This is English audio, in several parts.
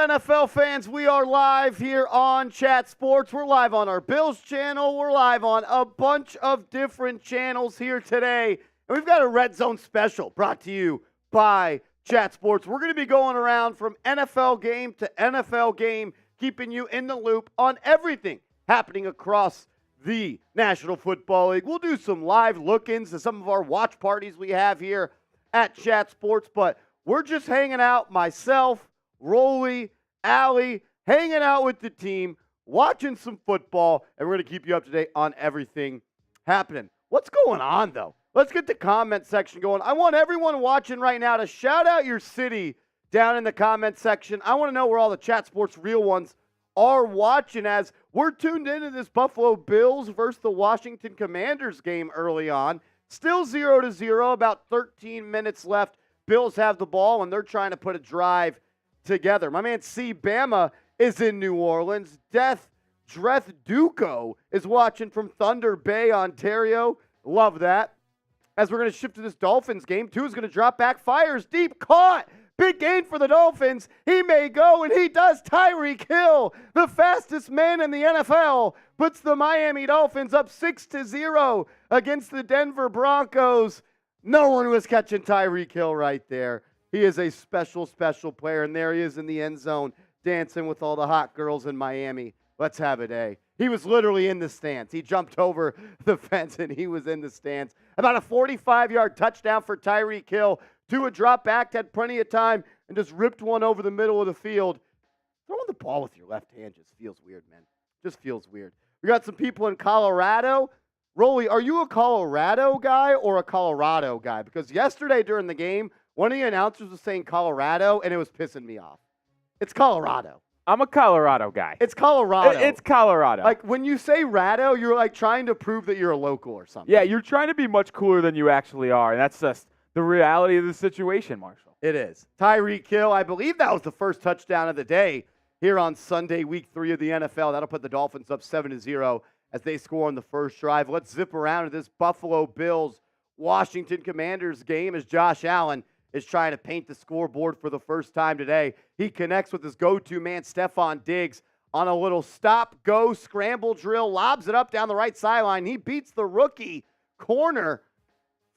NFL fans? We are live here on Chat Sports. We're live on our Bills channel. We're live on a bunch of different channels here today. And we've got a Red Zone special brought to you by Chat Sports. We're going to be going around from NFL game to NFL game, keeping you in the loop on everything happening across the National Football League. We'll do some live look-ins to some of our watch parties we have here at Chat Sports, but we're just hanging out, myself, Rolly, Allie, hanging out with the team, watching some football, and we're going to keep you up to date on everything happening. What's going on, though? Let's get the comment section going. I want everyone watching right now to shout out your city down in the comment section. I want to know where all the Chat Sports real ones are watching, as we're tuned into this Buffalo Bills versus the Washington Commanders game early on. Still 0-0, about 13 minutes left. Bills have the ball, and they're trying to put a drive together. My man C. Bama is in New Orleans. Dreth Duco is watching from Thunder Bay, Ontario. Love that. As we're going to shift to this Dolphins game, Tua's going to drop back, fires deep, caught. Big gain for the Dolphins. He may go, and he does. Tyreek Hill, the fastest man in the NFL, puts the Miami Dolphins up 6-0 against the Denver Broncos. No one was catching Tyreek Hill right there. He is a special, special player, and there he is in the end zone dancing with all the hot girls in Miami. Let's have a day. He was literally in the stands. He jumped over the fence, and he was in the stands. About a 45-yard touchdown for Tyreek Hill. Tua dropped back, had plenty of time, and just ripped one over the middle of the field. Throwing the ball with your left hand just feels weird, man. Just feels weird. We got some people in Colorado. Rolly, are you a Colorado guy or a Colorado guy? Because yesterday during the game, one of the announcers was saying Colorado, and it was pissing me off. It's Colorado. I'm a Colorado guy. It's Colorado. It's Colorado. Like, when you say Rado, you're, like, trying to prove that you're a local or something. Yeah, you're trying to be much cooler than you actually are, and that's just the reality of the situation, Marshall. It is. Tyreek Hill, I believe that was the first touchdown of the day here on Sunday, week 3 of the NFL. That'll put the Dolphins up 7-0 as they score on the first drive. Let's zip around to this Buffalo Bills Washington Commanders game as Josh Allen is trying to paint the scoreboard for the first time today. He connects with his go-to man, Stephon Diggs, on a little stop-go scramble drill, lobs it up down the right sideline. He beats the rookie corner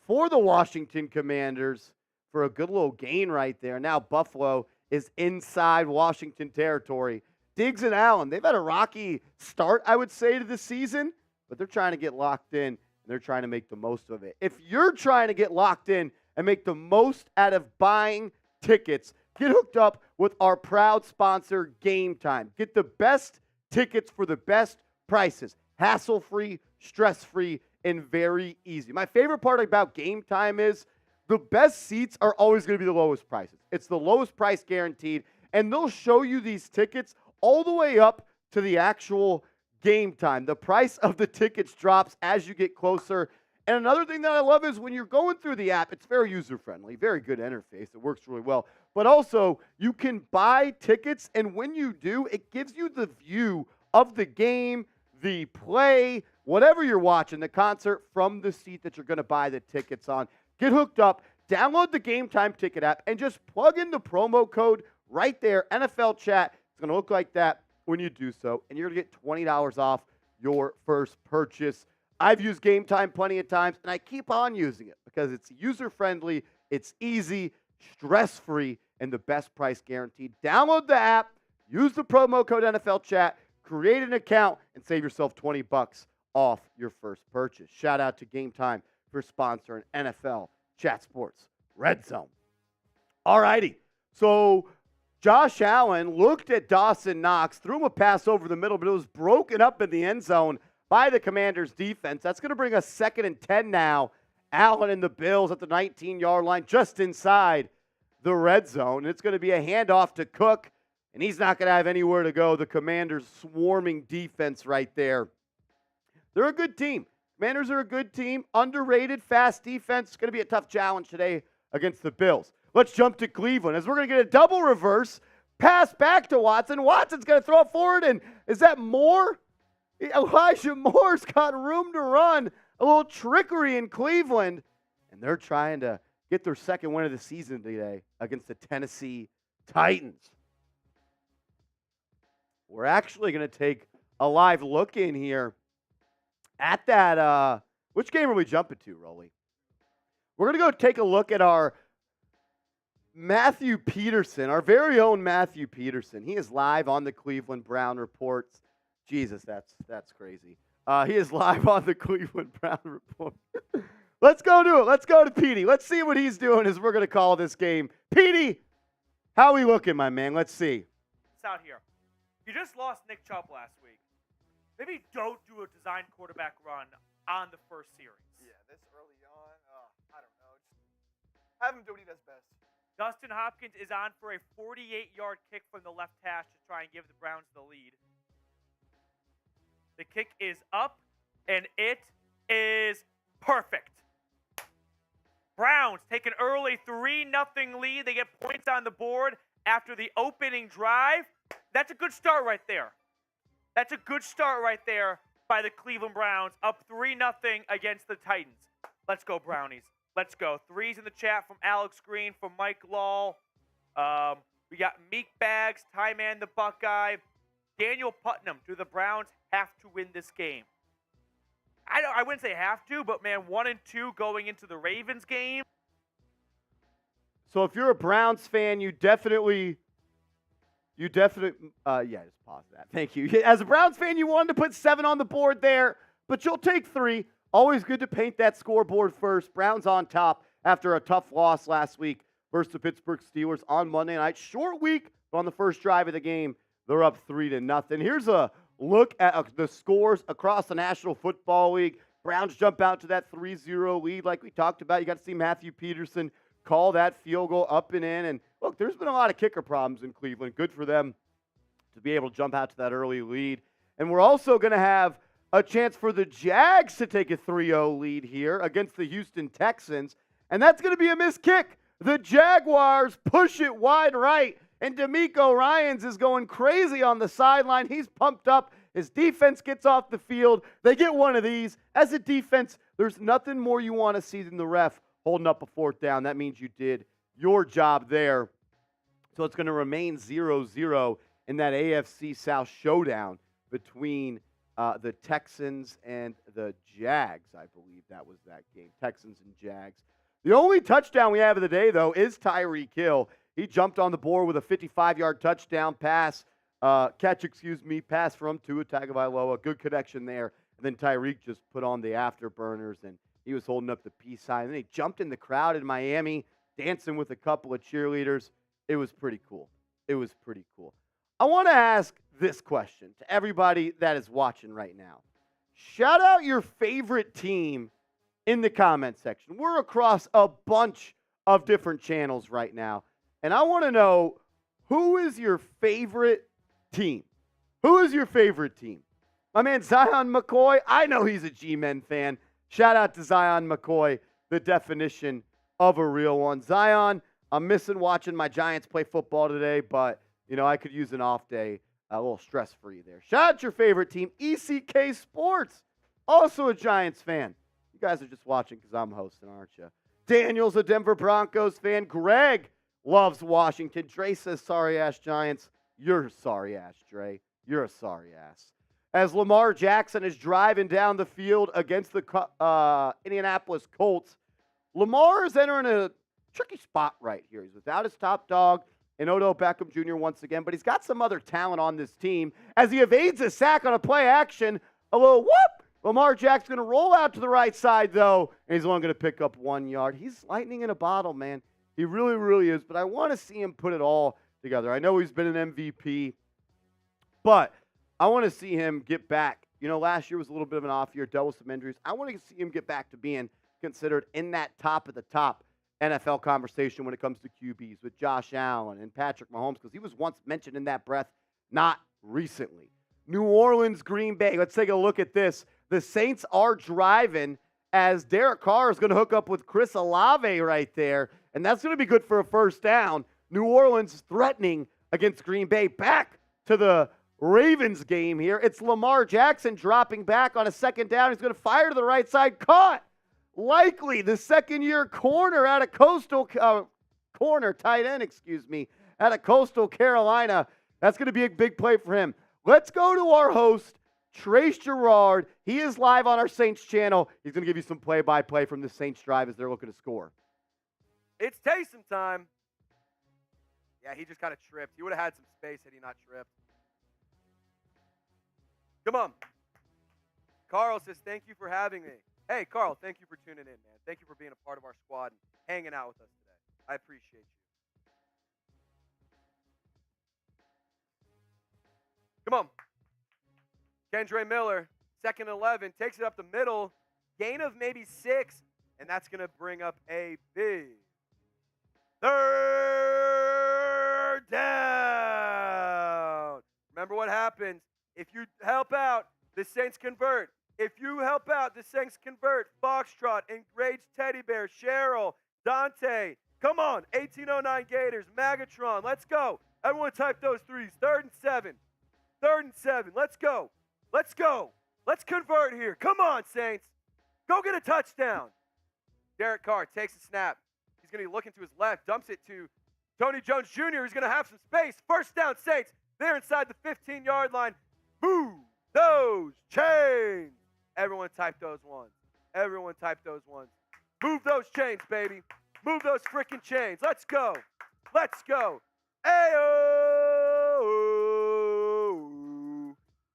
for the Washington Commanders for a good little gain right there. Now Buffalo is inside Washington territory. Diggs and Allen, they've had a rocky start, I would say, to the season, but they're trying to get locked in, and they're trying to make the most of it. If you're trying to get locked in and make the most out of buying tickets, get hooked up with our proud sponsor, Game Time. Get the best tickets for the best prices. Hassle-free, stress-free, and very easy. My favorite part about Game Time is the best seats are always going to be the lowest prices. It's the lowest price guaranteed, and they'll show you these tickets all the way up to the actual game time. The price of the tickets drops as you get closer. And another thing that I love is when you're going through the app, it's very user-friendly, very good interface. It works really well. But also, you can buy tickets, and when you do, it gives you the view of the game, the play, whatever you're watching, the concert, from the seat that you're going to buy the tickets on. Get hooked up, download the Game Time ticket app, and just plug in the promo code right there, NFL Chat. It's going to look like that when you do so, and you're going to get $20 off your first purchase. I've used Game Time plenty of times, and I keep on using it because it's user-friendly, it's easy, stress-free, and the best price guaranteed. Download the app, use the promo code NFL Chat, create an account, and save yourself $20 off your first purchase. Shout out to Game Time for sponsoring NFL Chat Sports Red Zone. All righty, so Josh Allen looked at Dawson Knox, threw him a pass over the middle, but it was broken up in the end zone by the Commanders' defense. That's going to bring us 2nd and 10 now. Allen and the Bills at the 19-yard line, just inside the red zone. And it's going to be a handoff to Cook, and he's not going to have anywhere to go. The Commanders' swarming defense right there. They're a good team. Commanders are a good team. Underrated, fast defense. It's going to be a tough challenge today against the Bills. Let's jump to Cleveland as we're going to get a double reverse pass back to Watson. Watson's going to throw it forward, and is that Moore? Elijah Moore's got room to run. A little trickery in Cleveland, and they're trying to get their second win of the season today against the Tennessee Titans. we're actually going to take a live look in here at that. Which game are we jumping to, Rolly? We're going to go take a look at our Matthew Peterson, our very own Matthew Peterson. He is live on the Cleveland Brown Reports. Jesus, that's crazy. He is live on the Cleveland Brown Report. Let's go to it. Let's go to Petey. Let's see what he's doing as we're going to call this game. Petey, how we looking, my man? Let's see. It's out here. You just lost Nick Chubb last week. Maybe don't do a design quarterback run on the first series. Yeah, this early on, I don't know. Just have him do what he does best. Dustin Hopkins is on for a 48-yard kick from the left hash to try and give the Browns the lead. The kick is up, and it is perfect. Browns take an early 3-0 lead. They get points on the board after the opening drive. That's a good start right there. That's a good start right there by the Cleveland Browns, up 3-0 against the Titans. Let's go, Brownies. Let's go. Threes in the chat from Alex Green, from Mike Law. We got Meek Bags, Ty Man the Buckeye, Daniel Putnam. Do the Browns have to win this game? I wouldn't say have to, but man, 1-2 going into the Ravens game. So if you're a Browns fan, you definitely, just pause that. Thank you. As a Browns fan, you wanted to put 7 on the board there, but you'll take 3. Always good to paint that scoreboard first. Browns on top after a tough loss last week versus the Pittsburgh Steelers on Monday night. Short week, but on the first drive of the game, they're up 3-0. Here's a look at the scores across the National Football League. Browns jump out to that 3-0 lead like we talked about. You got to see Matthew Peterson call that field goal up and in. And look, there's been a lot of kicker problems in Cleveland. Good for them to be able to jump out to that early lead. And we're also going to have a chance for the Jags to take a 3-0 lead here against the Houston Texans. And that's going to be a missed kick. The Jaguars push it wide right. And D'Amico Ryans is going crazy on the sideline. He's pumped up. His defense gets off the field. They get one of these. As a defense, there's nothing more you want to see than the ref holding up a 4th down. That means you did your job there. So it's going to remain 0-0 in that AFC South showdown between the Texans and the Jags. I believe that was that game. Texans and Jags. The only touchdown we have of the day, though, is Tyreek Hill. He jumped on the board with a 55-yard touchdown pass from Tua Tagovailoa. Good connection there. And then Tyreek just put on the afterburners, and he was holding up the peace sign. And then he jumped in the crowd in Miami, dancing with a couple of cheerleaders. It was pretty cool. I want to ask this question to everybody that is watching right now. Shout out your favorite team in the comment section. We're across a bunch of different channels right now. And I want to know, who is your favorite team? Who is your favorite team? My man Zion McCoy, I know he's a G-Men fan. Shout out to Zion McCoy, the definition of a real one. Zion, I'm missing watching my Giants play football today, but, I could use an off day, a little stress-free there. Shout out your favorite team, ECK Sports, also a Giants fan. You guys are just watching because I'm hosting, aren't you? Daniel's a Denver Broncos fan. Greg loves Washington. Dre says, sorry-ass Giants. You're sorry-ass, Dre. You're a sorry-ass. As Lamar Jackson is driving down the field against the Indianapolis Colts, Lamar is entering a tricky spot right here. He's without his top dog and Odell Beckham Jr. once again, but he's got some other talent on this team. As he evades a sack on a play action, a little whoop. Lamar Jackson's going to roll out to the right side, though, and he's only going to pick up 1 yard. He's lightning in a bottle, man. He really, really is, but I want to see him put it all together. I know he's been an MVP, but I want to see him get back. Last year was a little bit of an off year, dealt with some injuries. I want to see him get back to being considered in that top of the top NFL conversation when it comes to QBs with Josh Allen and Patrick Mahomes, because he was once mentioned in that breath, not recently. New Orleans, Green Bay. Let's take a look at this. The Saints are driving as Derek Carr is going to hook up with Chris Olave right there, and that's going to be good for a first down. New Orleans threatening against Green Bay. Back to the Ravens game here. It's Lamar Jackson dropping back on a second down. He's going to fire to the right side. Caught. Likely the second-year corner out of tight end, out of Coastal Carolina. That's going to be a big play for him. Let's go to our host, Trace Gerard. He is live on our Saints channel. He's going to give you some play-by-play from the Saints drive as they're looking to score. It's Taysom time. Yeah, he just kind of tripped. He would have had some space had he not tripped. Come on. Carl says, thank you for having me. Hey, Carl, thank you for tuning in, man. Thank you for being a part of our squad and hanging out with us today. I appreciate you. Come on. Kendre Miller, 2nd and 11, takes it up the middle. Gain of maybe 6, and that's going to bring up a big 3rd down. Remember what happens. If you help out, the Saints convert. If you help out, the Saints convert. Foxtrot, Enraged Teddy Bear, Cheryl, Dante. Come on, 1809 Gators, Magatron. Let's go. Everyone type those threes. 3rd and 7. 3rd and 7. Let's go. Let's go. Let's convert here. Come on, Saints. Go get a touchdown. Derek Carr takes a snap. He's going to be looking to his left, dumps it to Tony Jones Jr., who's going to have some space. 1st down, Saints. They're inside the 15-yard line. Move those chains. Everyone type those ones. Everyone type those ones. Move those chains, baby. Move those freaking chains. Let's go. Let's go. Ayo.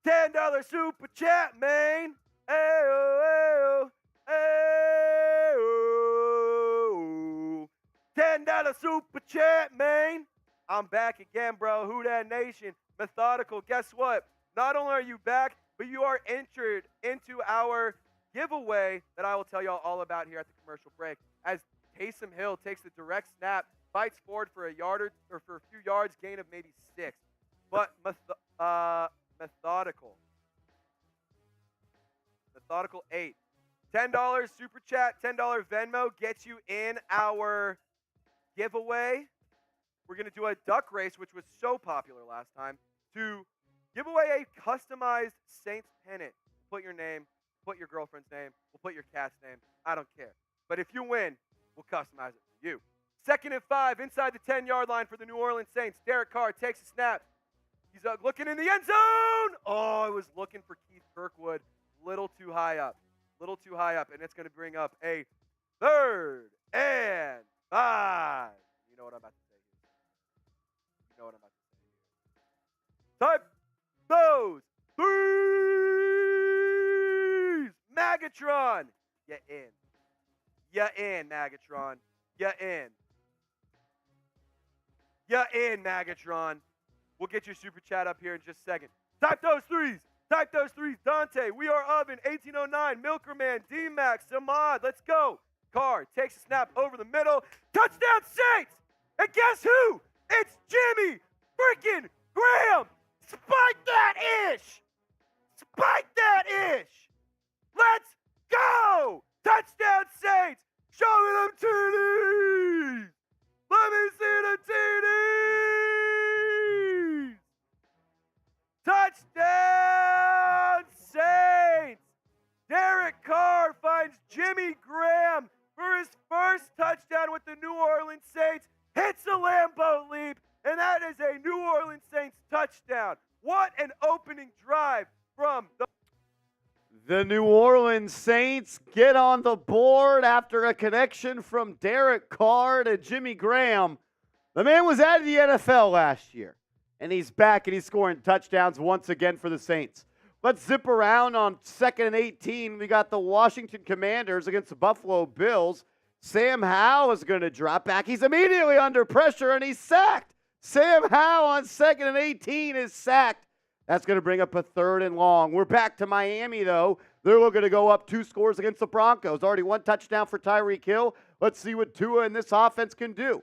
$10 super chat, man. Ayo, ayo, ayo. $10 super chat, man. I'm back again, bro. Who Dat Nation? Methodical. Guess what? Not only are you back, but you are entered into our giveaway that I will tell y'all all about here at the commercial break. As Taysom Hill takes the direct snap, fights forward for a yard or for a few yards, gain of maybe 6. But methodical. Methodical 8. $10 super chat, $10 Venmo gets you in our giveaway. We're going to do a duck race, which was so popular last time, to give away a customized Saints pennant. Put your name, put your girlfriend's name, we'll put your cat's name. I don't care. But if you win, we'll customize it for you. 2nd and 5, inside the 10-yard line for the New Orleans Saints. Derek Carr takes a snap. He's looking in the end zone. Oh, I was looking for Keith Kirkwood. Little too high up. Little too high up. And it's going to bring up a 3rd and 5. You know what I'm about to say here. You know what I'm about to say here. Type those threes. Magatron. You in. You in, Magatron. You in. You in, Magatron. We'll get your super chat up here in just a second. Type those threes. Type those threes. Dante, We Are Oven, 1809, Milkerman, D-Max, Samad. Let's go. Carr takes a snap over the middle. Touchdown, Saints! And guess who? It's Jimmy freaking Graham. Spike that ish. Spike that ish. Let's go. Touchdown, Saints. Show me them TDs. Let me see the TDs. Touchdown, Saints. Derek Carr finds Jimmy Graham for his first touchdown with the New Orleans Saints. Hits a Lambeau leap, and that is a New Orleans Saints touchdown. What an opening drive from The New Orleans Saints get on the board after a connection from Derek Carr to Jimmy Graham. The man was out of the NFL last year, and he's back, and he's scoring touchdowns once again for the Saints. Let's zip around on 2nd and 18. We got the Washington Commanders against the Buffalo Bills. Sam Howell is going to drop back. He's immediately under pressure, and he's sacked. Sam Howell on 2nd and 18 is sacked. That's going to bring up a 3rd and long. We're back to Miami, though. They're looking to go up 2 scores against the Broncos. Already 1 touchdown for Tyreek Hill. Let's see what Tua and this offense can do.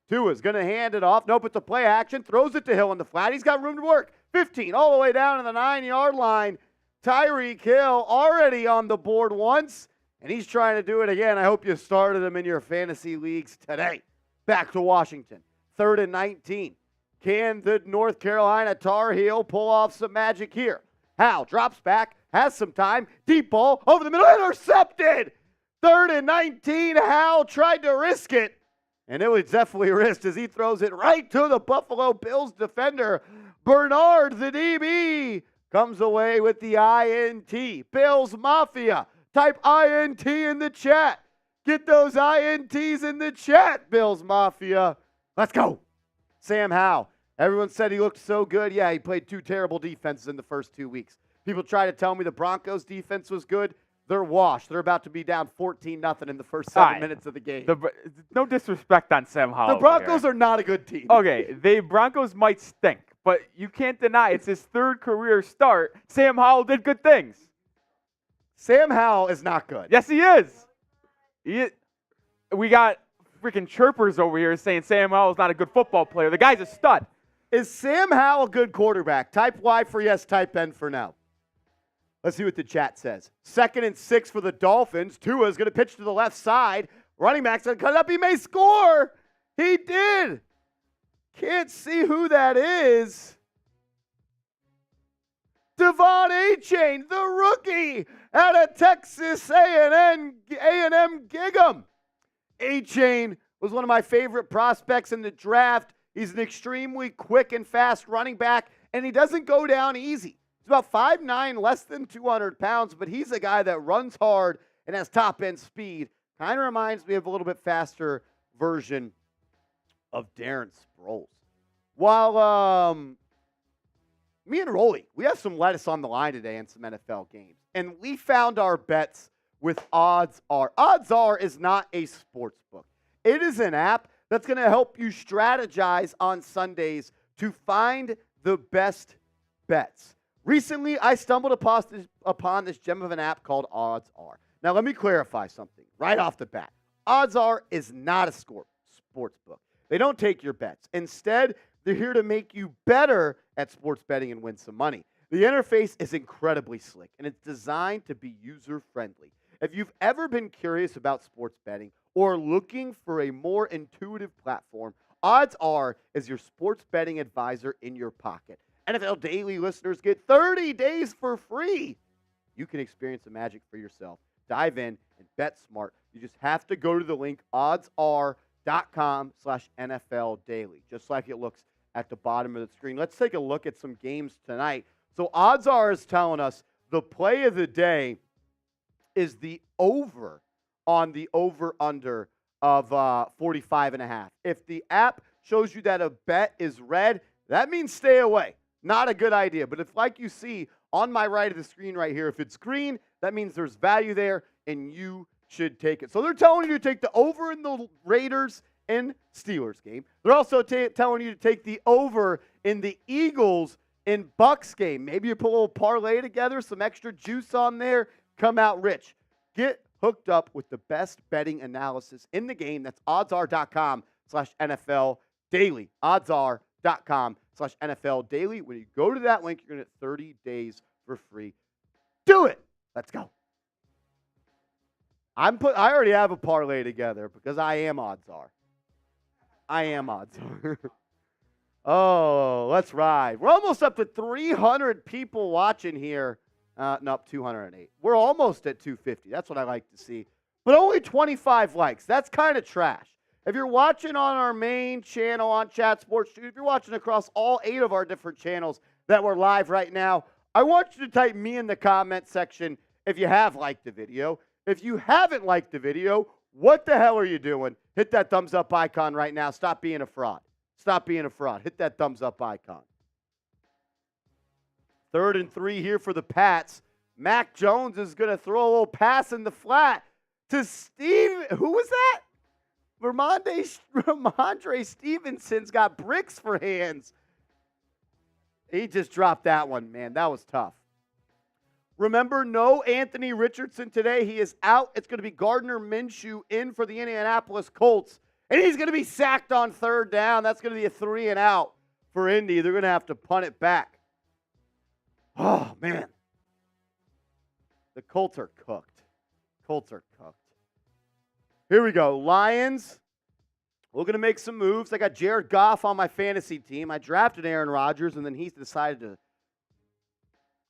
Tua's going to hand it off. Nope, it's a play action. Throws it to Hill in the flat. He's got room to work. 15 all the way down to the 9-yard line. Tyreek Hill already on the board once, and he's trying to do it again. I hope you started him in your fantasy leagues today. Back to Washington. 3rd and 19. Can the North Carolina Tar Heel pull off some magic here? Howell drops back, has some time. Deep ball over the middle, intercepted. 3rd and 19. Howell tried to risk it, and it was definitely risked as he throws it right to the Buffalo Bills defender, Bernard, the DB, comes away with the INT. Bills Mafia, type INT in the chat. Get those INTs in the chat, Bills Mafia. Let's go. Sam Howell. Everyone said he looked so good. Yeah, he played 2 terrible defenses in the first 2 weeks. People try to tell me the Broncos defense was good. They're washed. They're about to be down 14-0 in the first 7 minutes of the game. No disrespect on Sam Howell. The Broncos are not a good team. Okay, the Broncos might stink, but you can't deny it's his 3rd career start. Sam Howell did good things. Sam Howell is not good. Yes, he is. We got freaking chirpers over here saying Sam Howell is not a good football player. The guy's a stud. Is Sam Howell a good quarterback? Type Y for yes, type N for no. Let's see what the chat says. 2nd and 6 for the Dolphins. Tua is going to pitch to the left side. Running back's going to cut up. He may score. He did. Can't see who that is. Devon A-Chain, the rookie out of Texas A&M Gig'em. A-Chain was one of my favorite prospects in the draft. He's an extremely quick and fast running back, and he doesn't go down easy. He's about 5'9", less than 200 pounds, but he's a guy that runs hard and has top-end speed. Kind of reminds me of a little bit faster version of Darren Sproles. While me and Rolly, we have some lettuce on the line today in some NFL games, and we found our bets with Odds Are. Odds Are is not a sports book. It is an app that's going to help you strategize on Sundays to find the best bets. Recently, I stumbled upon this gem of an app called Odds Are. Now, let me clarify something right off the bat. Odds Are is not a sports book. They don't take your bets. Instead, they're here to make you better at sports betting and win some money. The interface is incredibly slick, and it's designed to be user-friendly. If you've ever been curious about sports betting or looking for a more intuitive platform, Odds Are is your sports betting advisor in your pocket. NFL Daily listeners get 30 days for free. You can experience the magic for yourself. Dive in and bet smart. You just have to go to the link oddsr.com/NFL Daily, just like it looks at the bottom of the screen. Let's take a look at some games tonight. So Odds Are is telling us the play of the day is the over on the over-under of 45.5. If the app shows you that a bet is red, that means stay away. Not a good idea. But if, like you see on my right of the screen right here, if it's green, that means there's value there, and you should take it. So they're telling you to take the over in the Raiders and Steelers game. They're also telling you to take the over in the Eagles and Bucks game. Maybe you put a little parlay together, some extra juice on there, come out rich. Get hooked up with the best betting analysis in the game. That's oddsr.com/NFL Daily. Oddsr.com/NFL Daily. When you go to that link, you're going to get 30 days for free. Do it. Let's go. I already have a parlay together because I am Oddsr. I am Oddsr. Oh, let's ride. We're almost up to 300 people watching here. Nope, 208. We're almost at 250. That's what I like to see. But only 25 likes. That's kind of trash. If you're watching on our main channel on Chat Sports, if you're watching across all 8 of our different channels that we're live right now, I want you to type me in the comment section if you have liked the video. If you haven't liked the video, what the hell are you doing? Hit that thumbs up icon right now. Stop being a fraud. Stop being a fraud. Hit that thumbs up icon. 3rd and 3 here for the Pats. Mac Jones is going to throw a little pass in the flat to Steve. Who was that? Ramondre Stevenson's got bricks for hands. He just dropped that one, man. That was tough. Remember, no Anthony Richardson today. He is out. It's going to be Gardner Minshew in for the Indianapolis Colts. And he's going to be sacked on 3rd down. That's going to be a 3 and out for Indy. They're going to have to punt it back. Oh, man. The Colts are cooked. Colts are cooked. Here we go. Lions. We're going to make some moves. I got Jared Goff on my fantasy team. I drafted Aaron Rodgers, and then he's decided to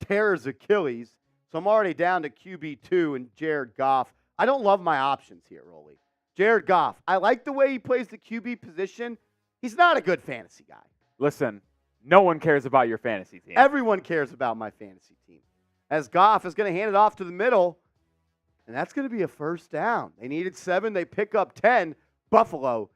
tear his Achilles. So I'm already down to QB2 and Jared Goff. I don't love my options here, Rolly. Jared Goff. I like the way he plays the QB position. He's not a good fantasy guy. Listen, No one cares about your fantasy team. Everyone cares about my fantasy team. As Goff is going to hand it off to the middle, and that's going to be a first down. They needed 7. They pick up 10. Detroit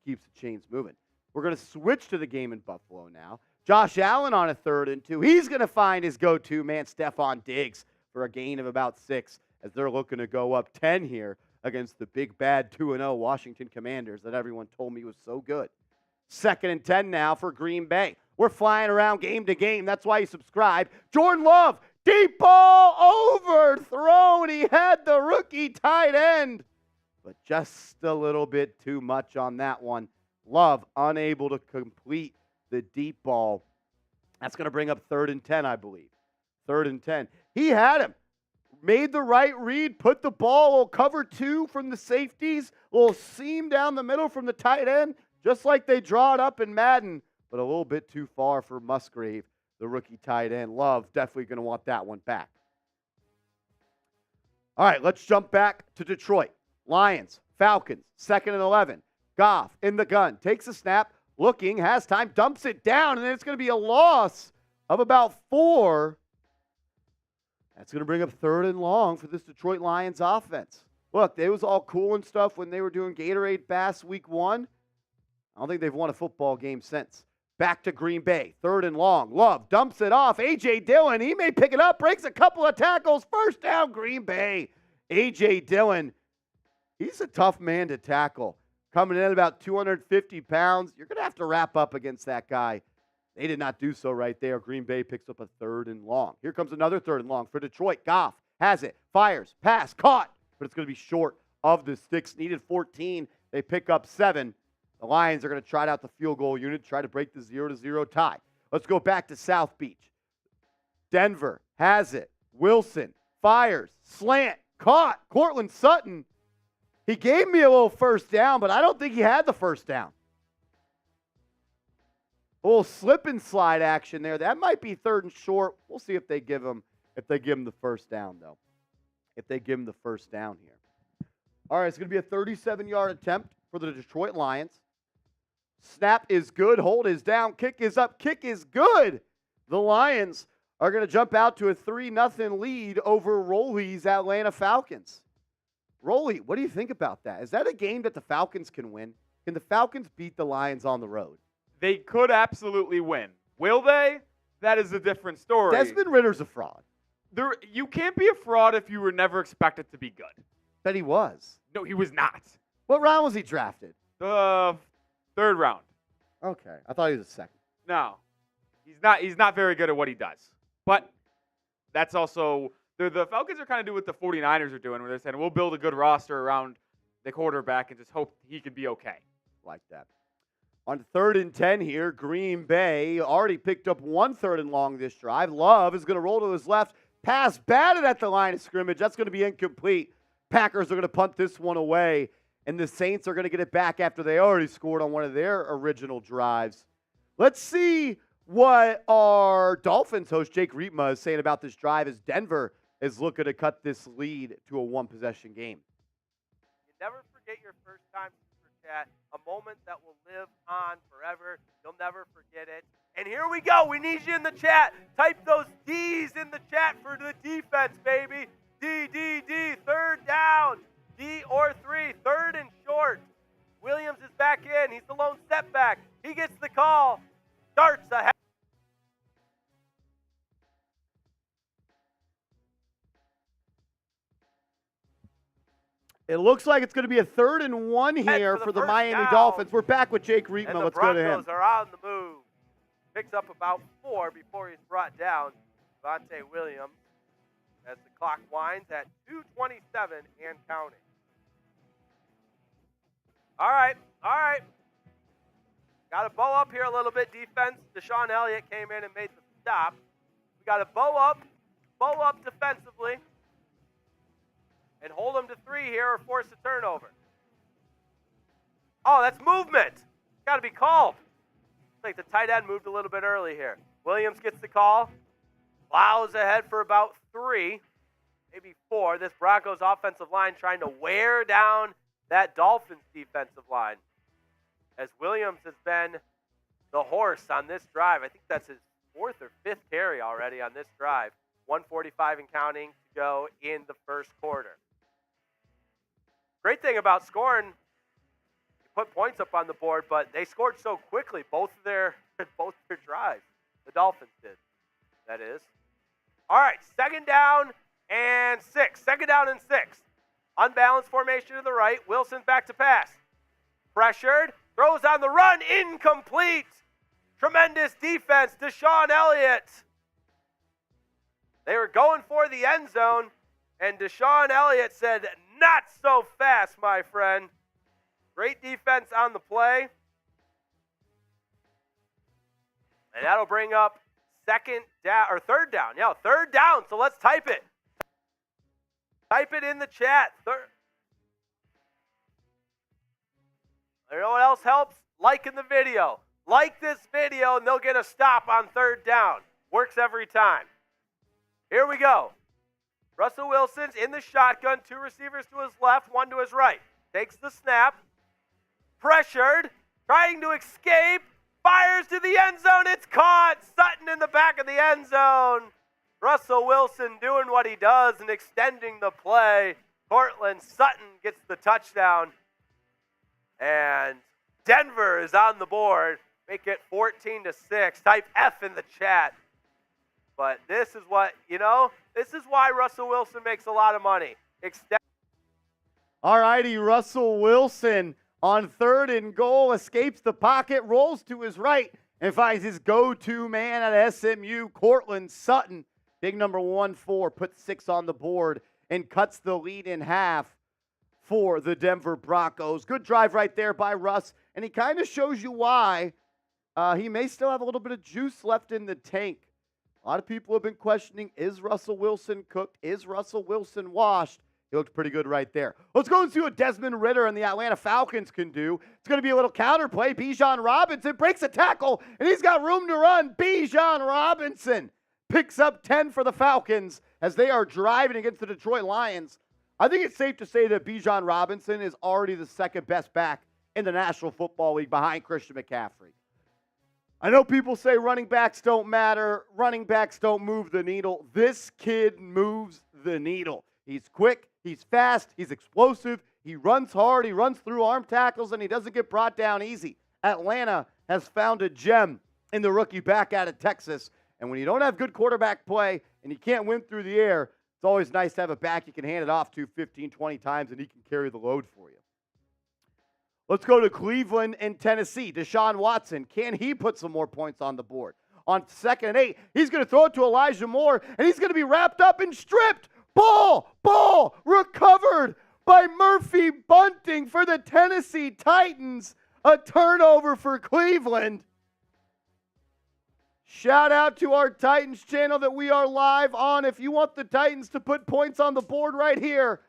keeps the chains moving. We're going to switch to the game in Buffalo now. Josh Allen on a 3rd and 2. He's going to find his go-to man, Stephon Diggs, for a gain of about 6 as they're looking to go up 10 here against the big, bad 2-0 Washington Commanders that everyone told me was so good. 2nd and 10 now for Green Bay. We're flying around game to game. That's why you subscribe. Jordan Love, deep ball overthrown. He had the rookie tight end, but just a little bit too much on that one. Love unable to complete the deep ball. That's going to bring up 3rd and 10, I believe. 3rd and 10. He had him. Made the right read, put the ball, little cover 2 from the safeties, little seam down the middle from the tight end, just like they draw it up in Madden, but a little bit too far for Musgrave, the rookie tight end. Love definitely going to want that one back. All right, let's jump back to Detroit. Lions, Falcons, 2nd and 11. Goff in the gun, takes a snap, looking, has time, dumps it down, and then it's going to be a loss of about 4. That's going to bring up 3rd and long for this Detroit Lions offense. Look, it was all cool and stuff when they were doing Gatorade Bass week 1. I don't think they've won a football game since. Back to Green Bay, 3rd and long. Love dumps it off. A.J. Dillon, he may pick it up, breaks a couple of tackles. First down, Green Bay. A.J. Dillon, he's a tough man to tackle. Coming in at about 250 pounds. You're going to have to wrap up against that guy. They did not do so right there. Green Bay picks up a 3rd and long. Here comes another 3rd and long for Detroit. Goff has it, fires, pass, caught, but it's going to be short of the sticks. Needed 14. They pick up 7. The Lions are going to try out the field goal unit, try to break the 0-0 tie. Let's go back to South Beach. Denver has it. Wilson fires, slant, caught. Cortland Sutton, he gave me a little first down, but I don't think he had the first down. A little slip and slide action there. That might be 3rd and short. We'll see if they give him the first down, though. If they give him the first down here. All right, it's going to be a 37-yard attempt for the Detroit Lions. Snap is good. Hold is down. Kick is up. Kick is good. The Lions are going to jump out to a 3-0 lead over Roley's Atlanta Falcons. Roley, what do you think about that? Is that a game that the Falcons can win? Can the Falcons beat the Lions on the road? They could absolutely win. Will they? That is a different story. Desmond Ritter's a fraud. You can't be a fraud if you were never expected to be good. Bet he was. No, he was not. What round was he drafted? The 3rd round. Okay. I thought he was a 2nd. No. He's not very good at what he does. But that's also the Falcons are kind of doing what the 49ers are doing, where they're saying, we'll build a good roster around the quarterback and just hope he can be okay. Like that. On 3rd and 10 here, Green Bay already picked up 1 3rd and long this drive. Love is going to roll to his left. Pass batted at the line of scrimmage. That's going to be incomplete. Packers are going to punt this one away, and the Saints are going to get it back after they already scored on one of their original drives. Let's see what our Dolphins host, Jake Riepma, is saying about this drive as Denver is looking to cut this lead to a 1-possession game. You never forget your first time Super Chat, a moment that will live on forever. You'll never forget it. And here we go. We need you in the chat. Type those D's in the chat for the defense, baby. D, D, D, 3rd down. D or 3, 3rd and short. Williams is back in. He's the lone setback. He gets the call. Starts ahead. It looks like it's going to be a 3rd and 1 here for the Miami Dolphins. We're back with Jake Riepma. Let's go to him. And the Broncos are on the move. Picks up about 4 before he's brought down. Devontae Williams as the clock winds at 2:27 and counting. All right. Got to bow up here a little bit, defense. Deshaun Elliott came in and made the stop. We got to bow up defensively, and hold them to 3 here or force a turnover. Oh, that's movement. Got to be called. Looks like the tight end moved a little bit early here. Williams gets the call. Plows ahead for about 3, maybe 4. This Broncos offensive line trying to wear down that Dolphins defensive line. as Williams has been the horse on this drive. I think that's his 4th or 5th carry already on this drive. 1:45 and counting to go in the first quarter. Great thing about scoring, you put points up on the board, but they scored so quickly, both their drives. The Dolphins did, that is. All right, 2nd down and 6. 2nd down and 6. Unbalanced formation to the right. Wilson's back to pass. Pressured. Throws on the run. Incomplete. Tremendous defense. Deshaun Elliott. They were going for the end zone, and Deshaun Elliott said, "Not so fast, my friend." Great defense on the play. And that'll bring up 2nd down, or 3rd down. Yeah, 3rd down. So let's type it. Type it in the chat. You know what else helps? Liking the video. Like this video, and they'll get a stop on 3rd down. Works every time. Here we go. Russell Wilson's in the shotgun. 2 receivers to his left, 1 to his right. Takes the snap. Pressured. Trying to escape. Fires to the end zone. It's caught. Sutton in the back of the end zone. Russell Wilson doing what he does and extending the play. Cortland Sutton gets the touchdown. And Denver is on the board. Make it 14-6. Type F in the chat. But this is what, this is why Russell Wilson makes a lot of money. All righty, Russell Wilson on 3rd and goal, escapes the pocket, rolls to his right, and finds his go-to man at SMU, Cortland Sutton. Big number 1-4, puts 6 on the board, and cuts the lead in half for the Denver Broncos. Good drive right there by Russ, and he kind of shows you why he may still have a little bit of juice left in the tank. A lot of people have been questioning, is Russell Wilson cooked? Is Russell Wilson washed? He looked pretty good right there. Let's go and see what Desmond Ridder and the Atlanta Falcons can do. It's going to be a little counterplay. Bijan Robinson breaks a tackle, and he's got room to run. Bijan Robinson picks up 10 for the Falcons as they are driving against the Detroit Lions. I think it's safe to say that Bijan Robinson is already the 2nd best back in the National Football League behind Christian McCaffrey. I know people say running backs don't matter, running backs don't move the needle. This kid moves the needle. He's quick, he's fast, he's explosive, he runs hard, he runs through arm tackles, and he doesn't get brought down easy. Atlanta has found a gem in the rookie back out of Texas, and when you don't have good quarterback play and you can't win through the air, it's always nice to have a back you can hand it off to 15, 20 times, and he can carry the load for you. Let's go to Cleveland and Tennessee. Deshaun Watson, can he put some more points on the board? On 2nd and 8, he's going to throw it to Elijah Moore, and he's going to be wrapped up and stripped. Ball recovered by Murphy Bunting for the Tennessee Titans. A turnover for Cleveland. Shout out to our Titans channel that we are live on. If you want the Titans to put points on the board right here,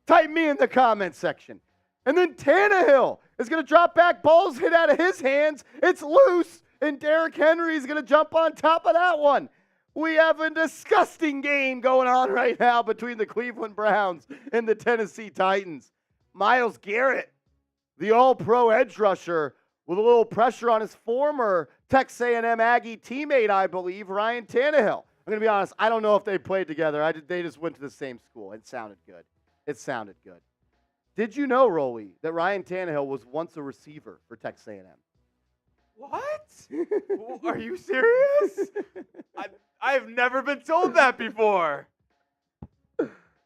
type me in the comment section. And then Tannehill is going to drop back. Ball's hit out of his hands. It's loose, and Derrick Henry is going to jump on top of that one. We have a disgusting game going on right now between the Cleveland Browns and the Tennessee Titans. Myles Garrett, the all-pro edge rusher, with a little pressure on his former Texas A&M Aggie teammate, I believe, Ryan Tannehill. I'm going to be honest, I don't know if they played together. They just went to the same school. It sounded good. Did you know, Rolly, that Ryan Tannehill was once a receiver for Texas A&M? What? Are you serious? I've never been told that before.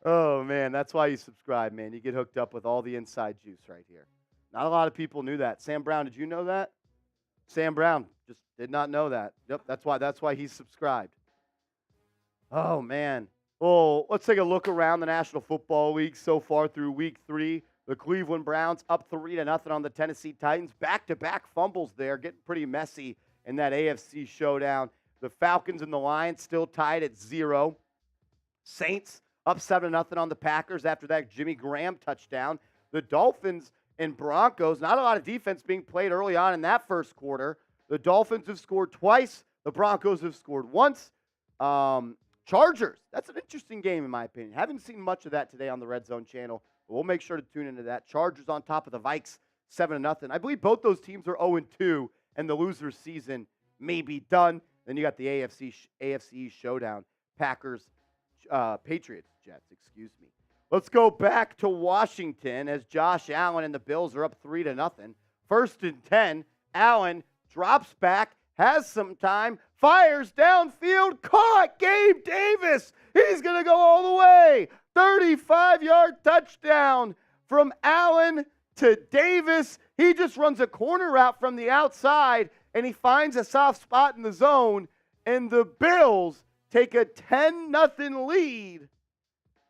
Oh, man, that's why you subscribe, man. You get hooked up with all the inside juice right here. Not a lot of people knew that. Sam Brown, did you know that? Sam Brown just did not know that. Yep, that's why he's subscribed. Oh, man. Well, let's take a look around the National Football League so far through Week 3. The Cleveland Browns up 3-0 on the Tennessee Titans. Back-to-back fumbles there, getting pretty messy in that AFC showdown. The Falcons and the Lions still tied at 0. Saints up 7-0 on the Packers after that Jimmy Graham touchdown. The Dolphins and Broncos, not a lot of defense being played early on in that first quarter. The Dolphins have scored twice. The Broncos have scored once. Chargers, that's an interesting game in my opinion. Haven't seen much of that today on the Red Zone channel, but we'll make sure to tune into that. Chargers on top of the Vikes, 7-0. I believe both those teams are 0-2, and the loser's season may be done. Then you got the AFC showdown, Packers, Patriots, Jets, excuse me. Let's go back to Washington as Josh Allen and the Bills are up 3-0. 1st and 10, Allen drops back, has some time, fires downfield, caught Gabe Davis. He's going to go all the way. 35-yard touchdown from Allen to Davis. He just runs a corner route from the outside, and he finds a soft spot in the zone, and the Bills take a 10-0 lead.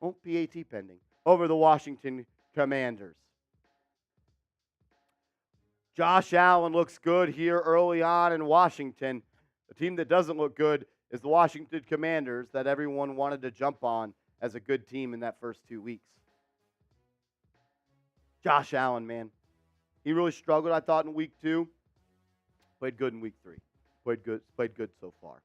PAT pending over the Washington Commanders. Josh Allen looks good here early on in Washington. The team that doesn't look good is the Washington Commanders that everyone wanted to jump on as a good team in that first 2 weeks. Josh Allen, man. He really struggled, I thought, in week 2. Played good in week 3. Played good so far.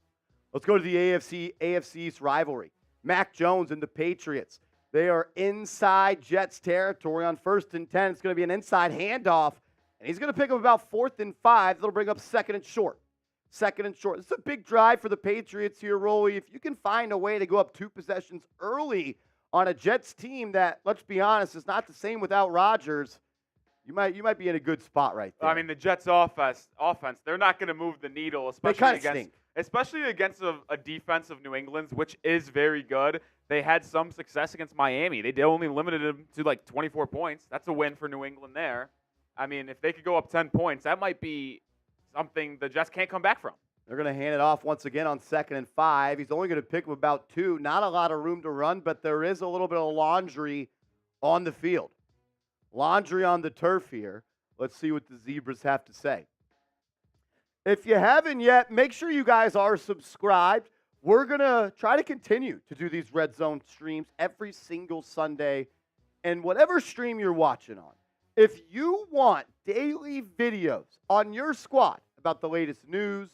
Let's go to the AFC East rivalry. Mac Jones and the Patriots. They are inside Jets territory on 1st and 10. It's going to be an inside handoff, and he's going to pick up about 4th and 5. That'll bring up 2nd and short. 2nd and short. This is a big drive for the Patriots here, Rolly. If you can find a way to go up 2 possessions early on a Jets team that, let's be honest, is not the same without Rodgers, you might be in a good spot right there. I mean, the Jets' offense, they're not going to move the needle, especially against a defense of New England's, which is very good. They had some success against Miami. They only limited them to like 24 points. That's a win for New England there. I mean, if they could go up 10 points, that might be something the Jets can't come back from. They're going to hand it off once again on 2nd and 5. He's only going to pick up about 2. Not a lot of room to run, but there is a little bit of laundry on the field. Laundry on the turf here. Let's see what the Zebras have to say. If you haven't yet, make sure you guys are subscribed. We're going to try to continue to do these Red Zone streams every single Sunday. And whatever stream you're watching on, if you want daily videos on your squad about the latest news,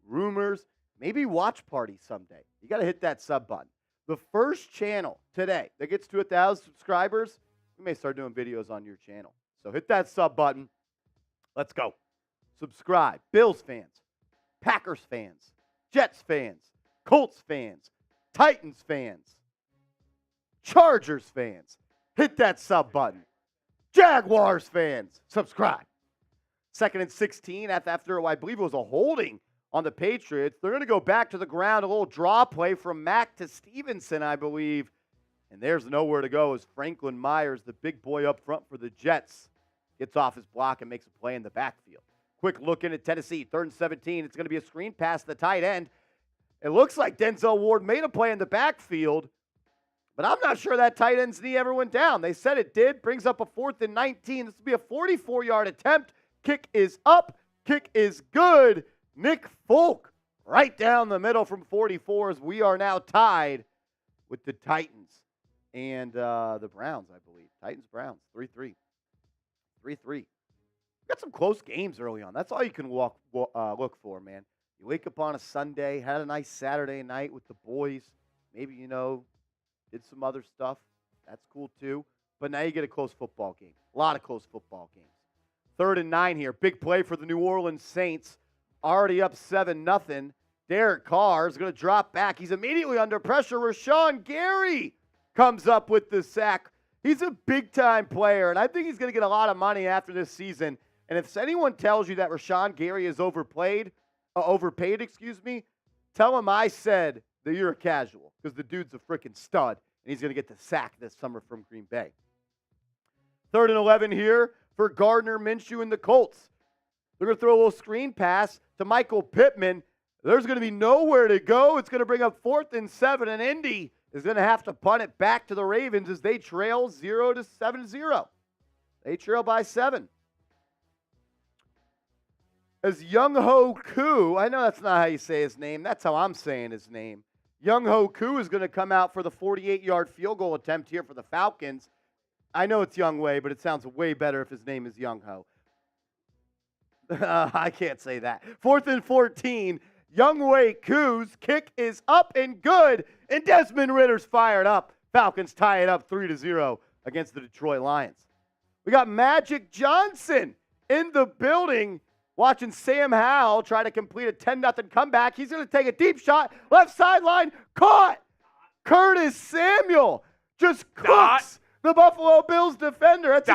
rumors, maybe watch party someday, you got to hit that sub button. The first channel today that gets to 1,000 subscribers, we may start doing videos on your channel. So hit that sub button. Let's go. Subscribe. Bills fans, Packers fans, Jets fans, Colts fans, Titans fans, Chargers fans, hit that sub button. Jaguars fans, subscribe. 2nd and 16 after I believe it was a holding on the Patriots. They're going to go back to the ground, a little draw play from Mack to Stevenson, I believe. And there's nowhere to go as Franklin Myers, the big boy up front for the Jets, gets off his block and makes a play in the backfield. Quick look in at Tennessee, 3rd and 17. It's going to be a screen pass to the tight end. It looks like Denzel Ward made a play in the backfield, but I'm not sure that tight end's knee ever went down. They said it did. Brings up a 4th and 19. This will be a 44-yard attempt. Kick is up. Kick is good. Nick Folk right down the middle from 44 as we are now tied with the Titans and the Browns, I believe. Titans-Browns, 3-3. 3-3. Got some close games early on. That's all you can look for, man. You wake up on a Sunday, had a nice Saturday night with the boys. Maybe, did some other stuff. That's cool, too. But now you get a close football game. A lot of close football games. 3rd and 9 here. Big play for the New Orleans Saints. Already up 7-0. Derek Carr is going to drop back. He's immediately under pressure. Rashawn Gary comes up with the sack. He's a big-time player, and I think he's going to get a lot of money after this season. And if anyone tells you that Rashawn Gary is overpaid, tell him I said that you're a casual, because the dude's a freaking stud, and he's going to get the sack this summer from Green Bay. 3rd and 11 here for Gardner Minshew and the Colts. They're going to throw a little screen pass to Michael Pittman. There's going to be nowhere to go. It's going to bring up 4th and 7, and Indy is going to have to punt it back to the Ravens as they trail 7-0. They trail by 7. As Young-Ho Koo, I know that's not how you say his name. That's how I'm saying his name. Young-Ho Koo is going to come out for the 48-yard field goal attempt here for the Falcons. I know it's Young Wei, but it sounds way better if his name is Young-Ho. I can't say that. 4th and 14. Young-Wei Koo's kick is up and good, and Desmond Ritter's fired up. Falcons tie it up 3-0 against the Detroit Lions. We got Magic Johnson in the building watching Sam Howell try to complete a 10-0 comeback. He's going to take a deep shot. Left sideline. Caught. Curtis Samuel just cooks the Buffalo Bills defender. That's a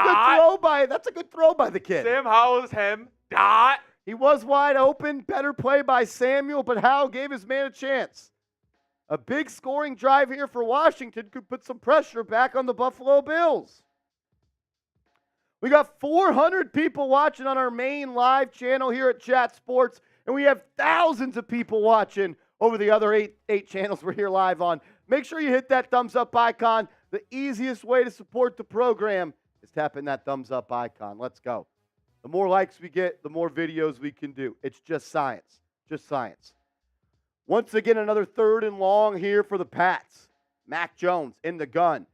good throw by the kid. Sam Howell's him. Dot. He was wide open. Better play by Samuel, but Howell gave his man a chance. A big scoring drive here for Washington could put some pressure back on the Buffalo Bills. We got 400 people watching on our main live channel here at Chat Sports, and we have thousands of people watching over the other eight channels we're here live on. Make sure you hit that thumbs up icon. The easiest way to support the program is tapping that thumbs up icon. Let's go. The more likes we get, the more videos we can do. It's just science. Just science. Once again, another 3rd and long here for the Pats. Mac Jones in the gun.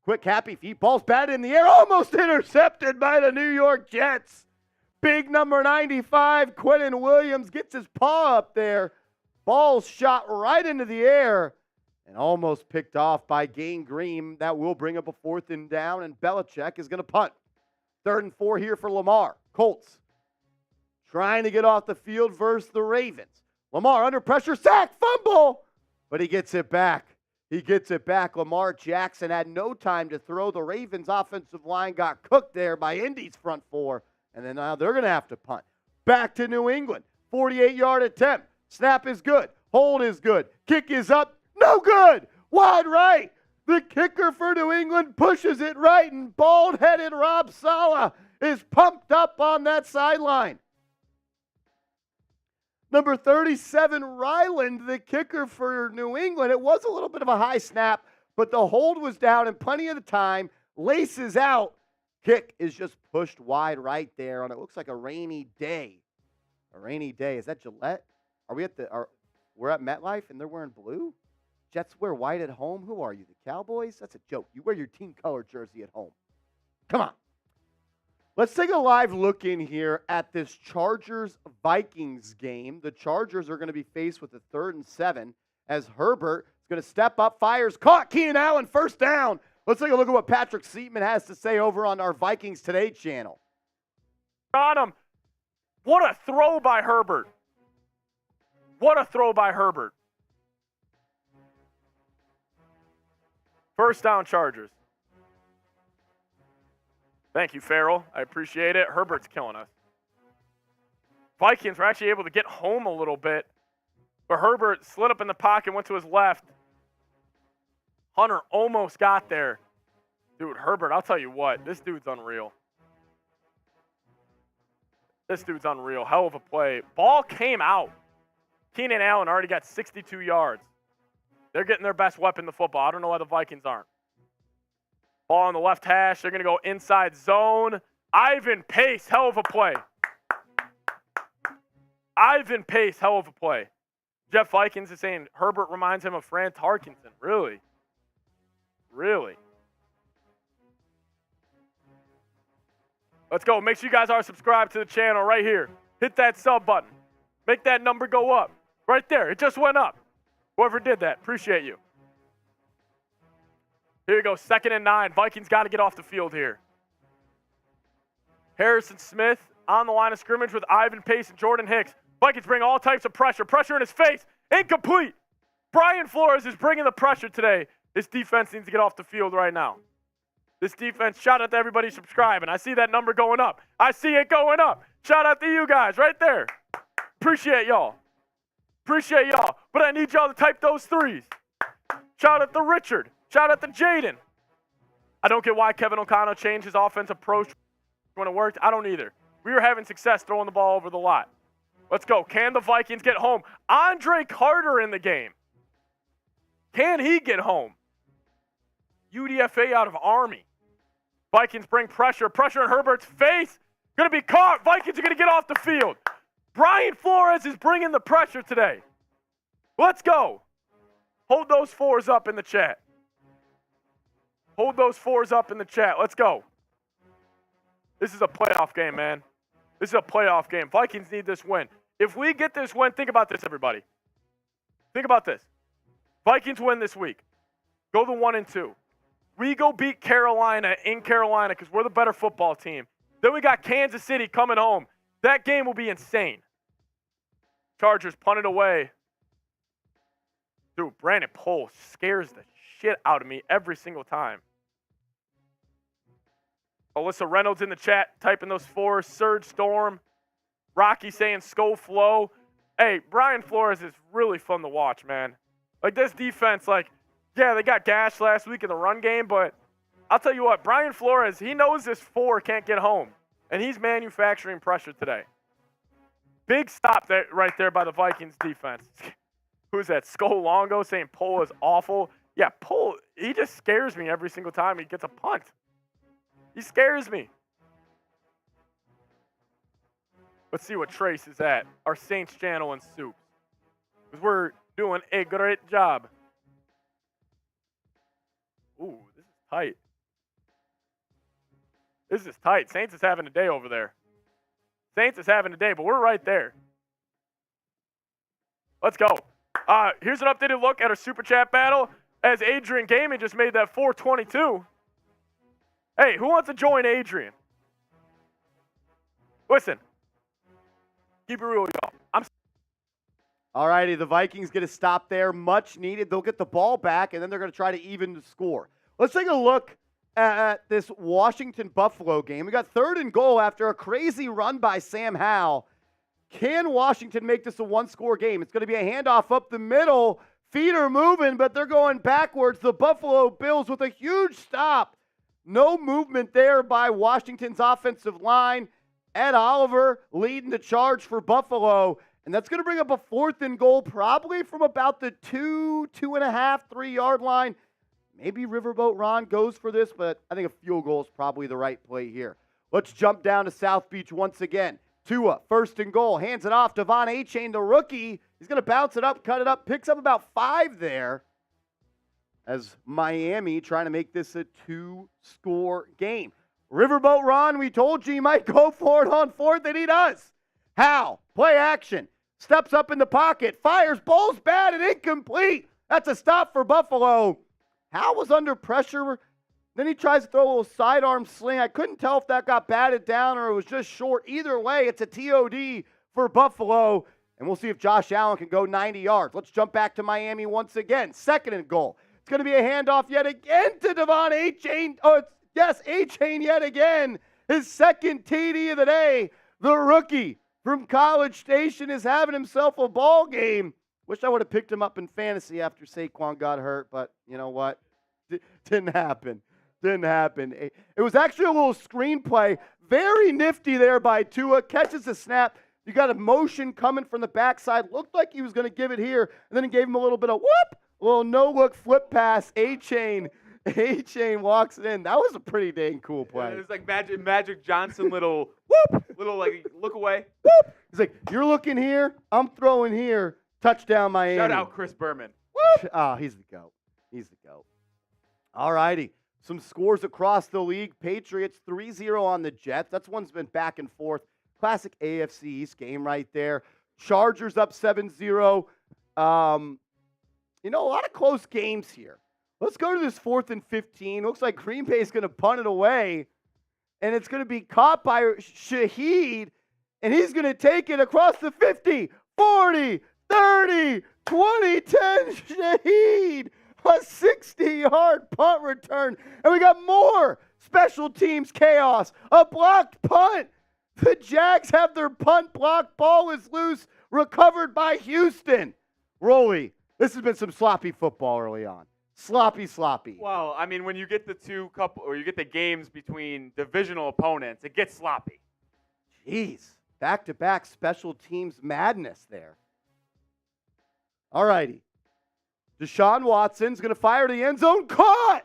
Quick, happy feet. Ball's batted in the air. Almost intercepted by the New York Jets. Big number 95, Quentin Williams, gets his paw up there. Ball's shot right into the air and almost picked off by Gang Green. That will bring up a 4th and down, and Belichick is going to punt. 3rd and 4 here for Lamar. Colts trying to get off the field versus the Ravens. Lamar under pressure, sack, fumble, but he gets it back. He gets it back. Lamar Jackson had no time to throw. The Ravens' offensive line got cooked there by Indy's front 4, and then now they're going to have to punt. Back to New England. 48-yard attempt. Snap is good. Hold is good. Kick is up. No good. Wide right. The kicker for New England pushes it right, and bald-headed Rob Saleh is pumped up on that sideline. Number 37, Ryland, the kicker for New England. It was a little bit of a high snap, but the hold was down and plenty of the time. Laces out. Kick is just pushed wide right there on it looks like a rainy day. A rainy day. Is that Gillette? We're at MetLife and they're wearing blue? Jets wear white at home? Who are you, the Cowboys? That's a joke. You wear your team color jersey at home. Come on. Let's take a live look in here at this Chargers-Vikings game. The Chargers are going to be faced with a 3rd and 7 as Herbert is going to step up, fires, caught, Keenan Allen, 1st down. Let's take a look at what Patrick Seatman has to say over on our Vikings Today channel. On him. What a throw by Herbert. What a throw by Herbert. 1st down, Chargers. Thank you, Farrell. I appreciate it. Herbert's killing us. Vikings were actually able to get home a little bit, but Herbert slid up in the pocket, went to his left. Hunter almost got there. Dude, Herbert, I'll tell you what, this dude's unreal. This dude's unreal. Hell of a play. Ball came out. Keenan Allen already got 62 yards. They're getting their best weapon, the football. I don't know why the Vikings aren't. Ball on the left hash. They're going to go inside zone. Ivan Pace, hell of a play. Ivan Pace, hell of a play. Jeff Vikings is saying Herbert reminds him of Fran Tarkenton. Really? Really? Let's go. Make sure you guys are subscribed to the channel right here. Hit that sub button. Make that number go up. Right there. It just went up. Whoever did that, appreciate you. Here you go, 2nd and 9. Vikings got to get off the field here. Harrison Smith on the line of scrimmage with Ivan Pace and Jordan Hicks. Vikings bring all types of pressure. Pressure in his face. Incomplete. Brian Flores is bringing the pressure today. This defense needs to get off the field right now. This defense, shout out to everybody subscribing. I see that number going up. I see it going up. Shout out to you guys right there. Appreciate y'all. Appreciate y'all. But I need y'all to type those 3s. Shout out to Richard. Shout out to Jaden. I don't get why Kevin O'Connell changed his offensive approach when it worked. I don't either. We were having success throwing the ball over the lot. Let's go. Can the Vikings get home? Andre Carter in the game. Can he get home? UDFA out of Army. Vikings bring pressure. Pressure in Herbert's face. Going to be caught. Vikings are going to get off the field. Brian Flores is bringing the pressure today. Let's go. Hold those 4s up in the chat. Hold those 4s up in the chat. Let's go. This is a playoff game, man. This is a playoff game. Vikings need this win. If we get this win, think about this, everybody. Think about this. Vikings win this week. Go the 1-2. We go beat Carolina in Carolina because we're the better football team. Then we got Kansas City coming home. That game will be insane. Chargers punted away. Dude, Brandon Pohl scares the shit out of me every single time. Alyssa Reynolds in the chat typing those fours. Surge Storm. Rocky saying Skull Flow. Hey, Brian Flores is really fun to watch, man. Like, this defense, yeah, they got gashed last week in the run game, but I'll tell you what, Brian Flores, he knows this 4 can't get home, and he's manufacturing pressure today. Big stop there, right there by the Vikings defense. Who's that? Skull Longo saying Pohl is awful. Yeah, Pohl, he just scares me every single time he gets a punt. He scares me. Let's see what Trace is at. Our Saints channel and soup. Because we're doing a great job. Ooh, this is tight. This is tight. Saints is having a day over there. Saints is having a day, but we're right there. Let's go. Here's an updated look at our Super Chat battle as Adrian Gaming just made that 422. Hey, who wants to join Adrian? Listen. Keep it real, y'all. All righty, the Vikings get a stop there. Much needed. They'll get the ball back, and then they're going to try to even the score. Let's take a look at this Washington-Buffalo game. We got 3rd and goal after a crazy run by Sam Howell. Can Washington make this a one-score game? It's going to be a handoff up the middle. Feet are moving, but they're going backwards. The Buffalo Bills with a huge stop. No movement there by Washington's offensive line. Ed Oliver leading the charge for Buffalo. And that's going to bring up a 4th and goal, probably from about the 2.5, 3-yard line. Maybe Riverboat Ron goes for this, but I think a field goal is probably the right play here. Let's jump down to South Beach once again. Tua, 1st and goal, hands it off. Devon Achane, the rookie. He's going to bounce it up, cut it up, picks up about 5 there. As Miami trying to make this a 2-score game. Riverboat Ron, we told you he might go for it on 4th, and he does. Hal, play action. Steps up in the pocket, fires, ball's bad and incomplete. That's a stop for Buffalo. Hal was under pressure. Then he tries to throw a little sidearm sling. I couldn't tell if that got batted down or it was just short. Either way, it's a TOD for Buffalo. And we'll see if Josh Allen can go 90 yards. Let's jump back to Miami once again. 2nd and goal. It's going to be a handoff yet again to Devon Achane. Yes, Achane yet again. His 2nd TD of the day. The rookie from College Station is having himself a ball game. Wish I would have picked him up in fantasy after Saquon got hurt, but you know what? Didn't happen. Didn't happen. It was actually a little screenplay. Very nifty there by Tua. Catches the snap. You got a motion coming from the backside. Looked like he was going to give it here, and then he gave him a little bit of whoop. A little no-look flip pass. A-Chain walks it in. That was a pretty dang cool play. It was like Magic Johnson little whoop, little like look away. Whoop. He's like, you're looking here, I'm throwing here. Touchdown Miami. Shout out Chris Berman. Whoop. Oh, he's the GOAT. He's the GOAT. All righty. Some scores across the league. Patriots 3-0 on the Jets. That's one's been back and forth. Classic AFC East game right there. Chargers up 7-0. A lot of close games here. Let's go to this 4th and 15. Looks like Green Bay is going to punt it away. And it's going to be caught by Shaheed. And he's going to take it across the 50, 40, 30, 20, 10. Shaheed. A 60-yard punt return. And we got more special teams chaos. A blocked punt. The Jags have their punt blocked. Ball is loose. Recovered by Houston. Rolly, this has been some sloppy football early on. Sloppy. Well, I mean, when you get you get the games between divisional opponents, it gets sloppy. Jeez. Back-to-back special teams madness there. All righty. Deshaun Watson's going to fire to the end zone. Caught!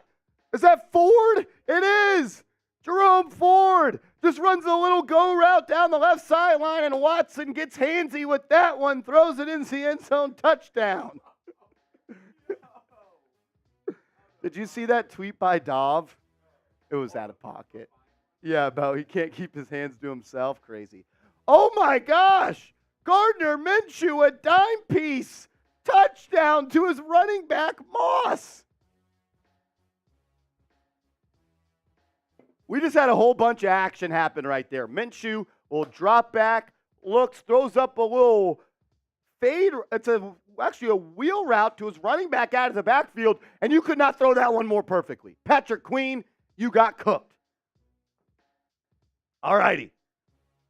Is that Ford? It is! Jerome Ford just runs a little go route down the left sideline, and Watson gets handsy with that one, throws it into the end zone, touchdown. Did you see that tweet by Dov? It was out of pocket. Yeah, about he can't keep his hands to himself. Crazy. Oh, my gosh! Gardner Minshew, a dime piece. Touchdown to his running back, Moss. We just had a whole bunch of action happen right there. Minshew will drop back, looks, throws up a little fade. It's actually a wheel route to his running back out of the backfield, and you could not throw that one more perfectly. Patrick Queen, you got cooked. All righty.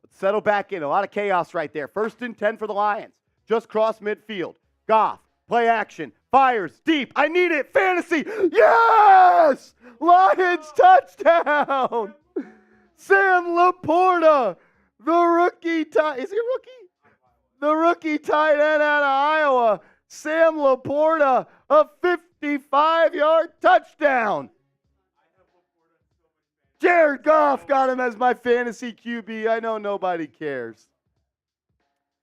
Let's settle back in. A lot of chaos right there. 1st and 10 for the Lions. Just cross midfield. Goff, play action. Fires deep. I need it. Fantasy. Yes! Lions touchdown. Sam Laporta, the rookie. Is he a rookie? The rookie tight end out of Iowa. Sam Laporta, a 55-yard touchdown. Jared Goff got him as my fantasy QB. I know nobody cares.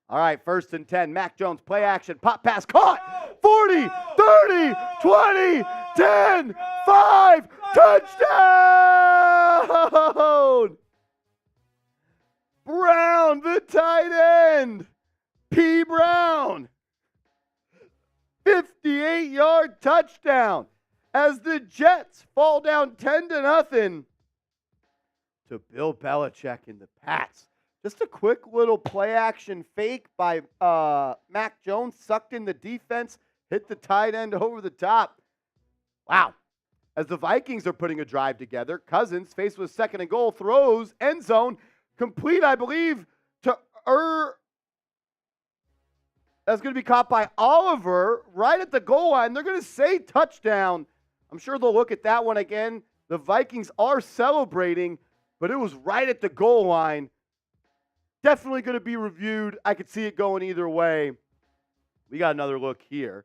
All right, 1st and 10. Mac Jones, play action, pop pass, caught. 40, 30, 20, 10, 5, touchdown! Brown, the tight end. P. Brown. 58-yard touchdown as the Jets fall down 10-0 to Bill Belichick and the Pats. Just a quick little play-action fake by Mac Jones, sucked in the defense, hit the tight end over the top. Wow. As the Vikings are putting a drive together, Cousins, faced with 2nd and goal, throws, end zone, complete, I believe, to that's going to be caught by Oliver right at the goal line. They're going to say touchdown. I'm sure they'll look at that one again. The Vikings are celebrating, but it was right at the goal line. Definitely going to be reviewed. I could see it going either way. We got another look here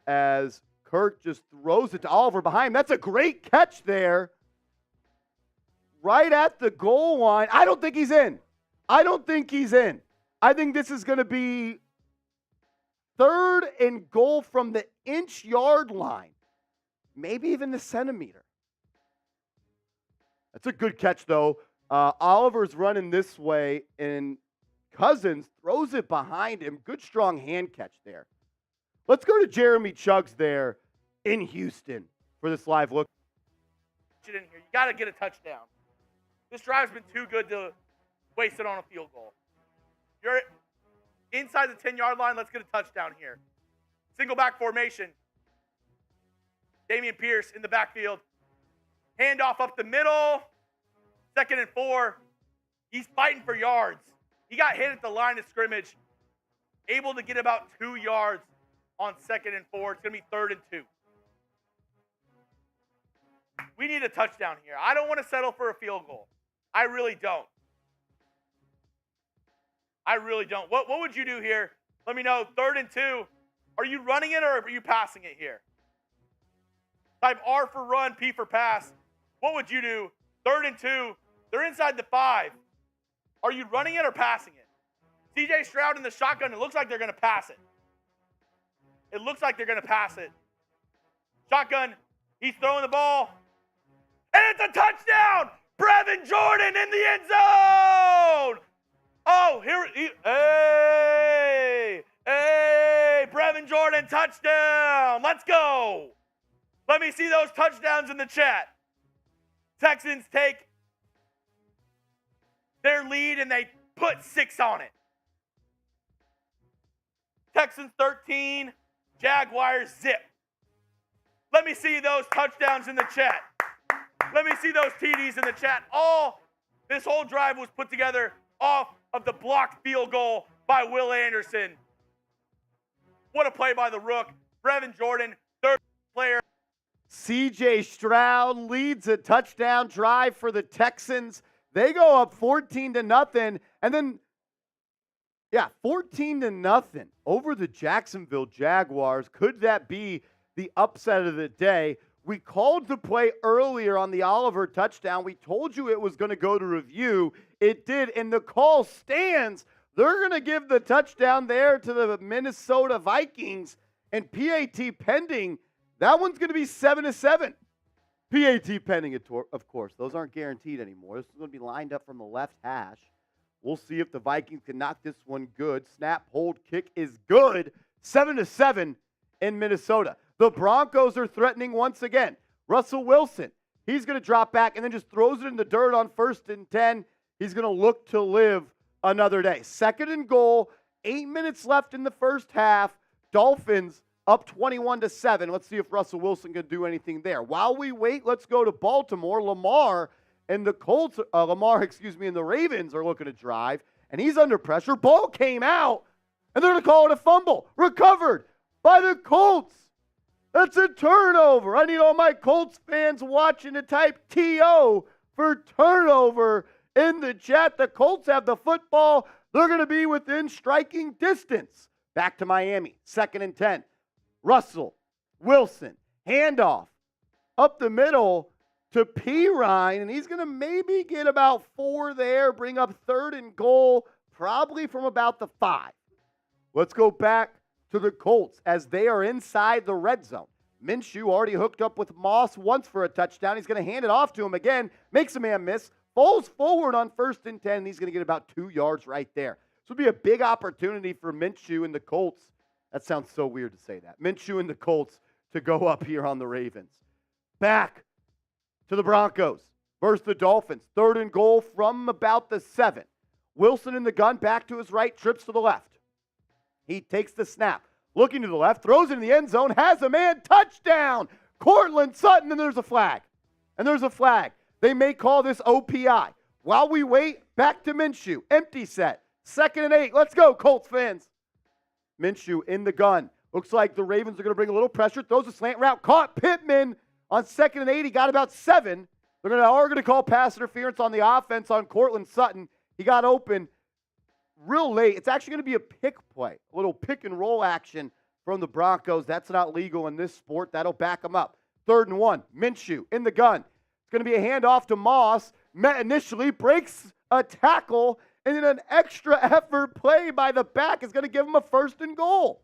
as Kirk just throws it to Oliver behind him. That's a great catch there. Right at the goal line. I don't think he's in. I think this is going to be 3rd and goal from the inch-yard line. Maybe even the centimeter. That's a good catch, though. Oliver's running this way, and Cousins throws it behind him. Good, strong hand catch there. Let's go to Jeremy Chuggs there in Houston for this live look. In here. You got to get a touchdown. This drive's been too good to waste it on a field goal. You're inside the 10-yard line. Let's get a touchdown here. Single back formation. Dameon Pierce in the backfield. Handoff up the middle. 2nd and 4. He's fighting for yards. He got hit at the line of scrimmage. Able to get about 2 yards on 2nd and 4. It's going to be 3rd and 2. We need a touchdown here. I don't want to settle for a field goal. I really don't. What would you do here? Let me know. 3rd and 2. Are you running it or are you passing it here? Type R for run, P for pass. What would you do? 3rd and 2. They're inside the 5. Are you running it or passing it? CJ Stroud in the shotgun. It looks like they're going to pass it. Shotgun. He's throwing the ball. And it's a touchdown! Brevin Jordan in the end zone! Oh, hey, Brevin Jordan, touchdown! Let's go! Let me see those touchdowns in the chat. Texans take their lead and they put 6 on it. Texans 13, Jaguars zip. Let me see those touchdowns in the chat. Let me see those TDs in the chat. This whole drive was put together off of the blocked field goal by Will Anderson. What a play by the Rook. Brevin Jordan, 3rd player. CJ Stroud leads a touchdown drive for the Texans. They go up 14-0, and then 14-0 over the Jacksonville Jaguars. Could that be the upset of the day? We called the play earlier on the Oliver touchdown. We told you it was going to go to review. It did, and the call stands. They're going to give the touchdown there to the Minnesota Vikings, and PAT pending. That one's going to be 7-7. PAT pending, of course. Those aren't guaranteed anymore. This is going to be lined up from the left hash. We'll see if the Vikings can knock this one good. Snap, hold, kick is good. 7-7 in Minnesota. The Broncos are threatening once again. Russell Wilson He's going to drop back and then just throws it in the dirt on 1st and 10. He's going to look to live another day. 2nd and goal, 8 minutes left in the first half. Dolphins up 21-7. Let's see if Russell Wilson can do anything there. While we wait, let's go to Baltimore. Lamar and the Ravens are looking to drive, and he's under pressure. Ball came out, and they're going to call it a fumble. Recovered by the Colts. That's a turnover. I need all my Colts fans watching to type TO for turnover in the chat. The Colts have the football. They're going to be within striking distance. Back to Miami. 2nd and 10. Russell, Wilson, handoff up the middle to Pirine, and he's going to maybe get about 4 there, bring up 3rd and goal, probably from about the 5. Let's go back to the Colts as they are inside the red zone. Minshew already hooked up with Moss once for a touchdown. He's going to hand it off to him again, makes a man miss, falls forward on 1st and 10, and he's going to get about 2 yards right there. This would be a big opportunity for Minshew and the Colts. That sounds so weird to say that. Minshew and the Colts to go up here on the Ravens. Back to the Broncos versus the Dolphins. 3rd and goal from about the 7. Wilson in the gun, back to his right, trips to the left. He takes the snap, looking to the left, throws it in the end zone, has a man, touchdown! Cortland Sutton, and there's a flag. They may call this OPI. While we wait, back to Minshew. Empty set. 2nd and 8. Let's go, Colts fans. Minshew in the gun. Looks like the Ravens are going to bring a little pressure. Throws a slant route. Caught Pittman on 2nd and 8. He got about 7. They're going to call pass interference on the offense on Cortland Sutton. He got open real late. It's actually going to be a pick play, a little pick and roll action from the Broncos. That's not legal in this sport. That'll back them up. 3rd and 1. Minshew in the gun. It's going to be a handoff to Moss. Met initially, breaks a tackle, and then an extra effort play by the back is going to give him a 1st and goal.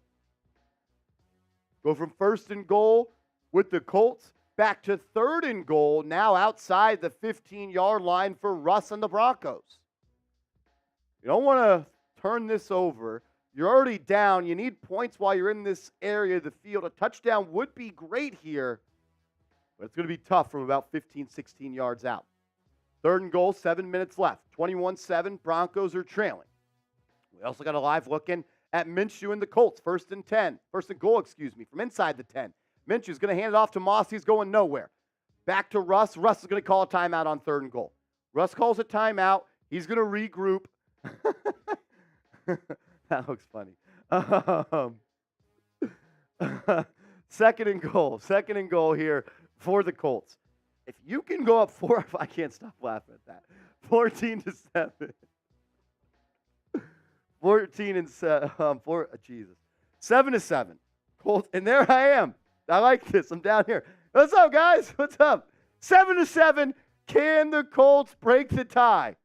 Go from 1st and goal with the Colts back to 3rd and goal, now outside the 15-yard line for Russ and the Broncos. You don't want to turn this over. You're already down. You need points while you're in this area of the field. A touchdown would be great here, but it's going to be tough from about 15, 16 yards out. 3rd and goal, 7 minutes left. 21-7, Broncos are trailing. We also got a live looking at Minshew and the Colts. 1st and 10. 1st and goal, from inside the 10. Minshew's going to hand it off to Moss. He's going nowhere. Back to Russ. Russ is going to call a timeout on 3rd and goal. Russ calls a timeout. He's going to regroup. That looks funny. 2nd and goal. 2nd and goal here for the Colts. If you can go up 4, I can't stop laughing at that. 14-7. 7-7. Colts, and there I am. I like this. I'm down here. What's up, guys? What's up? 7-7. Can the Colts break the tie?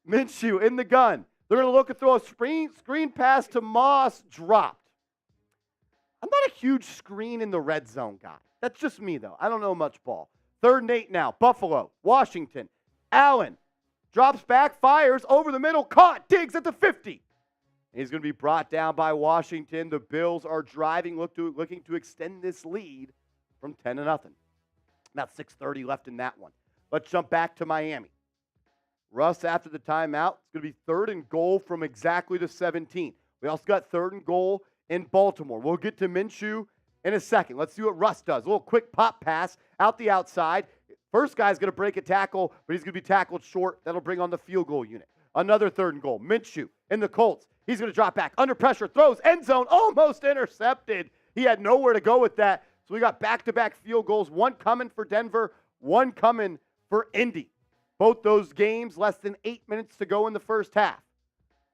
Minshew in the gun. They're going to look and throw a screen pass to Moss. Dropped. I'm not a huge screen in the red zone guy. That's just me, though. I don't know much ball. 3rd and 8 now. Buffalo. Washington. Allen. Drops back. Fires. Over the middle. Caught. Diggs at the 50. He's going to be brought down by Washington. The Bills are driving, looking to extend this lead from 10-0. About 6:30 left in that one. Let's jump back to Miami. Russ, after the timeout, it's going to be 3rd and goal from exactly the 17. We also got 3rd and goal in Baltimore. We'll get to Minshew in a second. Let's see what Russ does. A little quick pop pass out the outside. First guy's going to break a tackle, but he's going to be tackled short. That'll bring on the field goal unit. Another 3rd and goal. Minshew in the Colts. He's going to drop back. Under pressure. Throws. End zone. Almost intercepted. He had nowhere to go with that. So we got back-to-back field goals. One coming for Denver. One coming for Indy. Both those games, less than 8 minutes to go in the first half.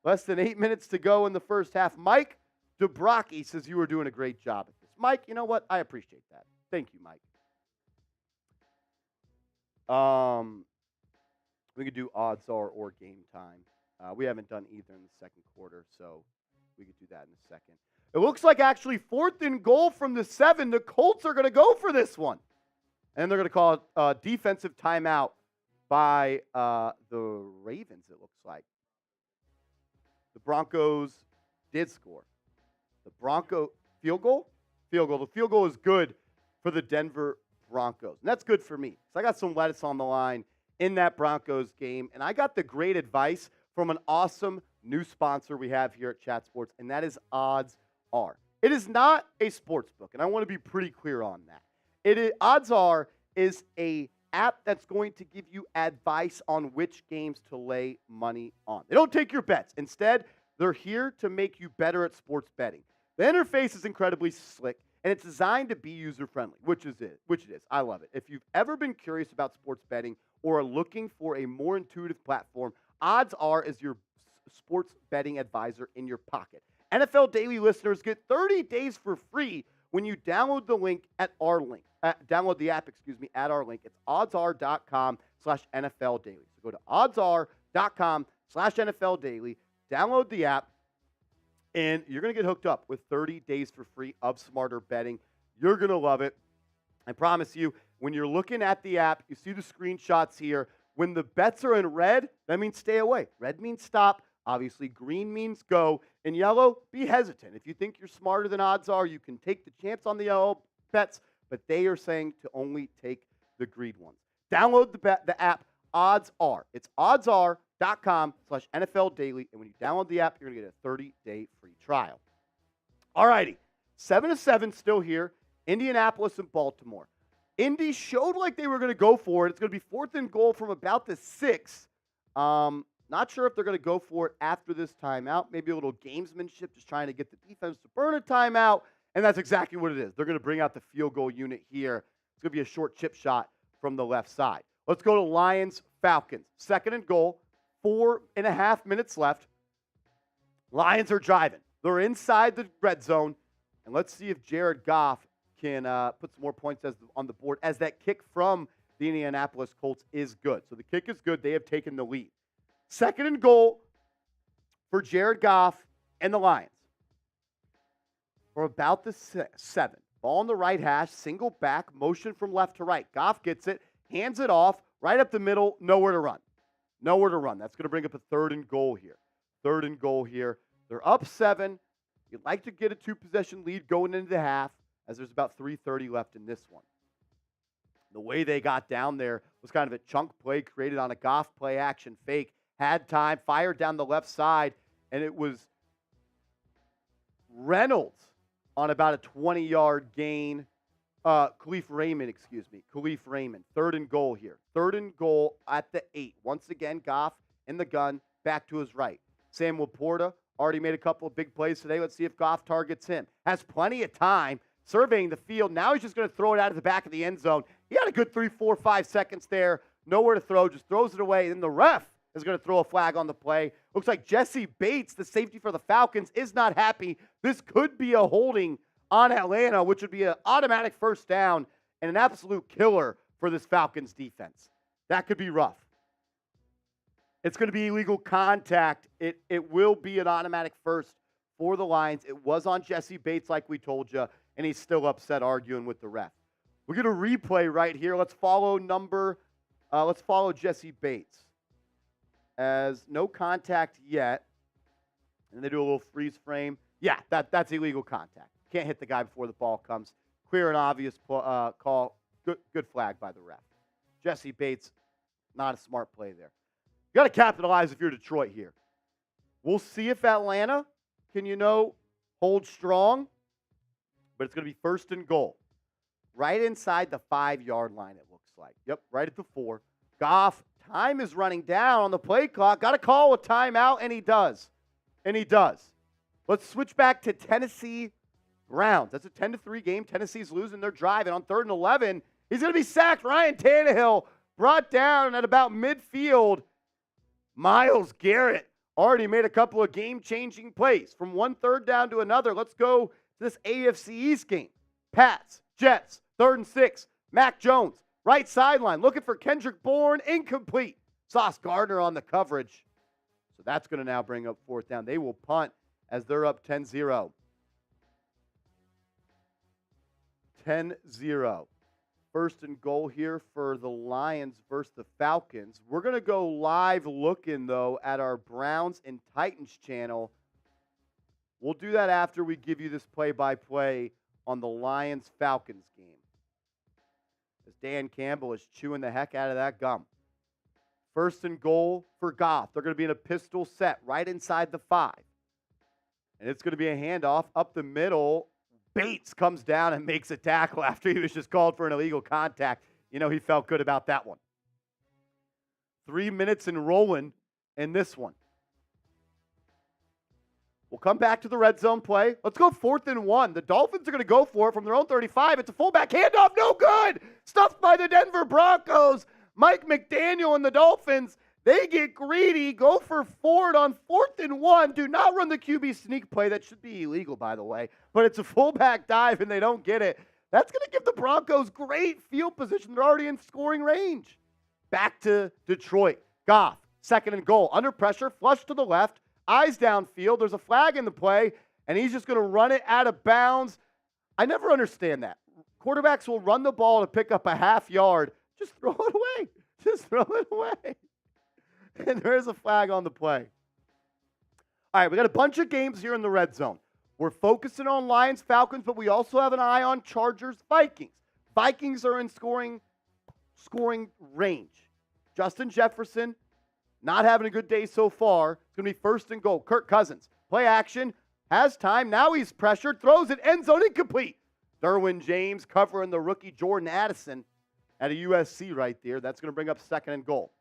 Less than 8 minutes to go in the first half. Mike DeBrocki says you were doing a great job at this. Mike, you know what? I appreciate that. Thank you, Mike. We could do odds are or game time. We haven't done either in the second quarter, so we could do that in a second. It looks like actually 4th and goal from the 7. The Colts are going to go for this one. And they're going to call a defensive timeout by the Ravens, it looks like. The Broncos did score. The Bronco field goal? Field goal. The field goal is good for the Denver Broncos. And that's good for me because I got some lettuce on the line in that Broncos game. And I got the great advice from an awesome new sponsor we have here at Chat Sports, and that is Odds Are. It is not a sports book, and I want to be pretty clear on that. Odds Are is a app that's going to give you advice on which games to lay money on. They don't take your bets. Instead, they're here to make you better at sports betting. The interface is incredibly slick, and it's designed to be user-friendly, which it is. I love it. If you've ever been curious about sports betting or are looking for a more intuitive platform, Odds Are is your sports betting advisor in your pocket. NFL Daily listeners get 30 days for free when you download the link at our link. Download the app, at our link. It's oddsr.com/NFL Daily. So go to oddsr.com/NFL Daily, download the app, and you're going to get hooked up with 30 days for free of smarter betting. You're going to love it. I promise you, when you're looking at the app, you see the screenshots here. When the bets are in red, that means stay away. Red means stop. Obviously, green means go. And yellow, be hesitant. If you think you're smarter than Odds Are, you can take the chance on the yellow bets, but they are saying to only take the green ones. Download the app, Odds Are. It's oddsr.com/NFL Daily. And when you download the app, you're going to get a 30-day free trial. All righty. 7-7 still here. Indianapolis and Baltimore. Indy showed like they were going to go for it. It's going to be 4th and goal from about the 6. Not sure if they're going to go for it after this timeout. Maybe a little gamesmanship, just trying to get the defense to burn a timeout. And that's exactly what it is. They're going to bring out the field goal unit here. It's going to be a short chip shot from the left side. Let's go to Lions, Falcons. 2nd and goal, 4.5 minutes left. Lions are driving. They're inside the red zone. And let's see if Jared Goff can put some more points on the board, as that kick from the Indianapolis Colts is good. So the kick is good. They have taken the lead. 2nd and goal for Jared Goff and the Lions. For about the 7. Ball on the right hash, single back, motion from left to right. Goff gets it, hands it off, right up the middle, nowhere to run. Nowhere to run. That's going to bring up a 3rd and goal here. 3rd and goal here. They're up 7. You'd like to get a 2-possession lead going into the half, as there's about 3:30 left in this one. The way they got down there was kind of a chunk play created on a Goff play action fake. Had time, fired down the left side, and it was Reynolds on about a 20-yard gain. Khalif Raymond. 3rd and goal here. 3rd and goal at the 8. Once again, Goff in the gun, back to his right. Sam Laporta already made a couple of big plays today. Let's see if Goff targets him. Has plenty of time, surveying the field. Now he's just going to throw it out of the back of the end zone. He had a good 3, 4, 5 seconds there. Nowhere to throw, just throws it away. Then the ref is going to throw a flag on the play. Looks like Jesse Bates, the safety for the Falcons, is not happy. This could be a holding on Atlanta, which would be an automatic 1st down and an absolute killer for this Falcons defense. That could be rough. It's going to be illegal contact. It will be an automatic 1st for the Lions. It was on Jesse Bates, like we told you, and he's still upset arguing with the ref. We're going to replay right here. Let's follow Jesse Bates. As no contact yet. And they do a little freeze frame. Yeah, that's illegal contact. Can't hit the guy before the ball comes. Clear and obvious call. Good flag by the ref. Jesse Bates, not a smart play there. You got to capitalize if you're Detroit here. We'll see if Atlanta can, hold strong. But it's going to be 1st and goal. Right inside the 5-yard line, it looks like. Yep, right at the 4. Goff, time is running down on the play clock. Got to call a timeout, and he does. Let's switch back to Tennessee Browns. That's a 10-3 game. Tennessee's losing. They're driving on 3rd and 11. He's going to be sacked. Ryan Tannehill brought down at about midfield. Myles Garrett already made a couple of game-changing plays. From one 3rd down to another, let's go to this AFC East game. Pats, Jets, 3rd and 6. Mac Jones, right sideline, looking for Kendrick Bourne, incomplete. Sauce Gardner on the coverage. So that's going to now bring up 4th down. They will punt as they're up 10-0. 10-0. 1st and goal here for the Lions versus the Falcons. We're going to go live looking, though, at our Browns and Titans channel. We'll do that after we give you this play-by-play on the Lions-Falcons game. as Dan Campbell is chewing the heck out of that gum. 1st and goal for Goff. They're going to be in a pistol set right inside the 5. And it's going to be a handoff up the middle. Bates comes down and makes a tackle after he was just called for an illegal contact. You know, he felt good about that one. 3 minutes and rolling in this one. We'll come back to the red zone play. Let's go 4th and 1. The Dolphins are going to go for it from their own 35. It's a fullback handoff. No good. Stuffed by the Denver Broncos. Mike McDaniel and the Dolphins, they get greedy. Go for Ford on 4th and 1. Do not run the QB sneak play. That should be illegal, by the way. But it's a fullback dive, and they don't get it. That's going to give the Broncos great field position. They're already in scoring range. Back to Detroit. Goff, 2nd and goal. Under pressure, flush to the left. Eyes downfield. There's a flag in the play, and he's just going to run it out of bounds. I never understand that. Quarterbacks will run the ball to pick up a half yard. Just throw it away. Just throw it away. And there's a flag on the play. All right, we got a bunch of games here in the red zone. We're focusing on Lions, Falcons, but we also have an eye on Chargers, Vikings. Vikings are in scoring range. Justin Jefferson, not having a good day so far. It's going to be 1st and goal. Kirk Cousins, play action, has time. Now he's pressured, throws it, end zone incomplete. Derwin James covering the rookie Jordan Addison at a USC right there. That's going to bring up 2nd and goal.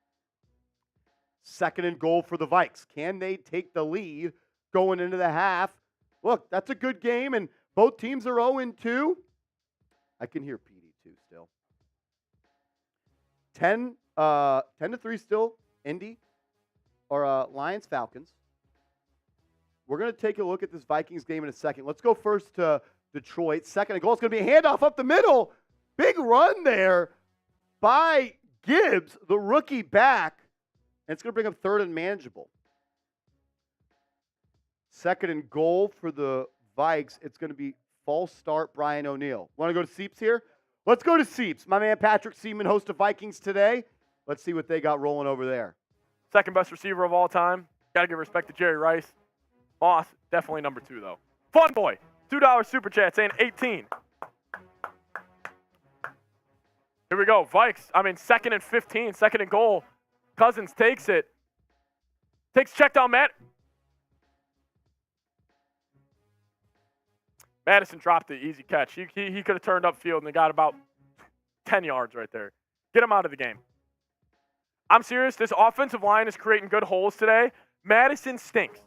2nd and goal for the Vikes. Can they take the lead going into the half? Look, that's a good game, and both teams are 0-2. I can hear PD2 still. 10-3 still, Indy. Or Lions, Falcons. We're going to take a look at this Vikings game in a second. Let's go first to Detroit. 2nd and goal. It's going to be a handoff up the middle. Big run there by Gibbs, the rookie back. And it's going to bring up 3rd and manageable. 2nd and goal for the Vikes. It's going to be false start, Brian O'Neill. Want to go to Seeps here? Let's go to Seeps. My man Patrick Seaman, host of Vikings Today. Let's see what they got rolling over there. 2nd best receiver of all time. Got to give respect to Jerry Rice. Moss, definitely number 2, though. Fun Boy, $2 super chat saying 18. Here we go. Vikes, 2nd and 15, 2nd and goal. Cousins takes it. Check down Matt. Madison dropped the easy catch. He could have turned upfield and they got about 10 yards right there. Get him out of the game. I'm serious. This offensive line is creating good holes today. Madison stinks.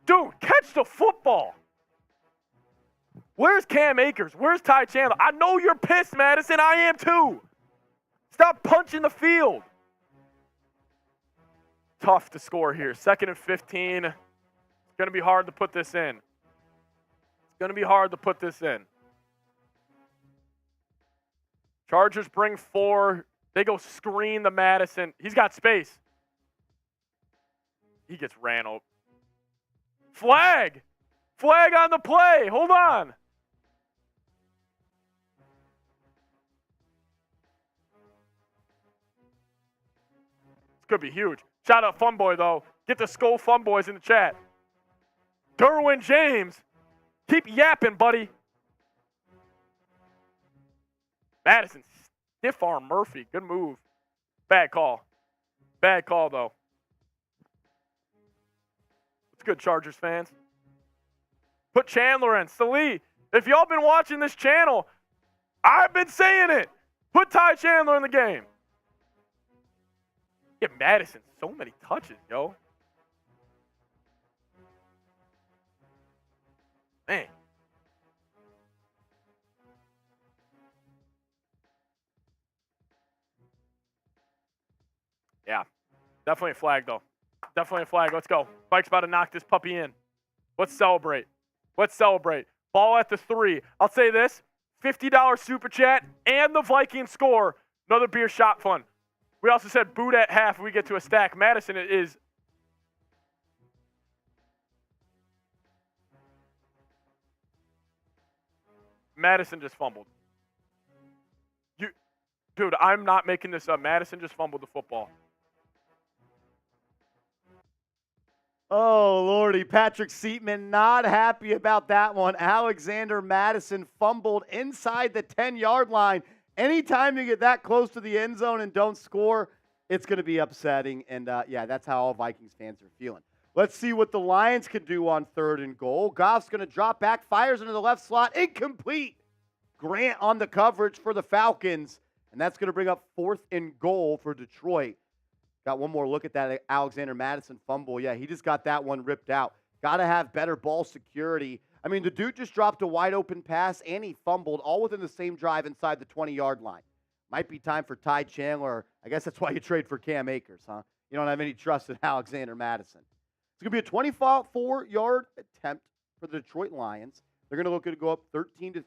Dude, catch the football. Where's Cam Akers? Where's Ty Chandler? I know you're pissed, Madison. I am too. Stop punching the field. Tough to score here. 2nd and 15. It's going to be hard to put this in. Chargers bring 4. They go screen to Madison. He's got space. He gets ran over. Flag! Flag on the play. Hold on. This could be huge. Shout out Fun Boy, though. Get the Skull Fun Boys in the chat. Derwin James. Keep yapping, buddy. Madison. Stiff arm Murphy. Good move. Bad call. Bad call, though. It's good, Chargers fans. Put Chandler in. Salee, if y'all been watching this channel, I've been saying it. Put Ty Chandler in the game. Get Madison so many touches, yo. Man. Yeah. Definitely a flag, though. Definitely a flag. Let's go. Mike's about to knock this puppy in. Let's celebrate. Let's celebrate. Ball at the 3. I'll say this. $50 super chat and the Vikings score. Another beer shot fun. We also said boot at half. We get to a stack. Madison is. Madison just fumbled. Dude, I'm not making this up. Madison just fumbled the football. Oh, Lordy. Patrick Seatman not happy about that one. Alexander Madison fumbled inside the 10-yard line. Anytime you get that close to the end zone and don't score, it's going to be upsetting. And, yeah, that's how all Vikings fans are feeling. Let's see what the Lions can do on 3rd and goal. Goff's going to drop back, fires into the left slot. Incomplete. Grant on the coverage for the Falcons. And that's going to bring up 4th and goal for Detroit. Got one more look at that Alexander Madison fumble. Yeah, he just got that one ripped out. Got to have better ball security. I mean, the dude just dropped a wide open pass and he fumbled all within the same drive inside the 20-yard line. Might be time for Ty Chandler. I guess that's why you trade for Cam Akers, huh? You don't have any trust in Alexander Madison. It's going to be a 24-yard attempt for the Detroit Lions. They're going to look to go up 13-3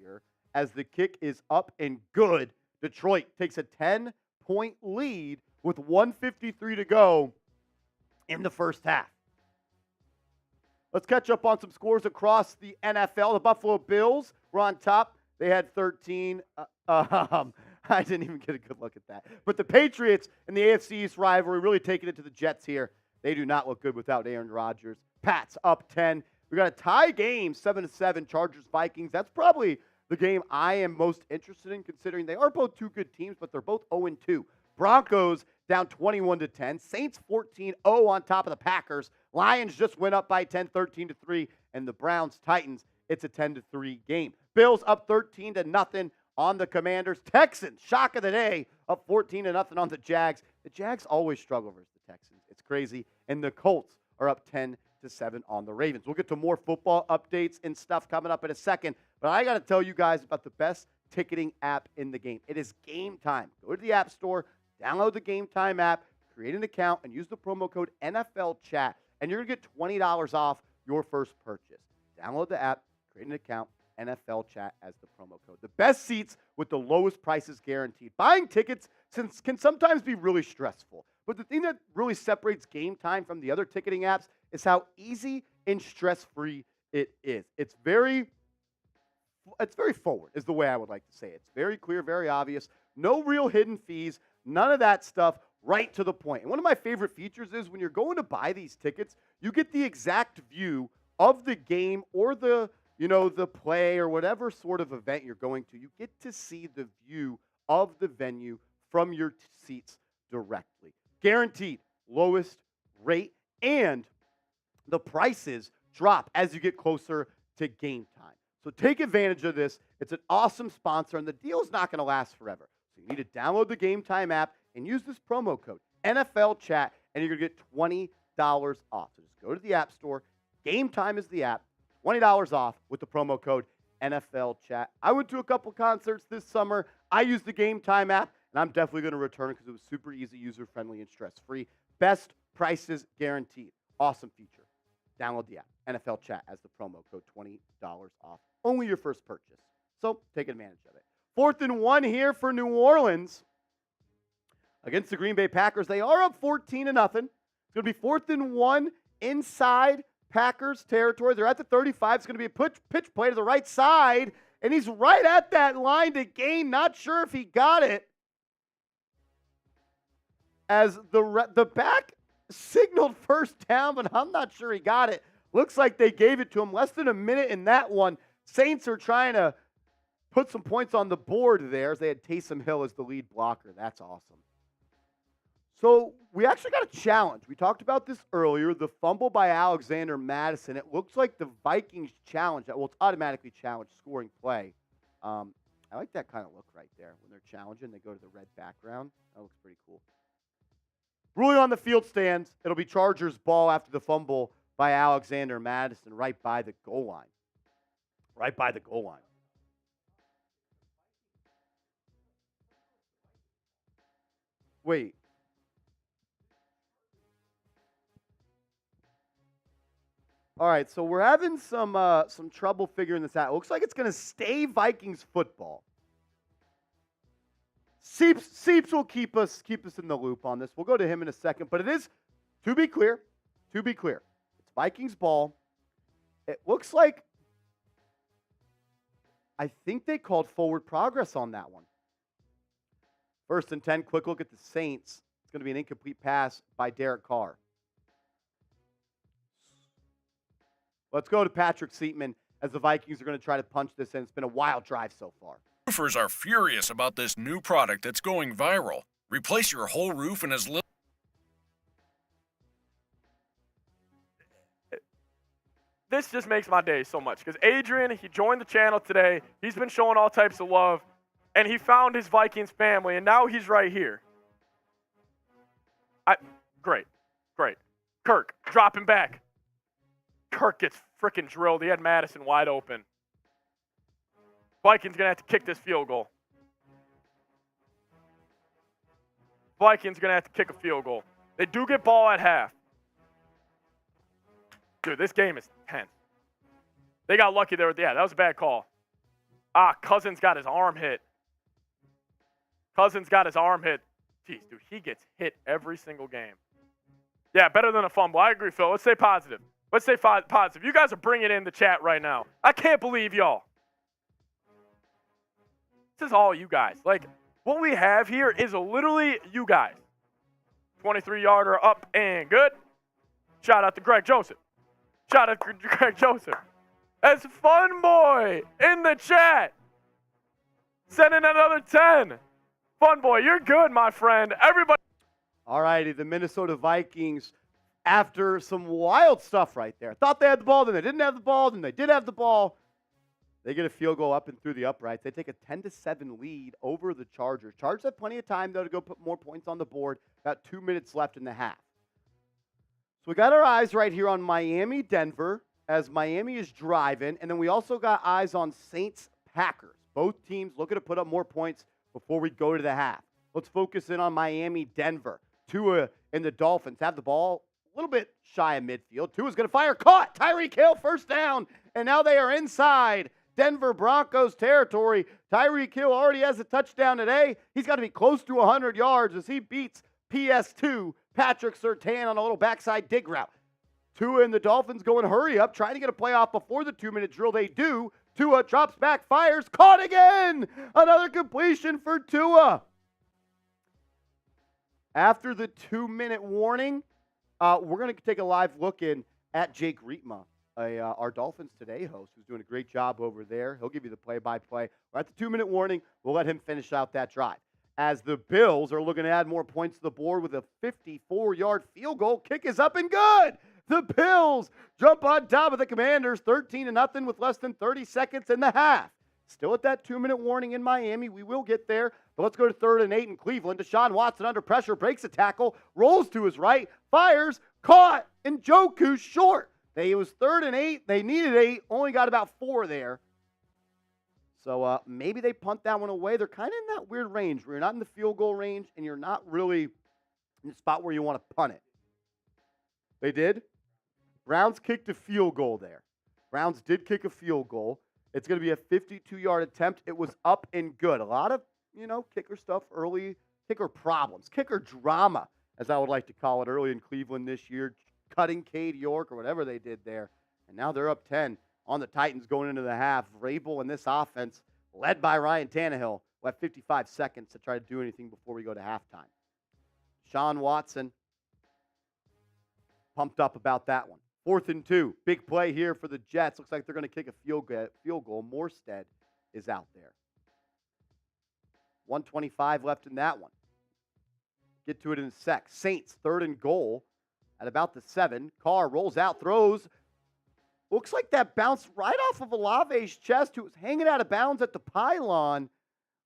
here as the kick is up and good. Detroit takes a 10-point lead with 1:53 to go in the first half. Let's catch up on some scores across the NFL. The Buffalo Bills were on top. They had 13. I didn't even get a good look at that. But the Patriots in the AFC East rivalry really taking it to the Jets here. They do not look good without Aaron Rodgers. Pats up 10. We got a tie game, 7-7, Chargers, Vikings. That's probably the game I am most interested in, considering they are both two good teams, but they're both 0-2. Broncos down 21-10. Saints 14-0 on top of the Packers. Lions just went up by 10, 13-3. And the Browns, Titans, it's a 10-3 game. Bills up 13-0 on the Commanders. Texans, shock of the day, up 14-0 on the Jags. The Jags always struggle versus the Texans. It's crazy. And the Colts are up 10-7 on the Ravens. We'll get to more football updates and stuff coming up in a second. But I got to tell you guys about the best ticketing app in the game. It is Game Time. Go to the App Store, download the Game Time app, create an account, and use the promo code NFL Chat, and you're going to get $20 off your first purchase. Download the app, create an account, NFL Chat as the promo code. The best seats with the lowest prices guaranteed. Buying tickets can sometimes be really stressful, but the thing that really separates Game Time from the other ticketing apps is how easy and stress-free it is. It's very forward, is the way I would like to say it. It's very clear, very obvious. No real hidden fees, none of that stuff, right to the point. And one of my favorite features is when you're going to buy these tickets, you get the exact view of the game or the play or whatever sort of event you're going to. You get to see the view of the venue from your seats directly. Guaranteed lowest rate, and the prices drop as you get closer to game time. So take advantage of this. It's an awesome sponsor, and the deal is not going to last forever. So you need to download the Game Time app and use this promo code, NFL Chat, and you're going to get $20 off. So just go to the App Store. Game Time is the app. $20 off with the promo code NFL Chat. I went to a couple concerts this summer. I used the Game Time app, and I'm definitely going to return it because it was super easy, user-friendly, and stress-free. Best prices guaranteed. Awesome feature. Download the app, NFL Chat, as the promo code, $20 off. Only your first purchase. So take advantage of it. 4th and 1 here for New Orleans against the Green Bay Packers. They are up 14-0. It's going to be 4th and 1 inside Packers territory. They're at the 35. It's going to be a pitch play to the right side, and he's right at that line to gain. Not sure if he got it, as the back signaled first down, but I'm not sure he got it. Looks like they gave it to him. Less than a minute in that one. Saints are trying to put some points on the board there as they had Taysom Hill as the lead blocker. That's awesome. So we actually got a challenge. We talked about this earlier, the fumble by Alexander Madison. It looks like the Vikings challenge that. Well, it's automatically challenged scoring play. I like that kind of look right there. When they're challenging, they go to the red background. That looks pretty cool. Ruling on the field stands. It'll be Chargers ball after the fumble by Alexander Madison right by the goal line. Right by the goal line. Wait. All right, so we're having some trouble figuring this out. It looks like it's going to stay Vikings football. Seeps will keep us in the loop on this. We'll go to him in a second, but it is, to be clear, it's Vikings ball. It looks like, I think they called forward progress on that one. 1st and 10, quick look at the Saints. It's going to be an incomplete pass by Derek Carr. Let's go to Patrick Seatman as the Vikings are going to try to punch this in. It's been a wild drive so far. Roofers are furious about this new product that's going viral. Replace your whole roof in as little. This just makes my day so much because Adrian, he joined the channel today. He's been showing all types of love, and he found his Vikings family, and now he's right here. Great. Kirk, dropping back. Kirk gets freaking drilled. He had Madison wide open. Vikings going to have to kick this field goal. Vikings going to have to kick a field goal. They do get ball at half. Dude, this game is tense. They got lucky there. Yeah, that was a bad call. Cousins got his arm hit. Jeez, dude, he gets hit every single game. Yeah, better than a fumble. I agree, Phil. Let's stay positive. Positive. You guys are bringing in the chat right now. I can't believe y'all. This is all you guys. Like, what we have here is literally you guys. 23-yarder up and good. Shout out to Greg Joseph. As Fun Boy in the chat. Sending another 10. Fun Boy, you're good, my friend. Everybody. All righty, the Minnesota Vikings, after some wild stuff right there. Thought they had the ball, then they didn't have the ball, then they did have the ball. They get a field goal up and through the uprights. They take a 10-7 lead over the Chargers. Chargers have plenty of time, though, to go put more points on the board. About 2 minutes left in the half. So we got our eyes right here on Miami, Denver, as Miami is driving. And then we also got eyes on Saints, Packers. Both teams looking to put up more points before we go to the half. Let's focus in on Miami, Denver. Tua and the Dolphins have the ball a little bit shy of midfield. Tua's going to fire. Caught! Tyreek Hill, first down. And now they are inside Denver Broncos territory. Tyreek Hill already has a touchdown today. He's got to be close to 100 yards as he beats PS2 Patrick Surtain on a little backside dig route. Tua and the Dolphins going hurry up, trying to get a playoff before the 2-minute drill. They do. Tua drops back, fires, caught again. Another completion for Tua. After the 2-minute warning, we're going to take a live look in at Jake Rietma, our Dolphins Today host, who's doing a great job over there. He'll give you the play-by-play. At the 2-minute warning, we'll let him finish out that drive. As the Bills are looking to add more points to the board with a 54-yard field goal. Kick is up and good. The Bills jump on top of the Commanders 13-0 with less than 30 seconds in the half. Still at that 2-minute warning in Miami. We will get there. But let's go to 3rd and 8 in Cleveland. Deshaun Watson under pressure, breaks a tackle, rolls to his right, fires, caught, and Njoku's short. It was 3rd and 8. They needed 8, only got about 4 there. So maybe they punt that one away. They're kind of in that weird range where you're not in the field goal range and you're not really in the spot where you want to punt it. They did. Browns kicked a field goal there. Browns did kick a field goal. It's going to be a 52-yard attempt. It was up and good. A lot of, kicker stuff early, kicker problems, kicker drama, as I would like to call it, early in Cleveland this year, cutting Cade York or whatever they did there. And now they're up 10 on the Titans going into the half. Vrabel and this offense, led by Ryan Tannehill, will have 55 seconds to try to do anything before we go to halftime. Deshaun Watson, pumped up about that one. 4th and 2. Big play here for the Jets. Looks like they're going to kick a field goal. Morstead is out there. 1:25 left in that one. Get to it in a sec. Saints, 3rd and goal at about the 7. Carr rolls out, throws. Looks like that bounced right off of Olave's chest, who was hanging out of bounds at the pylon.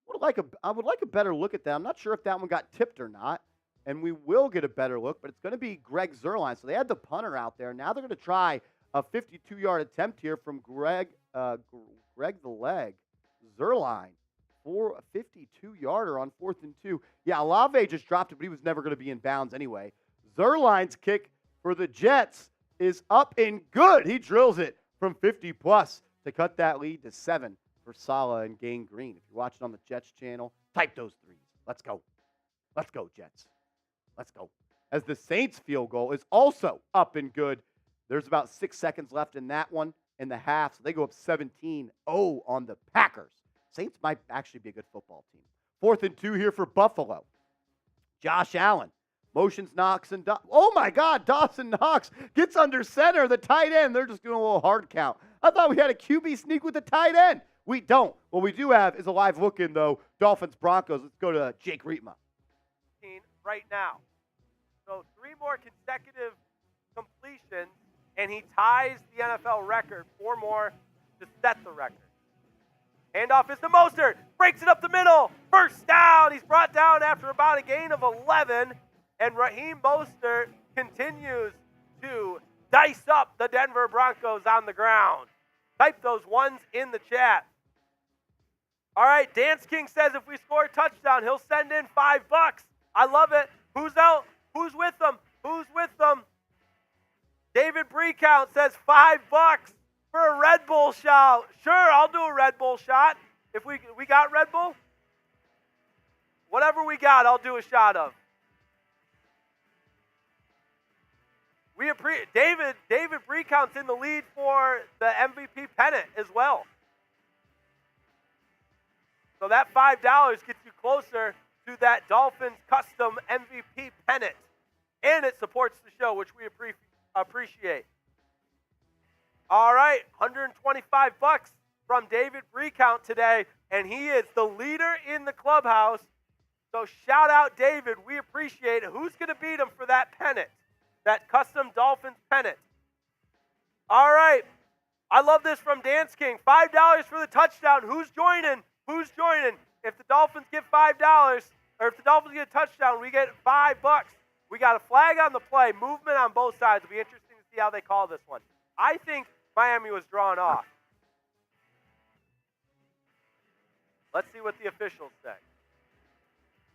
I would like a better look at that. I'm not sure if that one got tipped or not. And we will get a better look, but it's going to be Greg Zuerlein. So they had the punter out there. Now they're going to try a 52-yard attempt here from Greg the Leg Zuerlein for a 52-yarder on 4th and 2. Yeah, Olave just dropped it, but he was never going to be in bounds anyway. Zuerlein's kick for the Jets is up and good. He drills it from 50-plus to cut that lead to 7 for Saleh and Gang Green. If you're watching on the Jets channel, type those threes. Let's go. Let's go, Jets. Let's go. As the Saints field goal is also up and good. There's about 6 seconds left in that one in the half. So they go up 17-0 on the Packers. Saints might actually be a good football team. 4th and 2 here for Buffalo. Josh Allen Motions Knox and oh my God, Dawson Knox gets under center, the tight end. They're just doing a little hard count. I thought we had a QB sneak with the tight end. We don't. What we do have is a live look in, though. Dolphins Broncos. Let's go to Jake Rietma. Right now. So 3 more consecutive completions, and he ties the NFL record. 4 more to set the record. Handoff is to Mostert. Breaks it up the middle. First down. He's brought down after about a gain of 11. And Raheem Mostert continues to dice up the Denver Broncos on the ground. Type those ones in the chat. All right, Dance King says if we score a touchdown, he'll send in $5. I love it. Who's out? Who's with them? Who's with them? David Breecount says $5 for a Red Bull shot. Sure, I'll do a Red Bull shot. If we got Red Bull? Whatever we got, I'll do a shot of. David Breecount's in the lead for the MVP pennant as well. So that $5 gets you closer to that Dolphins custom MVP pennant. And it supports the show, which we appreciate. All right, $125 from David Breecount today, and he is the leader in the clubhouse. So shout out David, we appreciate it. Who's going to beat him for that pennant, that custom Dolphins pennant? All right, I love this from Dance King. $5 for the touchdown. Who's joining? Who's joining? If the Dolphins get $5, or if the Dolphins get a touchdown, we get $5. We got a flag on the play, movement on both sides. It'll be interesting to see how they call this one. I think Miami was drawn off. Let's see what the officials say.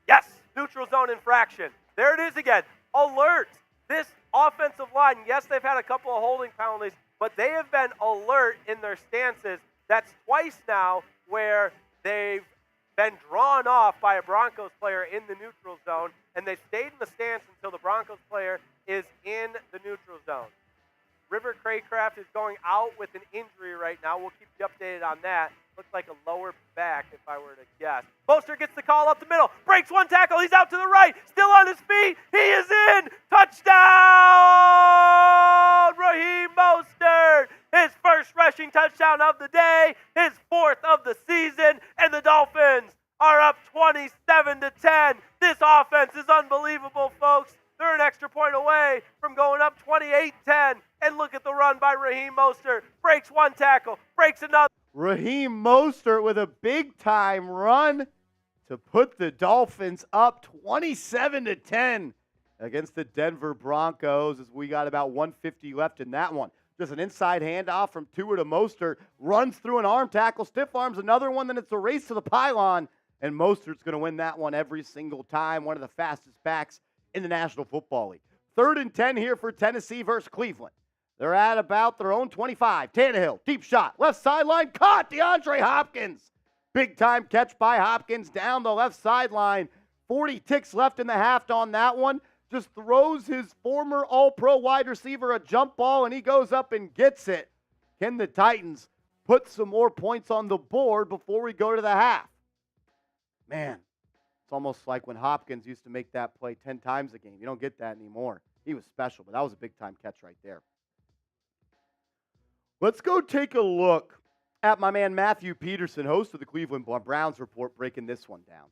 Yes, neutral zone infraction. There it is again. Alert. This offensive line, yes, they've had a couple of holding penalties, but they have been alert in their stances. That's twice now where they've been drawn off by a Broncos player in the neutral zone, and they've stayed in the stance until the Broncos player is in the neutral zone. River Craycraft is going out with an injury right now. We'll keep you updated on that. Looks like a lower back, if I were to guess. Mostert gets the call up the middle. Breaks one tackle. He's out to the right. Still on his feet. He is in. Touchdown! Raheem Mostert. His first rushing touchdown of the day. His 4th of the season. And the Dolphins are up 27-10. This offense is unbelievable, folks. They're an extra point away from going up 28-10. And look at the run by Raheem Mostert. Breaks one tackle. Breaks another. Raheem Mostert with a big-time run to put the Dolphins up 27-10 against the Denver Broncos as we got about 150 left in that one. Just an inside handoff from Tua to Mostert. Runs through an arm tackle. Stiff arms another one. Then it's a race to the pylon. And Mostert's going to win that one every single time. One of the fastest backs in the National Football League. 3rd and 10 here for Tennessee versus Cleveland. They're at about their own 25. Tannehill, deep shot, left sideline, caught DeAndre Hopkins. Big-time catch by Hopkins down the left sideline. 40 ticks left in the half on that one. Just throws his former All-Pro wide receiver a jump ball, and he goes up and gets it. Can the Titans put some more points on the board before we go to the half? Man, it's almost like when Hopkins used to make that play 10 times a game. You don't get that anymore. He was special, but that was a big-time catch right there. Let's go take a look at my man Matthew Peterson, host of the Cleveland Browns Report, breaking this one down.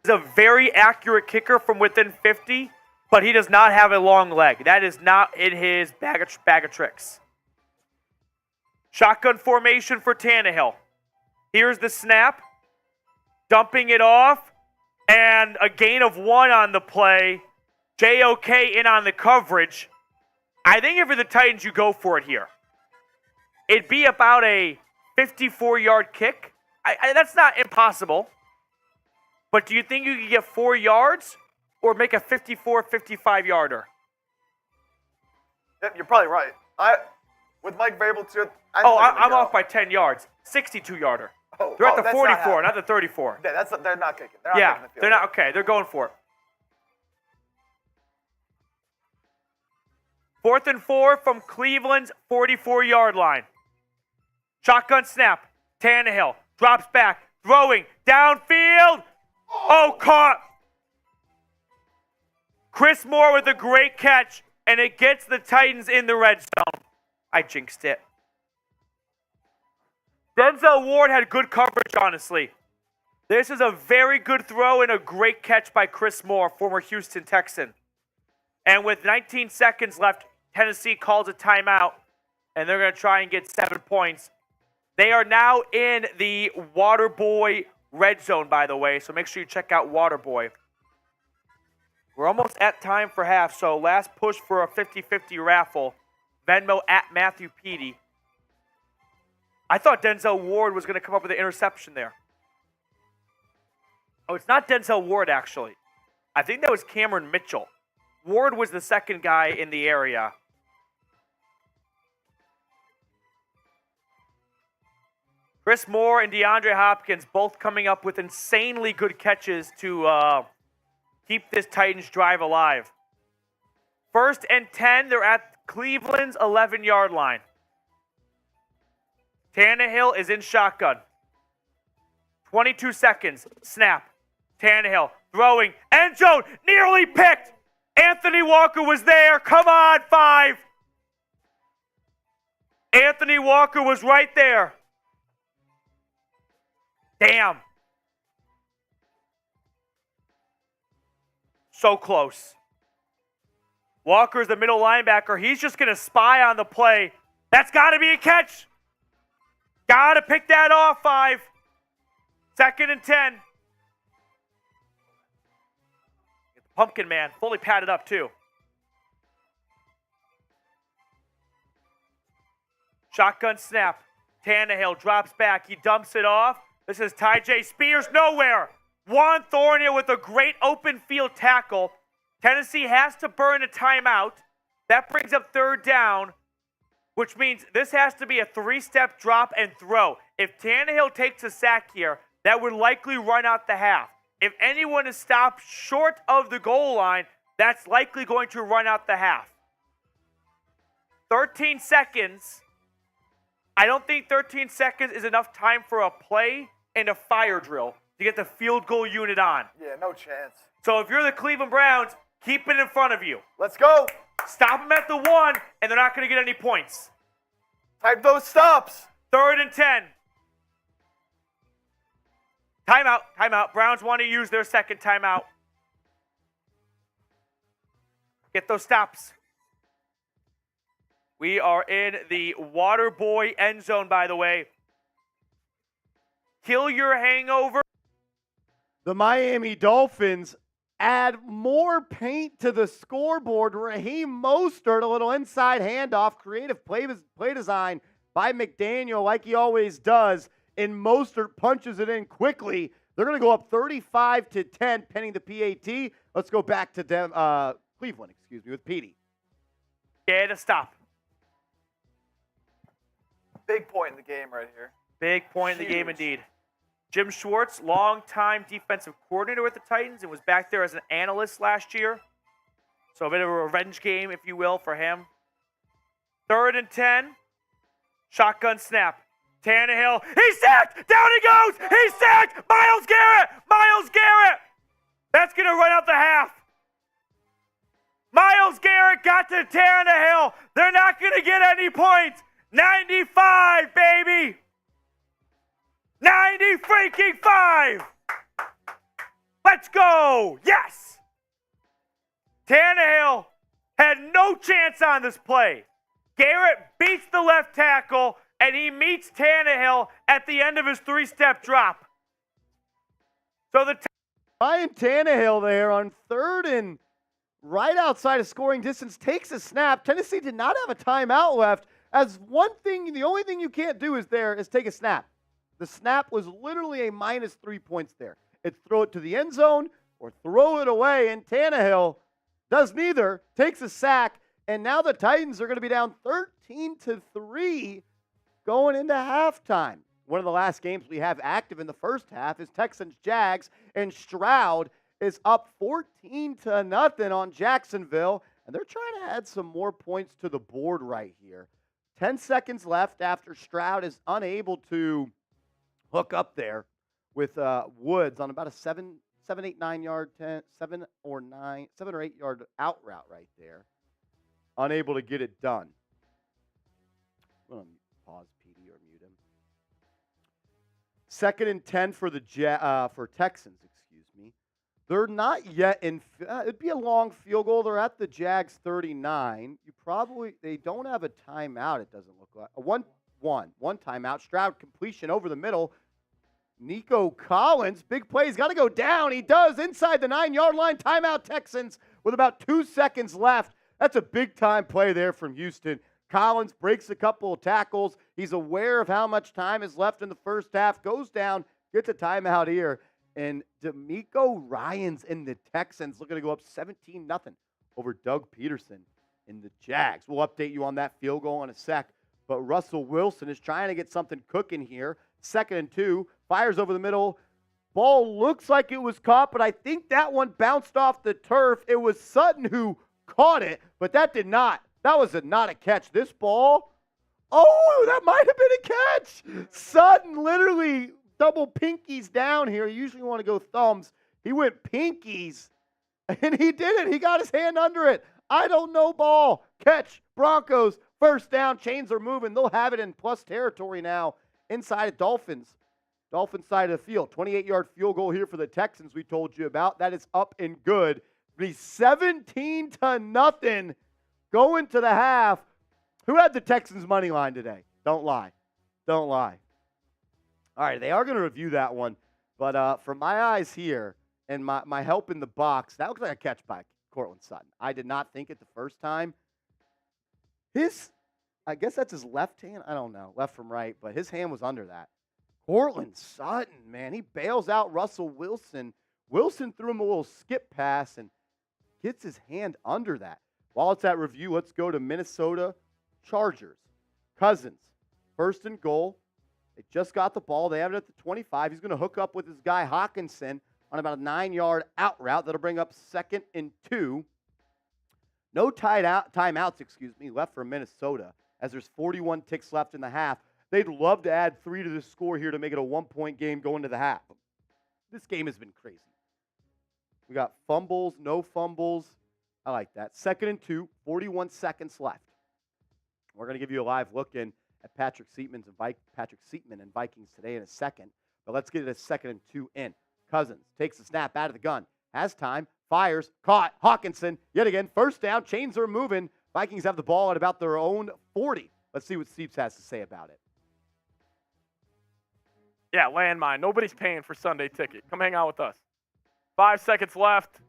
He's a very accurate kicker from within 50, but he does not have a long leg. That is not in his bag of tricks. Shotgun formation for Tannehill. Here's the snap. Dumping it off. And a gain of 1 on the play. JOK in on the coverage. I think if you're the Titans, you go for it here. It'd be about a 54-yard kick. That's not impossible. But do you think you could get 4 yards or make a 54, 55-yarder? You're probably right. With Mike Vrabel too. I'm off by 10 yards. 62-yarder. They're at the 44, not the 34. Yeah, they're not kicking. They're not kicking the field. They're not. Okay, they're going for it. 4th and 4 from Cleveland's 44-yard line. Shotgun snap. Tannehill drops back, throwing downfield. Oh, caught. Chris Moore with a great catch, and it gets the Titans in the red zone. I jinxed it. Denzel Ward had good coverage, honestly. This is a very good throw and a great catch by Chris Moore, former Houston Texan. And with 19 seconds left, Tennessee calls a timeout, and they're going to try and get 7 points. They are now in the Waterboy red zone, by the way, so make sure you check out Waterboy. We're almost at time for half, so last push for a 50-50 raffle. Venmo at Matthew Petey. I thought Denzel Ward was going to come up with an interception there. Oh, it's not Denzel Ward, actually. I think that was Cameron Mitchell. Ward was the second guy in the area. Chris Moore and DeAndre Hopkins both coming up with insanely good catches to keep this Titans drive alive. 1st and 10, they're at Cleveland's 11-yard line. Tannehill is in shotgun. 22 seconds. Snap. Tannehill throwing. End zone. Nearly picked. Anthony Walker was there. Come on, 5. Anthony Walker was right there. Damn. So close. Walker's the middle linebacker. He's just going to spy on the play. That's got to be a catch. Got to pick that off, 5. 2nd and 10. Get the Pumpkin Man fully padded up, too. Shotgun snap. Tannehill drops back. He dumps it off. This is Tyjae Spears nowhere. Juan Thornhill with a great open field tackle. Tennessee has to burn a timeout. That brings up 3rd down, which means this has to be a 3-step drop and throw. If Tannehill takes a sack here, that would likely run out the half. If anyone is stopped short of the goal line, that's likely going to run out the half. 13 seconds. I don't think 13 seconds is enough time for a play and a fire drill to get the field goal unit on. Yeah, no chance. So if you're the Cleveland Browns, keep it in front of you. Let's go. Stop them at the 1, and they're not going to get any points. Type those stops. 3rd and 10. Timeout. Browns want to use their second timeout. Get those stops. We are in the Waterboy end zone, by the way. Kill your hangover. The Miami Dolphins add more paint to the scoreboard. Raheem Mostert, a little inside handoff, creative play design by McDaniel like he always does, and Mostert punches it in quickly. They're going to go up 35-10 pending the PAT. Let's go back to Cleveland, with Petey. Get a stop. Big point in the game right here. Big point in the game indeed. Jim Schwartz, longtime defensive coordinator with the Titans, and was back there as an analyst last year. So a bit of a revenge game, if you will, for him. 3rd and 10. Shotgun snap. Tannehill. He's sacked! Down he goes! He's sacked! Myles Garrett! Myles Garrett! That's going to run out the half. Myles Garrett got to Tannehill. They're not going to get any points. 95, baby! 90 freaking 5! Let's go! Yes! Tannehill had no chance on this play. Garrett beats the left tackle, and he meets Tannehill at the end of his 3-step drop. So the Ryan Tannehill there on 3rd and right outside of scoring distance takes a snap. Tennessee did not have a timeout left. As one thing, the only thing you can't do is take a snap. The snap was literally a -3 points there. It's throw it to the end zone or throw it away, and Tannehill does neither, takes a sack, and now the Titans are going to be down 13-3 going into halftime. One of the last games we have active in the first half is Texans-Jags, and Stroud is up 14-0 on Jacksonville, and they're trying to add some more points to the board right here. 10 seconds left after Stroud is unable to hook up there with Woods on about a 7, 8, 9 yard, 7 or 8 yard out route right there. Unable to get it done. I'm going to pause PD or mute him. 2nd and 10 for the for Texans, excuse me. They're not yet in. It'd be a long field goal. They're at the Jags 39. They don't have a timeout. It doesn't look like one timeout. Stroud completion over the middle. Nico Collins, big play. He's got to go down. He does inside the 9-yard line. Timeout Texans with about 2 seconds left. That's a big time play there from Houston. Collins breaks a couple of tackles. He's aware of how much time is left in the first half. Goes down, gets a timeout here. And D'Amico Ryans in the Texans looking to go up 17-0 over Doug Peterson in the Jags. We'll update you on that field goal in a sec. But Russell Wilson is trying to get something cooking here. 2nd and 2. Fires over the middle. Ball looks like it was caught, but I think that one bounced off the turf. It was Sutton who caught it, but that did not. That was not a catch. This ball, that might have been a catch. Sutton literally double pinkies down here. You usually want to go thumbs. He went pinkies, and he did it. He got his hand under it. I don't know ball. Catch. Broncos. First down. Chains are moving. They'll have it in plus territory now inside of Dolphins. Dolphins side of the field. 28-yard field goal here for the Texans we told you about. That is up and good. Be 17-0 going to the half. Who had the Texans money line today? Don't lie. Don't lie. All right, they are going to review that one. But from my eyes here and my help in the box, that looks like a catch by Cortland Sutton. I did not think it the first time. I guess that's his left hand. I don't know, left from right, but his hand was under that. Cortland Sutton, man, he bails out Russell Wilson. Wilson threw him a little skip pass and gets his hand under that. While it's at review, let's go to Minnesota Chargers. Cousins, 1st and goal. They just got the ball. They have it at the 25. He's going to hook up with his guy Hawkinson on about a 9-yard out route. That'll bring up 2nd and 2. No timeouts, left for Minnesota as there's 41 ticks left in the half. They'd love to add 3 to the score here to make it a 1-point game going to the half. This game has been crazy. We got fumbles, no fumbles. I like that. 2nd and 2, 41 seconds left. We're going to give you a live look in at Patrick Seatman and Vikings today in a second. But let's get it a 2nd and 2 in. Cousins takes the snap out of the gun. Has time. Fires. Caught. Hawkinson. Yet again. First down. Chains are moving. Vikings have the ball at about their own 40. Let's see what Seeps has to say about it. Yeah, landmine. Nobody's paying for Sunday ticket. Come hang out with us. 5 seconds left.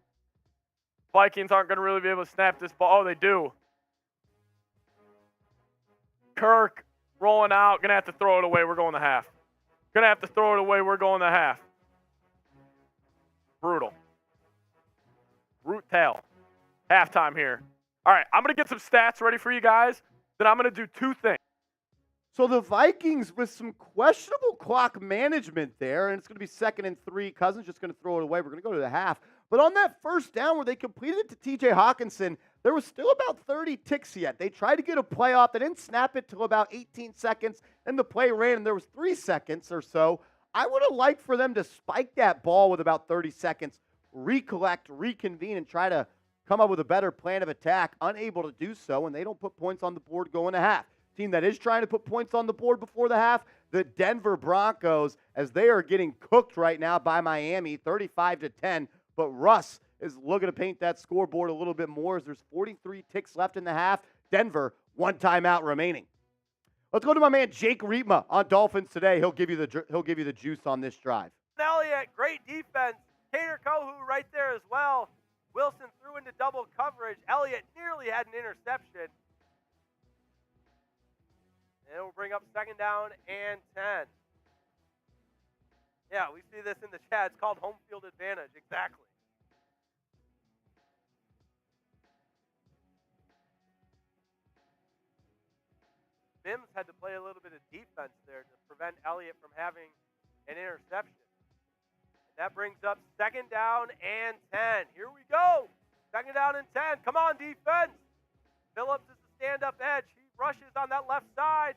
Vikings aren't going to really be able to snap this ball. Oh, they do. Kirk rolling out. Going to have to throw it away. We're going to half. Going to have to throw it away. We're going to half. Brutal. Brutal. Halftime here. All right, I'm going to get some stats ready for you guys. Then I'm going to do 2 things. So the Vikings with some questionable clock management there, and it's going to be 2nd and 3. Cousins just going to throw it away. We're going to go to the half. But on that first down where they completed it to T.J. Hawkinson, there was still about 30 ticks yet. They tried to get a play off. They didn't snap it till about 18 seconds. Then the play ran, and there was 3 seconds or so. I would have liked for them to spike that ball with about 30 seconds, recollect, reconvene, and try to come up with a better plan of attack. Unable to do so, and they don't put points on the board going to half. Team that is trying to put points on the board before the half, the Denver Broncos, as they are getting cooked right now by Miami, 35-10. But Russ is looking to paint that scoreboard a little bit more as there's 43 ticks left in the half. Denver, 1 timeout remaining. Let's go to my man Jake Riepma on Dolphins today. He'll give you the juice on this drive. Elliott, great defense. Cater Kohu right there as well. Wilson threw into double coverage. Elliott nearly had an interception. And it will bring up 2nd down and 10. Yeah, we see this in the chat. It's called home field advantage. Exactly. Mims had to play a little bit of defense there to prevent Elliott from having an interception. And that brings up 2nd down and 10. Here we go. 2nd down and 10. Come on, defense. Phillips is the stand-up edge. He rushes on that left side.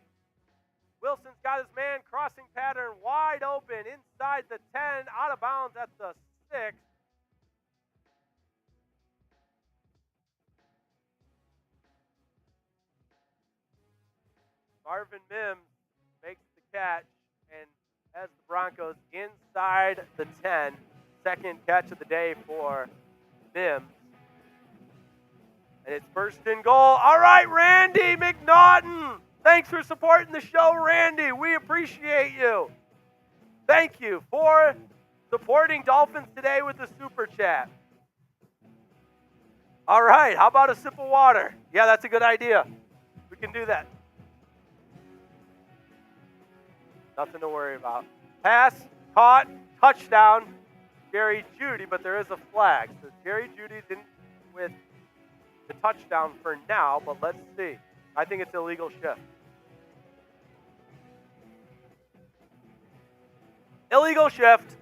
Wilson's got his man, crossing pattern wide open inside the 10, out of bounds at the 6. Marvin Mims makes the catch and has the Broncos inside the 10. Second catch of the day for Mims. And it's first and goal. All right, Randy McNaughton. Thanks for supporting the show, Randy. We appreciate you. Thank you for supporting Dolphins today with the Super Chat. All right, how about a sip of water? Yeah, that's a good idea. We can do that. Nothing to worry about. Pass, caught, touchdown, Jerry Jeudy, but there is a flag. So Jerry Jeudy's in with the touchdown for now, but let's see. I think it's illegal shift. Illegal shift.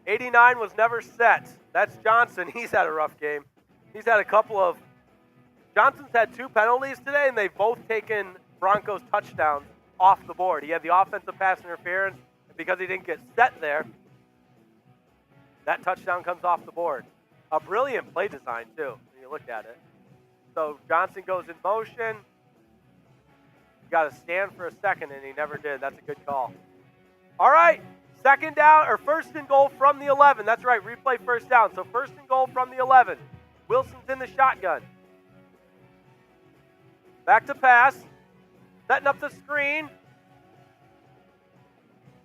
89 was never set. That's Johnson. He's had a rough game. He's had a couple of... Johnson's had 2 penalties today, and they've both taken Broncos touchdowns off the board. He had the offensive pass interference, and because he didn't get set there, that touchdown comes off the board. A brilliant play design, too, when you look at it. So Johnson goes in motion. Got to stand for a second, and he never did. That's a good call. All right, second down, or first and goal from the 11. That's right, replay first down. So first and goal from the 11. Wilson's in the shotgun. Back to pass. Setting up the screen.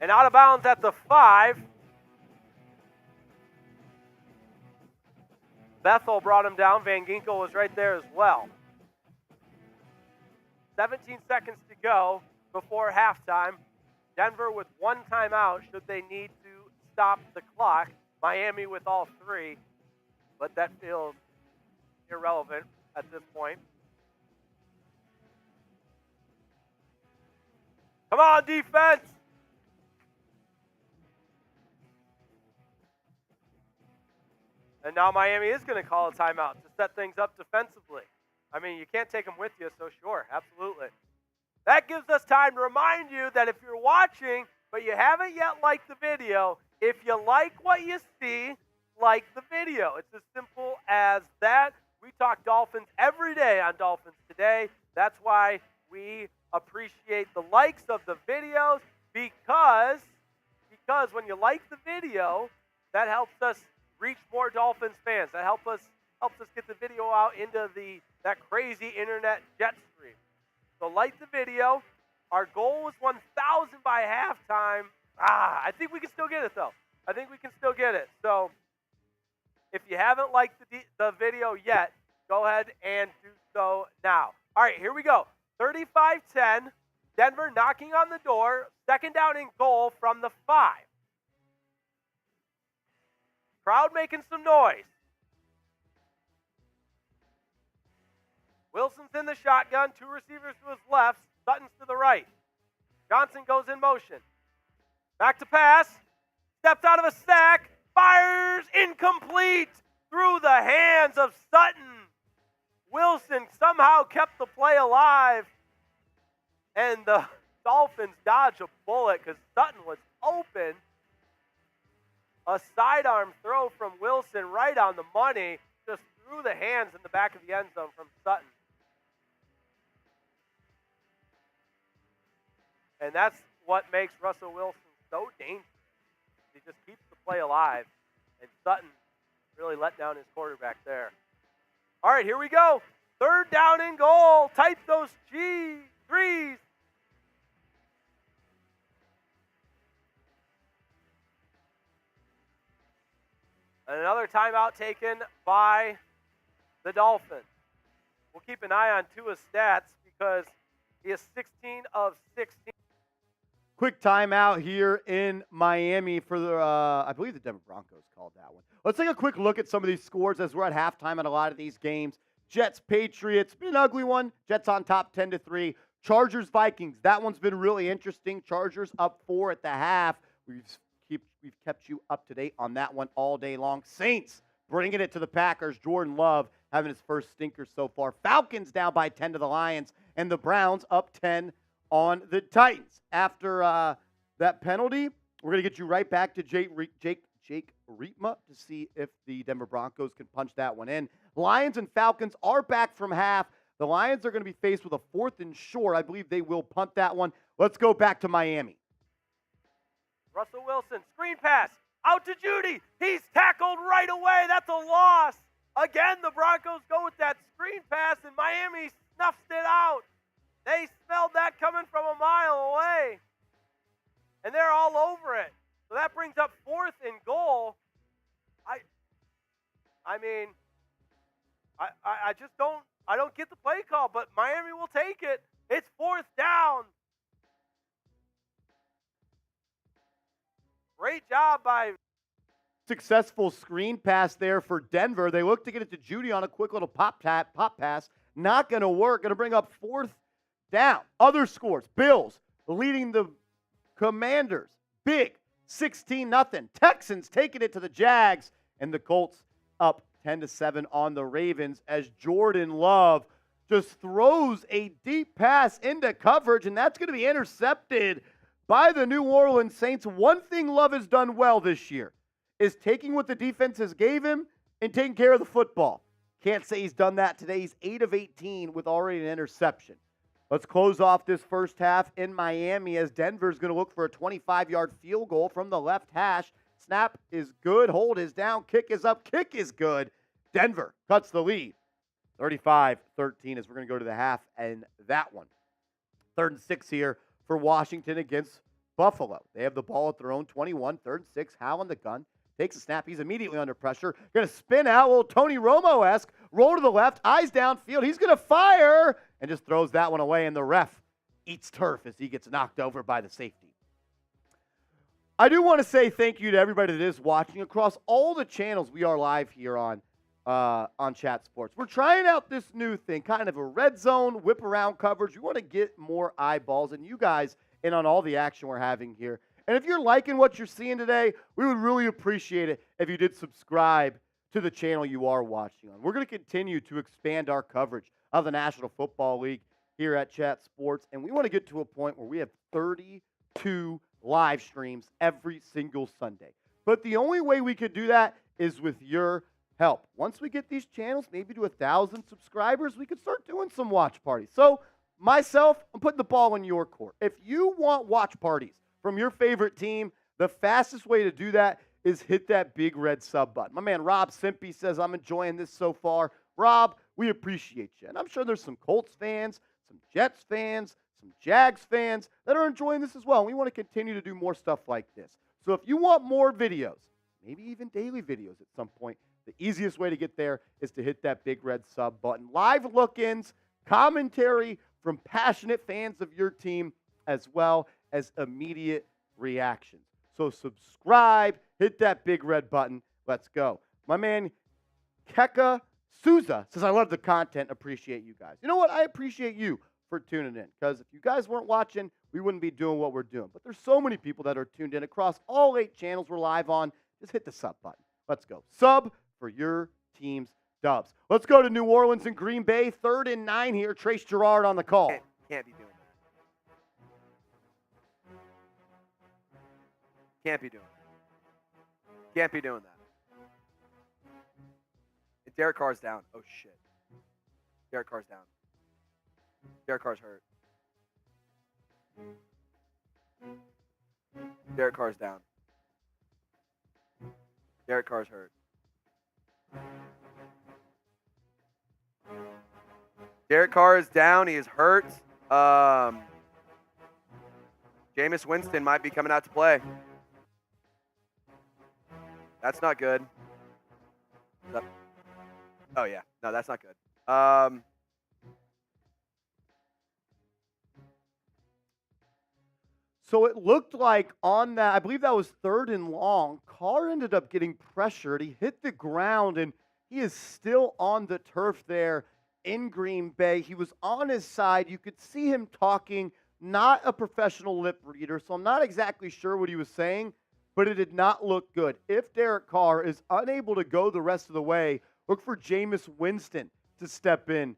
And out of bounds at the 5. Bethel brought him down. Van Ginkel was right there as well. 17 seconds to go before halftime. Denver with 1 timeout should they need to stop the clock. Miami with all 3. But that feels irrelevant at this point. Come on, defense! And now Miami is going to call a timeout to set things up defensively. I mean, you can't take them with you, so sure, absolutely. That gives us time to remind you that if you're watching, but you haven't yet liked the video, if you like what you see, like the video. It's as simple as that. We talk Dolphins every day on Dolphins Today. That's why we appreciate the likes of the videos, because when you like the video, that helps us reach more Dolphins fans. That helps us get the video out into that crazy internet jet stream. So like the video. Our goal was 1,000 by halftime. I think we can still get it, though. I think we can still get it. So if you haven't liked the video yet, go ahead and do so now. All right, here we go. 35-10. Denver knocking on the door. Second down and goal from the 5. Crowd making some noise. Wilson's in the shotgun. 2 receivers to his left. Sutton's to the right. Johnson goes in motion. Back to pass. Steps out of a sack. Fires incomplete through the hands of Sutton. Wilson somehow kept the play alive. And the Dolphins dodge a bullet because Sutton was open. A sidearm throw from Wilson right on the money, just through the hands in the back of the end zone from Sutton. And that's what makes Russell Wilson so dangerous. He just keeps the play alive. And Sutton really let down his quarterback there. All right, here we go. Third down and goal. Type those G3s. Another timeout taken by the Dolphins. We'll keep an eye on Tua's stats because he is 16 of 16. Quick timeout here in Miami for the, I believe the Denver Broncos called that one. Let's take a quick look at some of these scores as we're at halftime in a lot of these games. Jets, Patriots, been an ugly one. Jets on top 10-3. Chargers, Vikings, that one's been really interesting. Chargers up 4 at the half. We've kept you up to date on that one all day long. Saints bringing it to the Packers. Jordan Love having his first stinker so far. Falcons down by 10 to the Lions, and the Browns up 10 on the Titans. After that penalty, we're going to get you right back to Jake Reitma to see if the Denver Broncos can punch that one in. Lions and Falcons are back from half. The Lions are going to be faced with a 4th and short. I believe they will punt that one. Let's go back to Miami. Russell Wilson, screen pass, out to Judy. He's tackled right away. That's a loss. Again, the Broncos go with that screen pass, and Miami snuffs it out. They smelled that coming from a mile away, and they're all over it. So that brings up 4th and goal. I just don't get the play call, but Miami will take it. It's 4th down. Great job by Successful screen pass there for Denver. They look to get it to Judy on a quick little pop pass. Not going to work. Going to bring up 4th down. Other scores. Bills leading the Commanders. Big 16-0. Texans taking it to the Jags. And the Colts up 10-7 on the Ravens as Jordan Love just throws a deep pass into coverage, and that's going to be intercepted by the New Orleans Saints. One thing Love has done well this year is taking what the defenses gave him and taking care of the football. Can't say he's done that today. He's 8 of 18 with already an interception. Let's close off this first half in Miami as Denver's going to look for a 25-yard field goal from the left hash. Snap is good. Hold is down. Kick is up. Kick is good. Denver cuts the lead. 35-13 as we're going to go to the half and that one. 3rd and 6 here for Washington against Buffalo. They have the ball at their own 21. 3rd and 6. Howell on the gun. Takes a snap. He's immediately under pressure. Going to spin out. A little Tony Romo-esque. Roll to the left. Eyes downfield. He's going to fire and just throws that one away. And the ref eats turf as he gets knocked over by the safety. I do want to say thank you to everybody that is watching across all the channels we are live here on Chat Sports. We're trying out this new thing, kind of a red zone whip around coverage. We want to get more eyeballs and you guys in on all the action we're having here. And if you're liking what you're seeing today, we would really appreciate it if you did subscribe to the channel you are watching on. We're going to continue to expand our coverage of the National Football League here at Chat Sports, and we want to get to a point where we have 32 live streams every single Sunday. But the only way we could do that is with your help. Once we get these channels maybe to 1,000 subscribers, we could start doing some watch parties. So myself, I'm putting the ball in your court. If you want watch parties from your favorite team, the fastest way to do that is hit that big red sub button. My man Rob Simpy says, I'm enjoying this so far. Rob, we appreciate you. And I'm sure there's some Colts fans, some Jets fans, some Jags fans that are enjoying this as well. And we want to continue to do more stuff like this. So if you want more videos, maybe even daily videos at some point, the easiest way to get there is to hit that big red sub button. Live look-ins, commentary from passionate fans of your team, as well as immediate reactions. So subscribe, hit that big red button. Let's go. My man Keka Souza says, I love the content, appreciate you guys. You know what? I appreciate you for tuning in, because if you guys weren't watching, we wouldn't be doing what we're doing. But there's so many people that are tuned in across all 8 channels we're live on. Just hit the sub button. Let's go. Sub for your team's dubs. Let's go to New Orleans and Green Bay. 3rd and 9 here. Trace Gerard on the call. Can't be doing that. Can't be doing that. Can't be doing that. Derek Carr's down. Oh, shit. Derek Carr's down. Derek Carr's hurt. Derek Carr's down. Derek Carr's hurt. Derek Carr is down. He is hurt. Jameis Winston might be coming out to play. That's not good. Oh, yeah. No, that's not good. So it looked like on that, I believe that was 3rd and long, Carr ended up getting pressured. He hit the ground, and he is still on the turf there in Green Bay. He was on his side. You could see him talking, not a professional lip reader, so I'm not exactly sure what he was saying, but it did not look good. If Derek Carr is unable to go the rest of the way Look for Jameis Winston to step in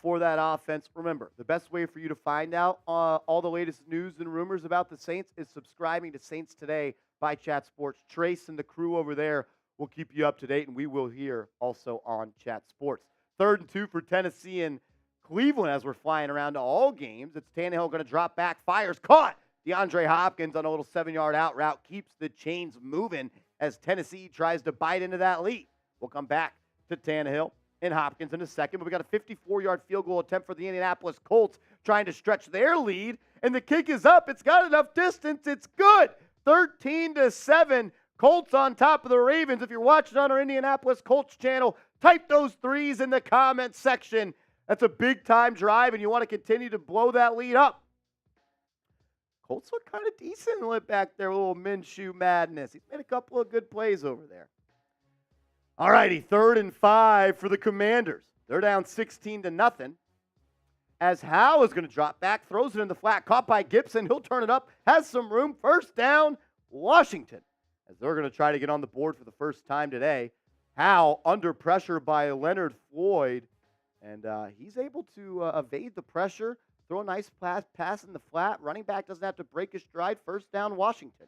for that offense. Remember, the best way for you to find out all the latest news and rumors about the Saints is subscribing to Saints Today by Chat Sports. Trace and the crew over there will keep you up to date, and we will hear also on Chat Sports. 3rd and 2 for Tennessee and Cleveland as we're flying around to all games. It's Tannehill going to drop back, fires, caught. DeAndre Hopkins on a little 7-yard out route keeps the chains moving as Tennessee tries to bite into that lead. We'll come back to Tannehill and Hopkins in a second, but we got a 54-yard field goal attempt for the Indianapolis Colts trying to stretch their lead, and the kick is up. It's got enough distance. It's good. 13-7. Colts on top of the Ravens. If you're watching on our Indianapolis Colts channel, type those threes in the comments section. That's a big-time drive, and you want to continue to blow that lead up. Colts look kind of decent back there, a little Minshew madness. He's made a couple of good plays over there. All righty, 3rd and 5 for the Commanders. They're down 16-0. As Howe is going to drop back, throws it in the flat, caught by Gibson. He'll turn it up, has some room. First down, Washington. As they're going to try to get on the board for the first time today. Howe under pressure by Leonard Floyd, and he's able to evade the pressure, throw a nice pass in the flat. Running back doesn't have to break his stride. First down, Washington.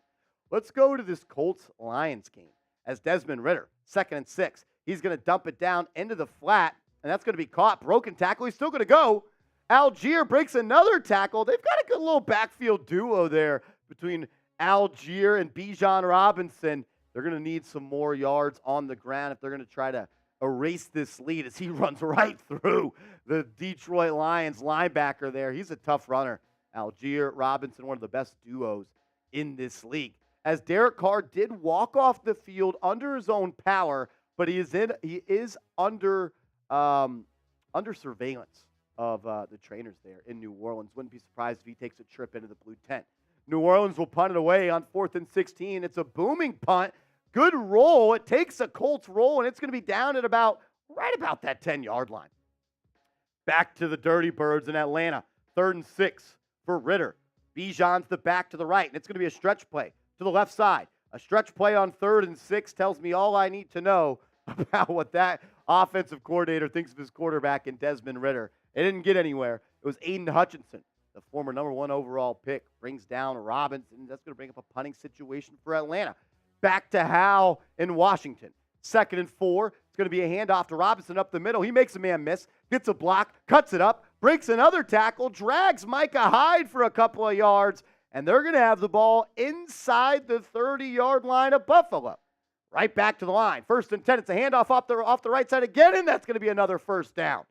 Let's go to this Colts-Lions game. As Desmond Ridder, 2nd and 6. He's going to dump it down into the flat, and that's going to be caught. Broken tackle. He's still going to go. Algier breaks another tackle. They've got a good little backfield duo there between Algier and Bijan Robinson. They're going to need some more yards on the ground if they're going to try to erase this lead as he runs right through the Detroit Lions linebacker there. He's a tough runner. Algier, Robinson, one of the best duos in this league. As Derek Carr did walk off the field under his own power, but he is under surveillance of the trainers there in New Orleans. Wouldn't be surprised if he takes a trip into the blue tent. New Orleans will punt it away on 4th and 16. It's a booming punt. Good roll. It takes a Colts roll, and it's going to be down at right about that 10-yard line. Back to the Dirty Birds in Atlanta. 3rd and 6 for Ridder. Bijan's the back to the right, and it's going to be a stretch play to the left side. A stretch play on 3rd and 6 tells me all I need to know about what that offensive coordinator thinks of his quarterback in Desmond Ridder. It didn't get anywhere. It was Aiden Hutchinson, the former number 1 overall pick, brings down Robinson. That's going to bring up a punting situation for Atlanta. Back to Howe in Washington. 2nd and 4. It's going to be a handoff to Robinson up the middle. He makes a man miss, gets a block, cuts it up, breaks another tackle, drags Micah Hyde for a couple of yards, and they're going to have the ball inside the 30-yard line of Buffalo. Right back to the line. 1st and 10. It's a handoff off the right side again, and that's going to be another first down.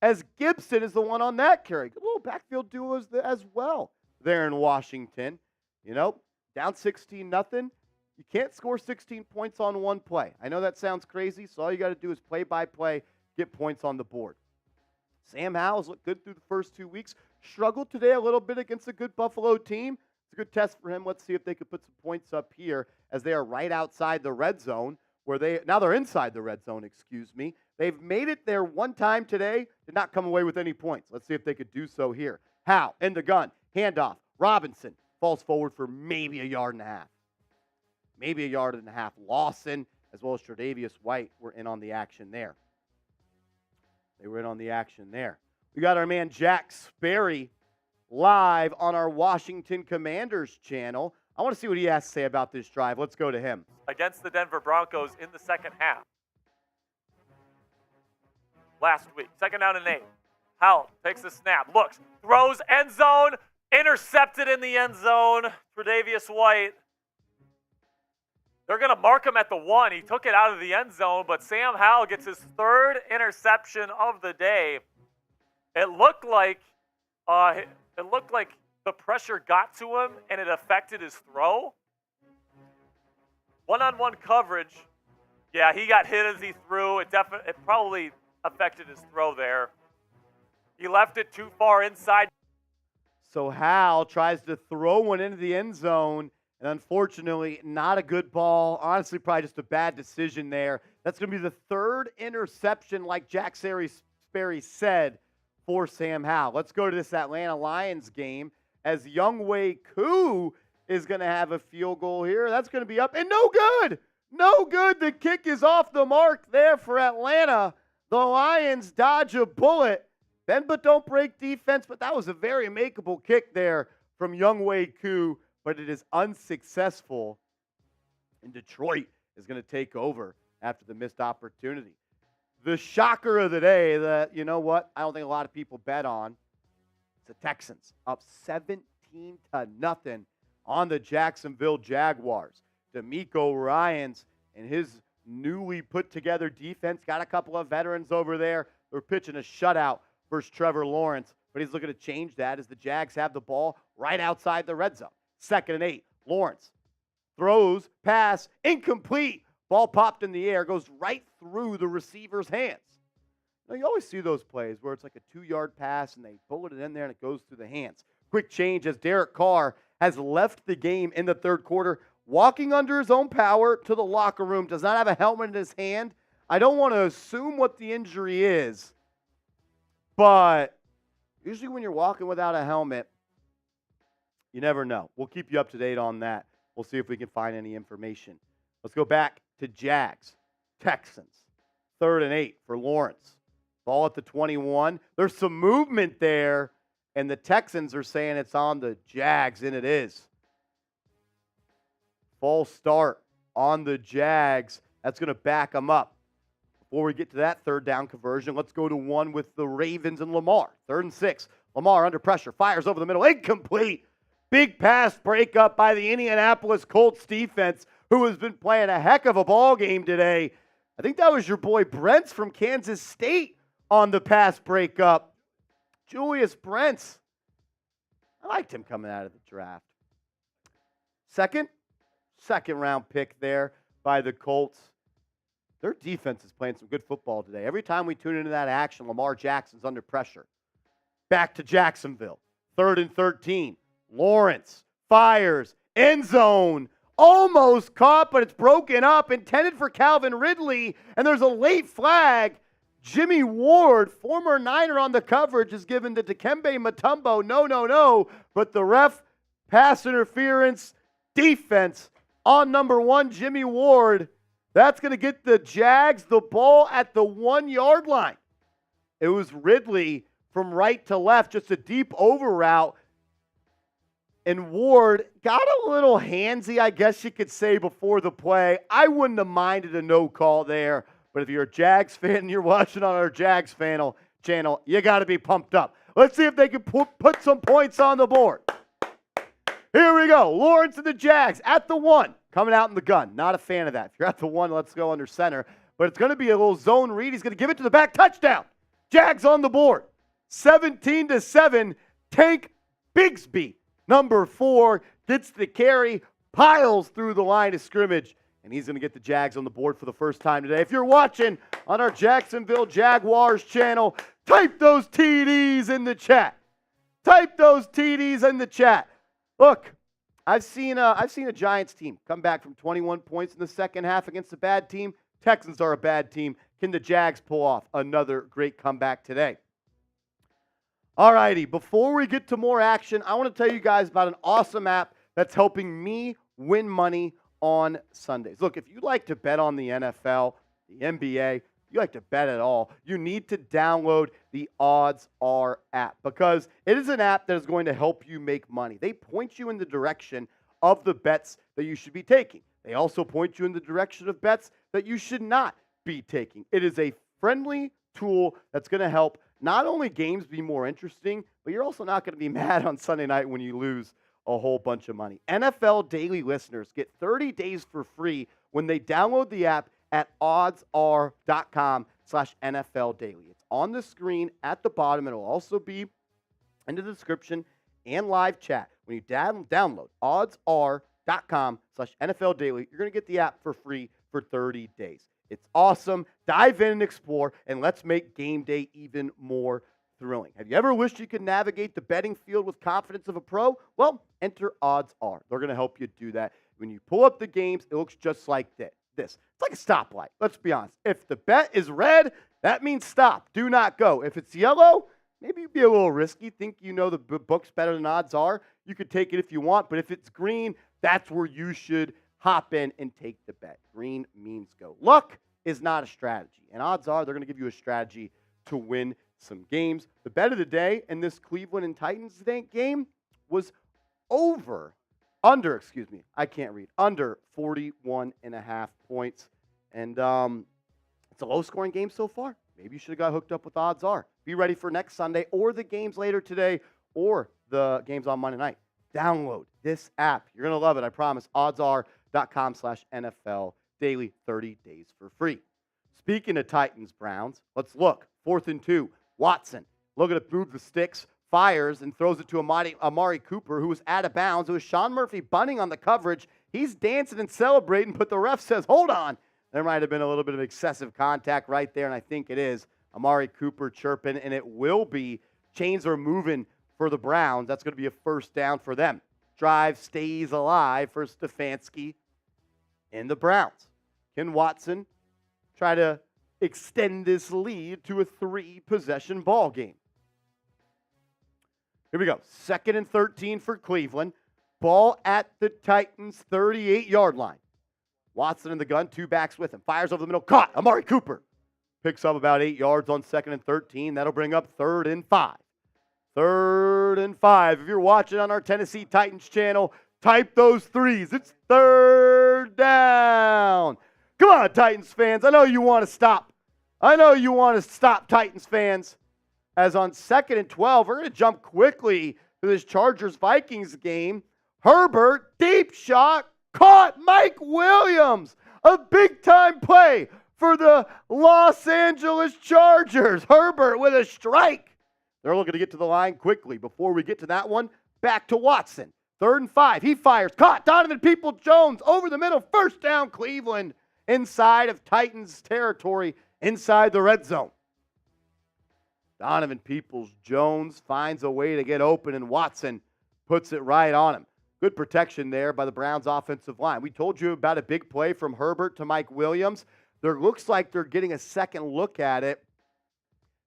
As Gibson is the one on that carry. Good little backfield duo as well there in Washington. You know, down 16-0. You can't score 16 points on one play. I know that sounds crazy, so all you got to do is play by play, get points on the board. Sam Howell's looked good through the first 2 weeks. Struggled today a little bit against a good Buffalo team. It's a good test for him. Let's see if they could put some points up here as they are right outside the red zone. Now they're inside the red zone, excuse me. They've made it there one time today, did not come away with any points. Let's see if they could do so here. Howe in the gun, handoff. Robinson falls forward for maybe a yard and a half. Maybe a yard and a half. Lawson, as well as Tre'Davious White, were in on the action there. We got our man Jack Sperry live on our Washington Commanders channel. I want to see what he has to say about this drive. Let's go to him. Against the Denver Broncos in the second half. Last week, 2nd down and 8. Howell takes the snap, looks, throws, end zone, intercepted in the end zone. Tre'Davious White. They're going to mark him at the 1. He took it out of the end zone, but Sam Howell gets his 3rd interception of the day. It looked like the pressure got to him and it affected his throw. One-on-one coverage. Yeah, he got hit as he threw. It probably affected his throw there. He left it too far inside. So Howell tries to throw one into the end zone, and unfortunately, not a good ball. Honestly, probably just a bad decision there. That's going to be the 3rd interception, like Jack Sperry said, for Sam Howell. Let's go to this Atlanta Lions game as Younghoe Koo is going to have a field goal here. That's going to be up and no good. No good. The kick is off the mark there for Atlanta. The Lions dodge a bullet. Bend but don't break defense, but that was a very makeable kick there from Younghoe Koo, but it is unsuccessful. And Detroit is going to take over after the missed opportunity. The shocker of the day that, you know what, I don't think a lot of people bet on, it's the Texans up 17-0 on the Jacksonville Jaguars. DeMeco Ryans and his newly put together defense got a couple of veterans over there. They're pitching a shutout versus Trevor Lawrence, but he's looking to change that as the Jags have the ball right outside the red zone. 2nd and 8. Lawrence throws, pass, incomplete. Ball popped in the air, goes right through the receiver's hands. Now, you always see those plays where it's like a 2-yard pass and they bullet it in there and it goes through the hands. Quick change as Derek Carr has left the game in the 3rd quarter, walking under his own power to the locker room, does not have a helmet in his hand. I don't want to assume what the injury is, but usually when you're walking without a helmet, you never know. We'll keep you up to date on that. We'll see if we can find any information. Let's go back to Jags, Texans. 3rd and 8 for Lawrence. Ball at the 21. There's some movement there, and the Texans are saying it's on the Jags, and it is. False start on the Jags. That's going to back them up. Before we get to that 3rd down conversion, let's go to one with the Ravens and Lamar. 3rd and 6. Lamar under pressure. Fires over the middle. Incomplete. Big pass breakup by the Indianapolis Colts defense, who has been playing a heck of a ball game today. I think that was your boy Brents from Kansas State on the pass breakup. Julius Brents. I liked him coming out of the draft. Second round pick there by the Colts. Their defense is playing some good football today. Every time we tune into that action, Lamar Jackson's under pressure. Back to Jacksonville. 3rd and 13. Lawrence fires. End zone. Almost caught, but it's broken up. Intended for Calvin Ridley. And there's a late flag. Jimmy Ward, former Niner on the coverage, is given to Dikembe Mutombo. No. But the ref, pass interference, defense on number 1, Jimmy Ward. That's going to get the Jags the ball at the 1-yard line. It was Ridley from right to left, just a deep over route. And Ward got a little handsy, I guess you could say, before the play. I wouldn't have minded a no call there. But if you're a Jags fan and you're watching on our Jags channel, you got to be pumped up. Let's see if they can put some points on the board. Here we go. Lawrence and the Jags at the 1. Coming out in the gun. Not a fan of that. If you're at the 1, let's go under center. But it's going to be a little zone read. He's going to give it to the back. Touchdown. Jags on the board. 17-7. Tank Bigsby, number 4, gets the carry, piles through the line of scrimmage, and he's going to get the Jags on the board for the first time today. If you're watching on our Jacksonville Jaguars channel, type those TDs in the chat. Type those TDs in the chat. Look, I've seen a Giants team come back from 21 points in the second half against a bad team. Texans are a bad team. Can the Jags pull off another great comeback today? All righty, before we get to more action, I want to tell you guys about an awesome app that's helping me win money on Sundays. Look, if you like to bet on the NFL, the NBA, you like to bet at all, you need to download the Odds Are app because it is an app that is going to help you make money. They point you in the direction of the bets that you should be taking. They also point you in the direction of bets that you should not be taking. It is a friendly tool that's going to help not only games be more interesting, but you're also not going to be mad on Sunday night when you lose a whole bunch of money. NFL Daily listeners get 30 days for free when they download the app at oddsr.com/NFL Daily. It's on the screen at the bottom. It'll also be in the description and live chat. When you download oddsr.com/NFL Daily, you're going to get the app for free for 30 days. It's awesome. Dive in and explore, and let's make game day even more thrilling. Have you ever wished you could navigate the betting field with confidence of a pro? Well, enter Odds Are. They're going to help you do that. When you pull up the games, it looks just like this. It's like a stoplight. Let's be honest. If the bet is red, that means stop. Do not go. If it's yellow, maybe you'd be a little risky. Think you know the book's better than Odds Are. You could take it if you want. But if it's green, that's where you should hop in and take the bet. Green means go. Luck is not a strategy, and odds are they're going to give you a strategy to win some games. The bet of the day in this Cleveland and Titans game was under 41.5 points. And it's a low-scoring game so far. Maybe you should have got hooked up with odds are. Be ready for next Sunday or the games later today or the games on Monday night. Download this app. You're going to love it, I promise. oddsr.com/NFL daily, 30 days for free. Speaking of Titans, Browns, let's look. 4th and 2. Watson looking to move the sticks, fires, and throws it to Amari Cooper, who was out of bounds. It was Sean Murphy bunting on the coverage. He's dancing and celebrating, but the ref says, hold on. There might have been a little bit of excessive contact right there, and I think it is. Amari Cooper chirping, and it will be. Chains are moving for the Browns. That's going to be a first down for them. Drive stays alive for Stefanski and the Browns. Can Watson try to extend this lead to a 3-possession ball game? Here we go. 2nd and 13 for Cleveland. Ball at the Titans' 38-yard line. Watson in the gun, 2 backs with him. Fires over the middle, caught. Amari Cooper picks up about 8 yards on 2nd and 13. That'll bring up 3rd and 5. 3rd and 5. If you're watching on our Tennessee Titans channel, type those 3s. It's 3rd down. Come on, Titans fans. I know you want to stop. Titans fans. As on 2nd and 12, we're going to jump quickly to this Chargers-Vikings game. Herbert, deep shot, caught Mike Williams. A big-time play for the Los Angeles Chargers. Herbert with a strike. They're looking to get to the line quickly. Before we get to that one, back to Watson. 3rd and 5. He fires. Caught. Donovan Peoples-Jones over the middle. First down, Cleveland. Inside of Titans territory, inside the red zone. Donovan Peoples-Jones finds a way to get open, and Watson puts it right on him. Good protection there by the Browns' offensive line. We told you about a big play from Herbert to Mike Williams. There looks like they're getting a second look at it.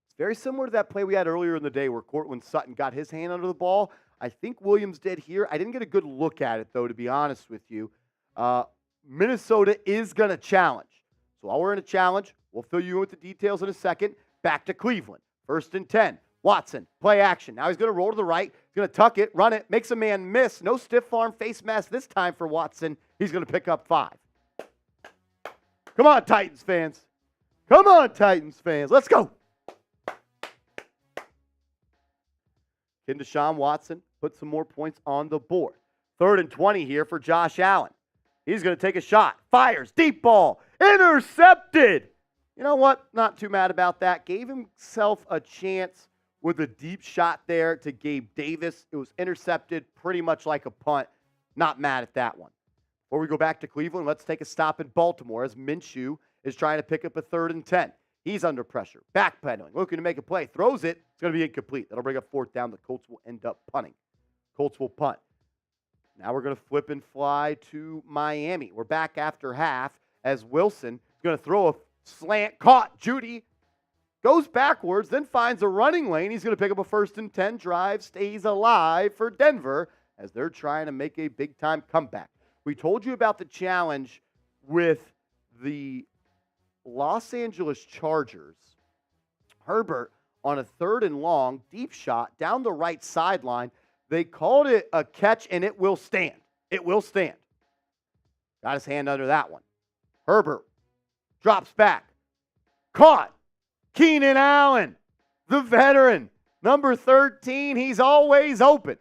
It's very similar to that play we had earlier in the day where Cortland Sutton got his hand under the ball. I think Williams did here. I didn't get a good look at it, though, to be honest with you. Minnesota is going to challenge. So while we're in a challenge, we'll fill you in with the details in a second. Back to Cleveland. 1st and 10. Watson, play action. Now he's going to roll to the right. He's going to tuck it, run it, makes a man miss. No stiff arm face mask this time for Watson. He's going to pick up 5. Come on, Titans fans. Let's go. Can Deshaun Watson put some more points on the board? 3rd and 20 here for Josh Allen. He's going to take a shot. Fires. Deep ball. Intercepted. You know what? Not too mad about that. Gave himself a chance with a deep shot there to Gabe Davis. It was intercepted pretty much like a punt. Not mad at that one. Before we go back to Cleveland, let's take a stop in Baltimore as Minshew is trying to pick up a 3rd and 10. He's under pressure. Backpedaling. Looking to make a play. Throws it. It's going to be incomplete. That'll bring up 4th down. The Colts will end up punting. Colts will punt. Now we're going to flip and fly to Miami. We're back after half as Wilson is going to throw a slant, caught. Judy goes backwards, then finds a running lane. He's going to pick up a 1st and 10. Drive stays alive for Denver as they're trying to make a big-time comeback. We told you about the challenge with the Los Angeles Chargers. Herbert on a 3rd and long, deep shot down the right sideline. They called it a catch, and it will stand. It will stand. Got his hand under that one. Herbert drops back. Caught. Keenan Allen, the veteran. Number 13, he's always open.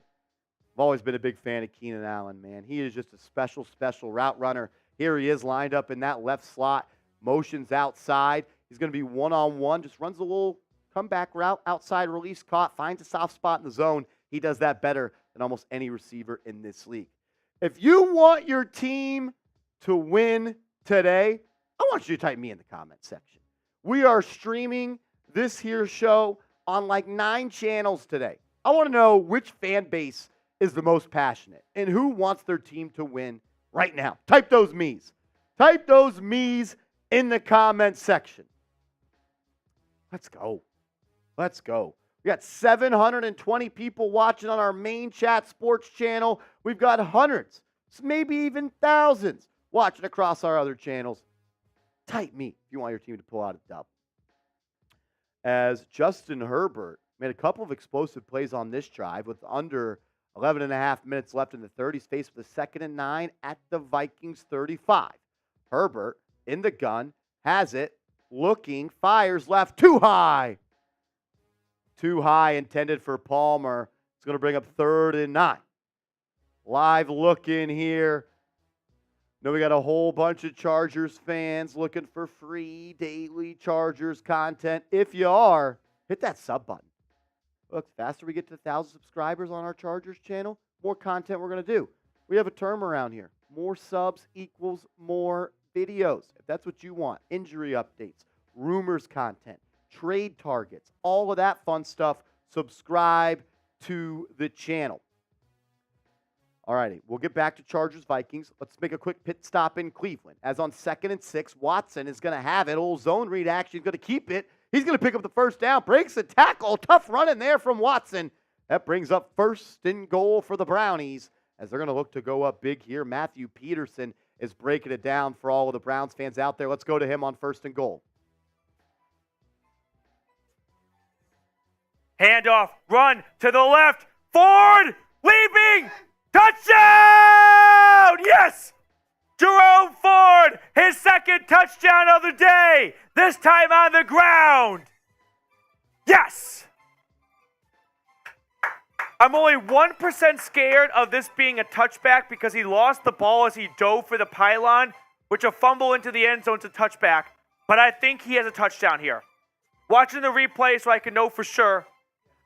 I've always been a big fan of Keenan Allen, man. He is just a special, special route runner. Here he is lined up in that left slot. Motions outside. He's going to be one-on-one. Just runs a little comeback route. Outside release caught. Finds a soft spot in the zone. He does that better than almost any receiver in this league. If you want your team to win today, I want you to type me in the comment section. We are streaming this here show on like 9 channels today. I want to know which fan base is the most passionate and who wants their team to win right now. Type those me's. Type those me's in the comment section. Let's go. Let's go. We got 720 people watching on our main chat sports channel. We've got hundreds, maybe even thousands, watching across our other channels, type me if you want your team to pull out a dub. As Justin Herbert made a couple of explosive plays on this drive with under 11 and a half minutes left in the third. He's faced with a 2nd and 9 at the Vikings 35. Herbert in the gun, has it, looking, fires left, too high. Too high, intended for Palmer. It's going to bring up 3rd and 9. Live look in here. Now we got a whole bunch of Chargers fans looking for free daily Chargers content. If you are, hit that sub button. Look, the faster we get to 1,000 subscribers on our Chargers channel, more content we're going to do. We have a term around here. More subs equals more videos. If that's what you want, injury updates, rumors content, trade targets, all of that fun stuff, subscribe to the channel. All righty, we'll get back to Chargers-Vikings. Let's make a quick pit stop in Cleveland. As on 2nd and 6, Watson is going to have it. Old zone read action. He's going to keep it. He's going to pick up the first down. Breaks a tackle. Tough run in there from Watson. That brings up 1st and goal for the Brownies as they're going to look to go up big here. Matthew Peterson is breaking it down for all of the Browns fans out there. Let's go to him on 1st and goal. Handoff, run to the left. Ford, leaping, touchdown! Yes! Jerome Ford, his 2nd touchdown of the day, this time on the ground. Yes! I'm only 1% scared of this being a touchback because he lost the ball as he dove for the pylon, which a fumble into the end zone is a touchback. But I think he has a touchdown here. Watching the replay so I can know for sure.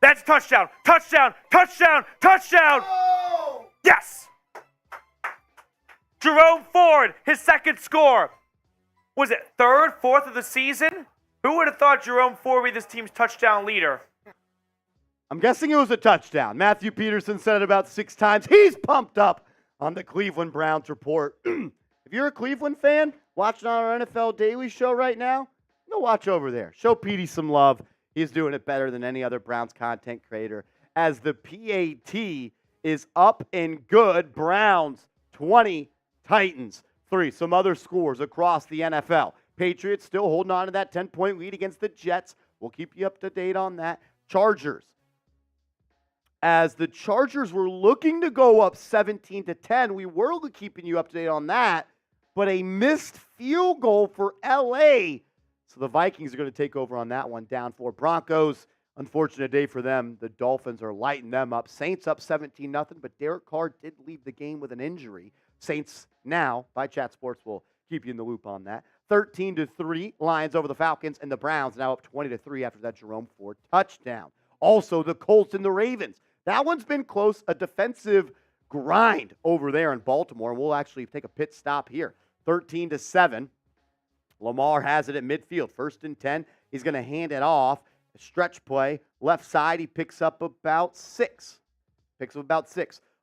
That's touchdown, touchdown, touchdown, touchdown! Oh! Yes! Jerome Ford, his 2nd score. Was it 3rd, 4th of the season? Who would have thought Jerome Ford would be this team's touchdown leader? I'm guessing it was a touchdown. Matthew Peterson said it about 6 times. He's pumped up on the Cleveland Browns report. If you're a Cleveland fan watching on our NFL Daily Show right now, go watch over there. Show Petey some love. He's doing it better than any other Browns content creator. As the PAT is up and good. Browns 20, Titans 3. Some other scores across the NFL. Patriots still holding on to that 10-point lead against the Jets. We'll keep you up to date on that. Chargers. As the Chargers were looking to go up 17-10, we were keeping you up to date on that, but a missed field goal for LA. So the Vikings are going to take over on that one, down 4. Broncos, unfortunate day for them. The Dolphins are lighting them up. Saints up 17-0, but Derek Carr did leave the game with an injury. Saints now, by Chat Sports, will keep you in the loop on that. 13-3, Lions over the Falcons, and the Browns now up 20-3 after that Jerome Ford touchdown. Also, the Colts and the Ravens. That one's been close, a defensive grind over there in Baltimore. We'll actually take a pit stop here. 13-7. Lamar has it at midfield. 1st and 10. He's going to hand it off. A stretch play. Left side, he picks up about 6.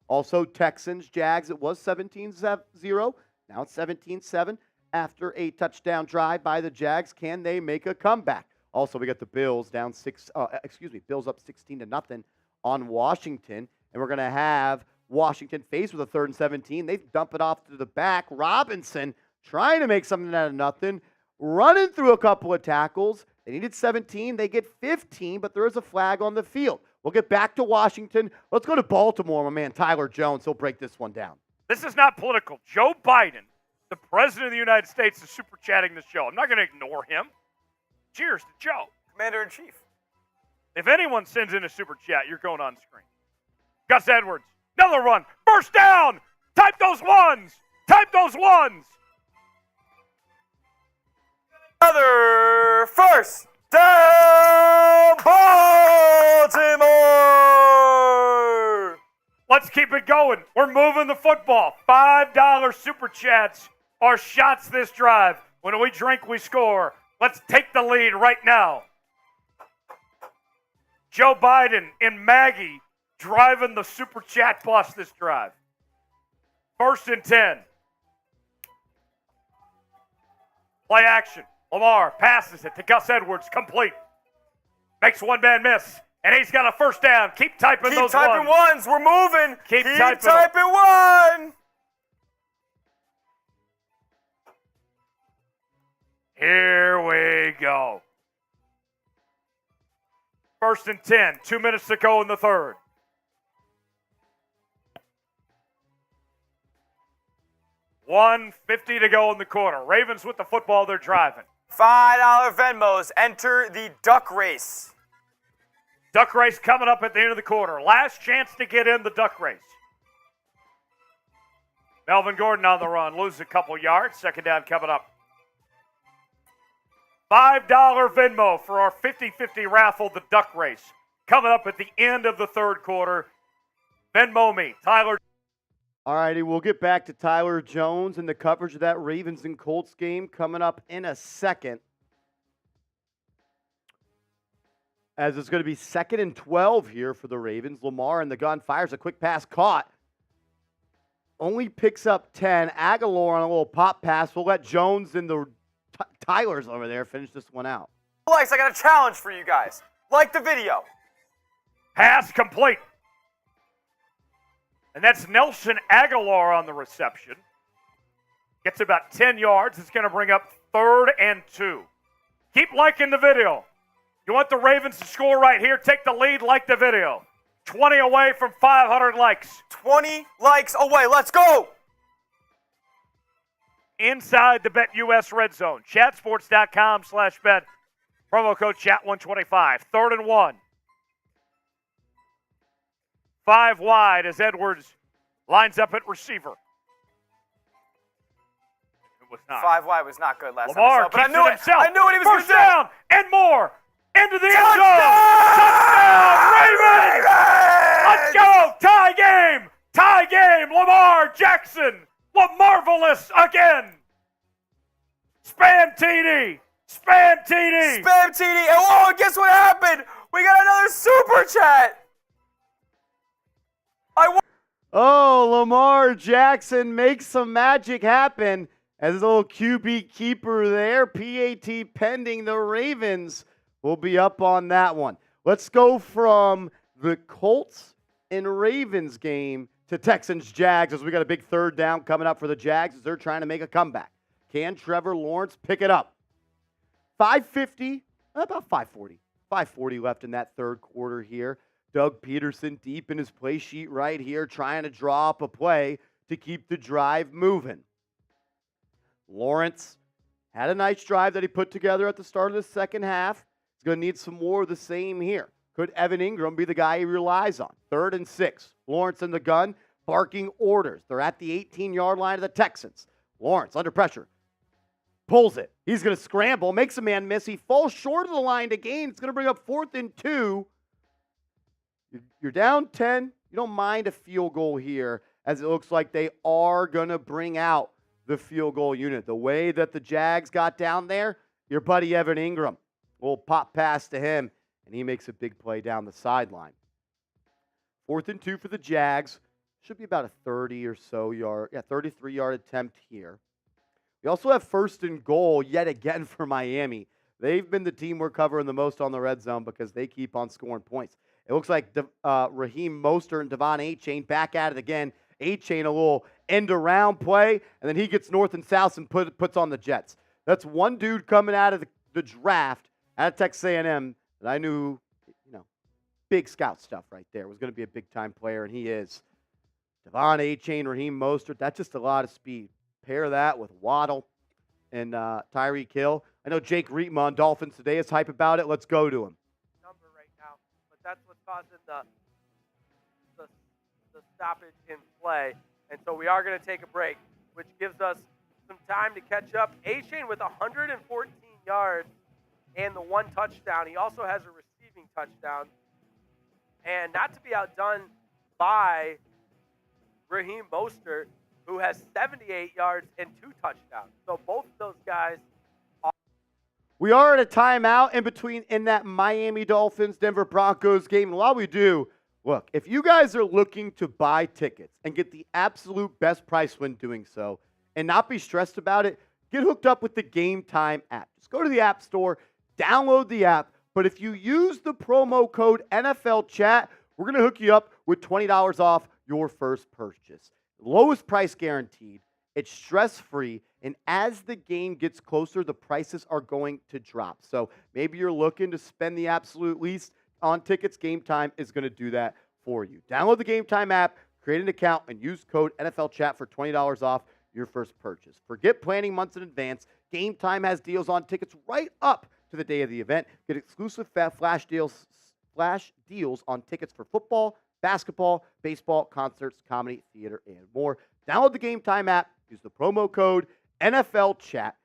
Also, Texans, Jags, it was 17-0. Now it's 17-7 after a touchdown drive by the Jags. Can they make a comeback? Also, we got the Bills down Bills up 16-0 on Washington. And we're going to have Washington faced with a 3rd and 17. They dump it off to the back. Robinson trying to make something out of nothing, running through a couple of tackles. They needed 17. They get 15, but there is a flag on the field. We'll get back to Washington. Let's go to Baltimore, my man Tyler Jones. He'll break this one down. This is not political. Joe Biden, the President of the United States, is super chatting the show. I'm not going to ignore him. Cheers to Joe. Commander-in-Chief. If anyone sends in a super chat, you're going on screen. Gus Edwards, another run. First down. Type those ones. Type those ones. Another first down, Baltimore! Let's keep it going. We're moving the football. $5 super chats are shots this drive. When we drink, we score. Let's take the lead right now. Joe Biden and Maggie driving the super chat bus this drive. 1st and 10. Play action. Lamar passes it to Gus Edwards, complete. Makes one man miss, and he's got a first down. Keep typing those ones. Keep typing ones. We're moving. Keep typing one. Here we go. 1st and 10. 2 minutes to go in the third. $1.50 to go in the quarter. Ravens with the football. They're driving. $5 Venmos. Enter the duck race. Duck race coming up at the end of the quarter. Last chance to get in the duck race. Melvin Gordon on the run. Loses a couple yards. Second down coming up. $5 Venmo for our 50-50 raffle, the duck race. Coming up at the end of the third quarter. Venmo me, Tyler. All righty, we'll get back to Tyler Jones and the coverage of that Ravens and Colts game coming up in a second. As it's going to be 2nd and 12 here for the Ravens. Lamar in the gun fires a quick pass caught. Only picks up 10. Aguilar on a little pop pass. We'll let Jones and the Tyler's over there finish this one out. Likes, I got a challenge for you guys. Like the video. Pass complete. And that's Nelson Aguilar on the reception. Gets about 10 yards. It's going to bring up 3rd and 2. Keep liking the video. You want the Ravens to score right here? Take the lead, like the video. 20 away from 500 likes. 20 likes away. Let's go. Inside the BetUS Red Zone. Chatsports.com/bet. Promo code chat125. 3rd and 1. 5 wide as Edwards lines up at receiver. It was not. 5 wide was not good last Lamar time. But I keeps knew it it. himself. I knew what he was going to First do. down and more. Into the end zone. Touchdown, Ravens! Let's go. Tie game. Tie game. Lamar Jackson. Marvelous again. Spam TD. Spam TD. Spam TD. And whoa, guess what happened? We got another super chat. Oh, Lamar Jackson makes some magic happen as his little QB keeper there. PAT pending. The Ravens will be up on that one. Let's go from the Colts and Ravens game to Texans-Jags as we got a big 3rd down coming up for the Jags as they're trying to make a comeback. Can Trevor Lawrence pick it up? 5:50, about 5:40. 5:40 left in that third quarter here. Doug Peterson deep in his play sheet right here, trying to draw up a play to keep the drive moving. Lawrence had a nice drive that he put together at the start of the second half. He's going to need some more of the same here. Could Evan Ingram be the guy he relies on? 3rd and 6. Lawrence in the gun, barking orders. They're at the 18-yard line of the Texans. Lawrence under pressure. Pulls it. He's going to scramble, makes a man miss. He falls short of the line to gain. It's going to bring up 4th and 2. You're down 10. You don't mind a field goal here, as it looks like they are going to bring out the field goal unit. The way that the Jags got down there, your buddy Evan Ingram will pop pass to him, and he makes a big play down the sideline. 4th and 2 for the Jags. Should be about a 30 or so yard, 33-yard attempt here. We also have 1st and goal yet again for Miami. They've been the team we're covering the most on the red zone because they keep on scoring points. It looks like Raheem Mostert and Devon A-Chain back at it again. A-Chain a little end-around play, and then he gets north and south and puts on the Jets. That's one dude coming out of the draft out of Texas A&M that I knew, big scout stuff right there. Was going to be a big-time player, and he is. Devon A-Chain, Raheem Mostert, that's just a lot of speed. Pair that with Waddle and Tyreek Hill. I know Jake Reitman on Dolphins today is hype about it. Let's go to him. Number right now, but that's what's causing the stoppage in play. And so we are going to take a break, which gives us some time to catch up. A-Chain with 114 yards and the 1 touchdown. He also has a receiving touchdown. And not to be outdone by Raheem Mostert, who has 78 yards and 2 touchdowns. So both of those guys are. We are at a timeout in that Miami Dolphins Denver Broncos game. And while we do, look, if you guys are looking to buy tickets and get the absolute best price when doing so and not be stressed about it, get hooked up with the Game Time app. Just go to the App Store, download the app. But if you use the promo code NFL Chat, we're going to hook you up with $20 off your first purchase. Lowest price guaranteed. It's stress-free, and as the game gets closer, the prices are going to drop. So maybe you're looking to spend the absolute least on tickets. Game Time is going to do that for you. Download the Game Time app, create an account, and use code NFL Chat for $20 off your first purchase. Forget planning months in advance. Game Time has deals on tickets right up to the day of the event. Get exclusive flash deals on tickets for football, basketball, baseball, concerts, comedy, theater, and more. Download the Game Time app. Use the promo code NFL Chat.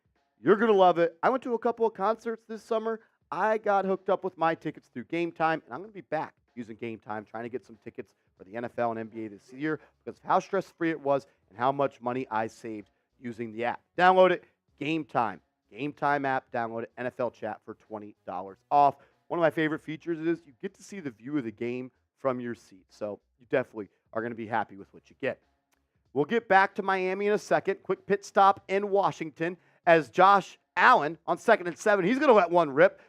You're going to love it. I went to a couple of concerts this summer. I got hooked up with my tickets through Game Time, and I'm going to be back using Game Time, trying to get some tickets for the NFL and NBA this year because of how stress-free it was and how much money I saved using the app. Download it, Game Time. Game Time app, download it, NFL Chat for $20 off. One of my favorite features is you get to see the view of the game from your seat, so you definitely are going to be happy with what you get. We'll get back to Miami in a second. Quick pit stop in Washington as Josh Allen on 2nd and 7. He's going to let one rip.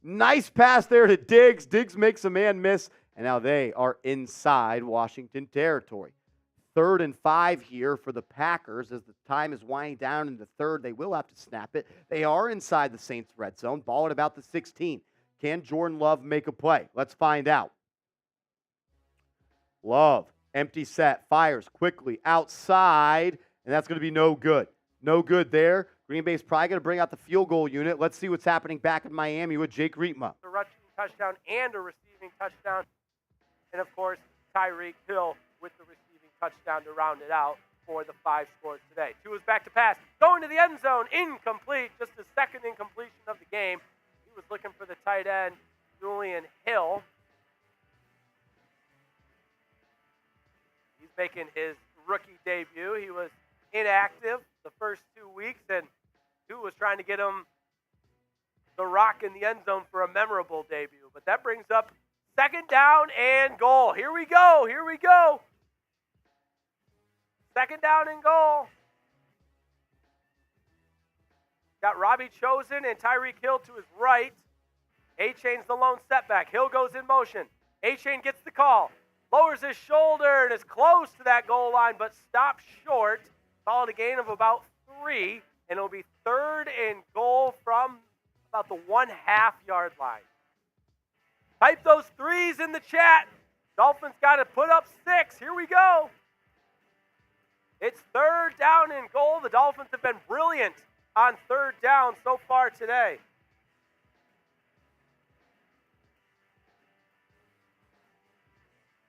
Nice pass there to Diggs. Diggs makes a man miss, and now they are inside Washington territory. 3rd and 5 here for the Packers as the time is winding down in the third. They will have to snap it. They are inside the Saints' red zone, ball at about the 16. Can Jordan Love make a play? Let's find out. Love, empty set, fires quickly outside, and that's going to be no good. No good there. Green Bay's probably going to bring out the field goal unit. Let's see what's happening back in Miami with Jake Rietma. A rushing touchdown and a receiving touchdown. And, of course, Tyreek Hill with the receiving touchdown to round it out for the 5 scores today. 2 is back to pass. Going to the end zone. Incomplete. Just the second incompletion of the game. He was looking for the tight end, Julian Hill. He's making his rookie debut. He was inactive the first 2 weeks, and Tua was trying to get him the rock in the end zone for a memorable debut. But that brings up 2nd down and goal. Here we go. Here we go. 2nd down and goal. Got Robbie Chosen and Tyreek Hill to his right. A-Chain's the lone setback. Hill goes in motion. A-Chain gets the call. Lowers his shoulder and is close to that goal line, but stops short. Call it a gain of about 3, and it'll be 3rd and goal from about the 1/2-yard line. Type those 3s in the chat. Dolphins got to put up 6. Here we go. It's 3rd down and goal. The Dolphins have been brilliant on 3rd down so far today.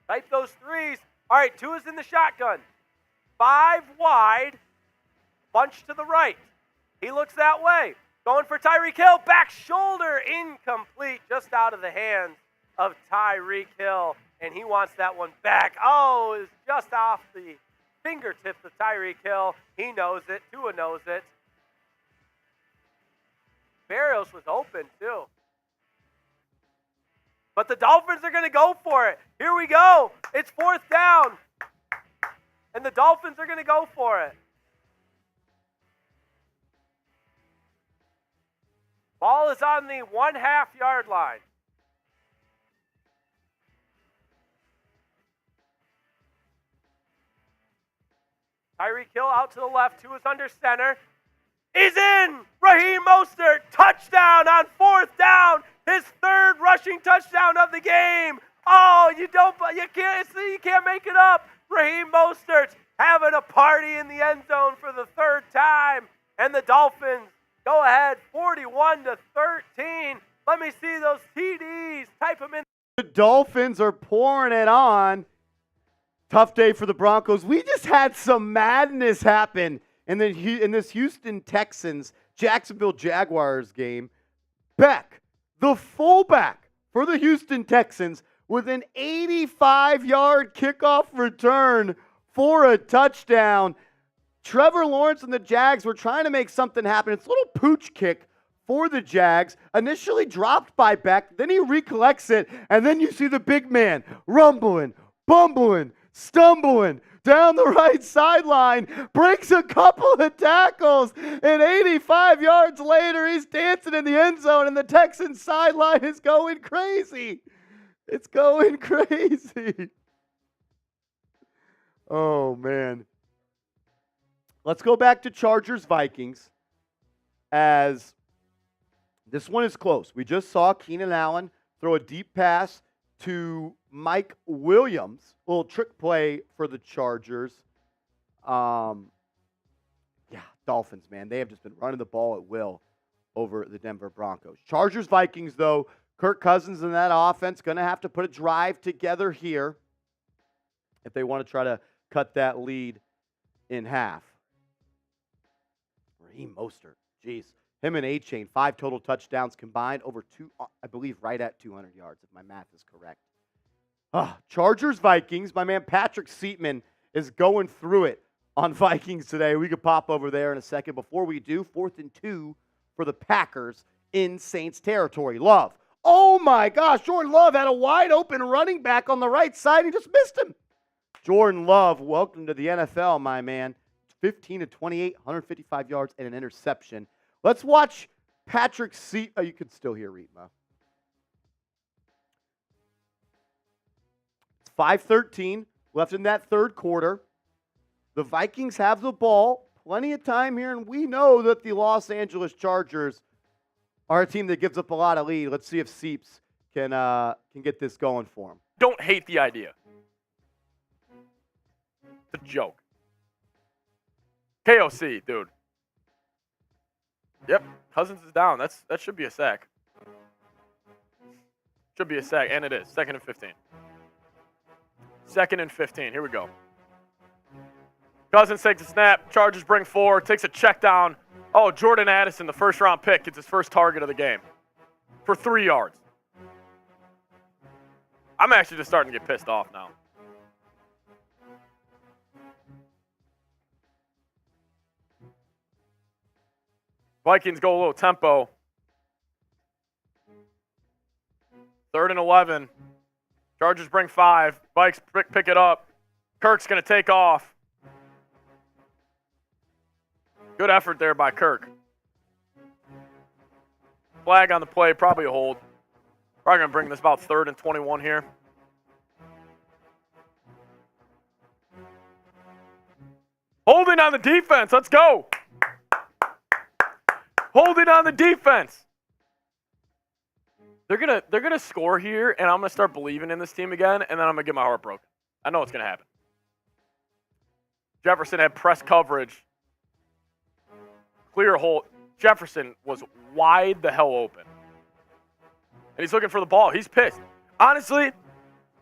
Type those 3s. All right, 2 is in the shotgun. 5 wide. Bunch to the right. He looks that way. Going for Tyreek Hill. Back shoulder. Incomplete. Just out of the hands of Tyreek Hill. And he wants that one back. Oh, it's just off the fingertips of Tyreek Hill. He knows it. Tua knows it. Barrios was open, too. But the Dolphins are going to go for it. Here we go. It's 4th down. And the Dolphins are going to go for it. Ball is on the 1/2-yard line. Tyreek Hill out to the left. 2 is under center. He's in. Raheem Mostert, touchdown on 4th down. His 3rd rushing touchdown of the game. Oh, you can't make it up. Raheem Mostert's having a party in the end zone for the 3rd time, and the Dolphins go ahead 41-13. Let me see those TDs. Type them in. The Dolphins are pouring it on. Tough day for the Broncos. We just had some madness happen in this Houston Texans Jacksonville Jaguars game. Beck, the fullback for the Houston Texans, with an 85-yard kickoff return for a touchdown. Trevor Lawrence and the Jags were trying to make something happen. It's a little pooch kick for the Jags, initially dropped by Beck. Then he recollects it, and then you see the big man rumbling, bumbling, stumbling down the right sideline, breaks a couple of tackles, and 85 yards later, he's dancing in the end zone, and the Texans sideline is going crazy. It's going crazy. Oh, man. Let's go back to Chargers-Vikings, as this one is close. We just saw Keenan Allen throw a deep pass to Mike Williams. A little trick play for the Chargers. Dolphins, man. They have just been running the ball at will over the Denver Broncos. Chargers-Vikings, though, Kirk Cousins and that offense going to have to put a drive together here if they want to try to cut that lead in half. Raheem Mostert, jeez. Him and A-Chain, 5 total touchdowns combined, over 2, I believe right at 200 yards, if my math is correct. Chargers-Vikings, my man Patrick Seatman is going through it on Vikings today. We could pop over there in a second. Before we do, 4th and 2 for the Packers in Saints territory. Love. Oh my gosh, Jordan Love had a wide open running back on the right side. He just missed him. Jordan Love, welcome to the NFL, my man. 15 to 28, 155 yards and an interception. Let's watch Patrick Seatman. Oh, you can still hear Reetma. It's 5:13 left in that third quarter. The Vikings have the ball, plenty of time here, and we know that the Los Angeles Chargers are a team that gives up a lot of lead. Let's see if Seeps can get this going for him. Don't hate the idea. It's a joke. KOC, dude. Yep, Cousins is down. That should be a sack. Should be a sack, and it is. 2nd and 15. 2nd and 15. Here we go. Cousins takes a snap. Chargers bring 4. Takes a check down. Oh, Jordan Addison, the first-round pick, gets his first target of the game for 3 yards. I'm actually just starting to get pissed off now. Vikings go a little tempo. 3rd and 11. Chargers bring 5. Vikes pick it up. Kirk's going to take off. Good effort there by Kirk. Flag on the play, probably a hold. Probably going to bring this about 3rd and 21 here. Holding on the defense. Let's go. Holding on the defense. They're gonna score here, and I'm gonna start believing in this team again, and then I'm gonna get my heart broken. I know it's gonna happen. Jefferson had press coverage. Clear hole. Jefferson was wide the hell open. And he's looking for the ball. He's pissed. Honestly,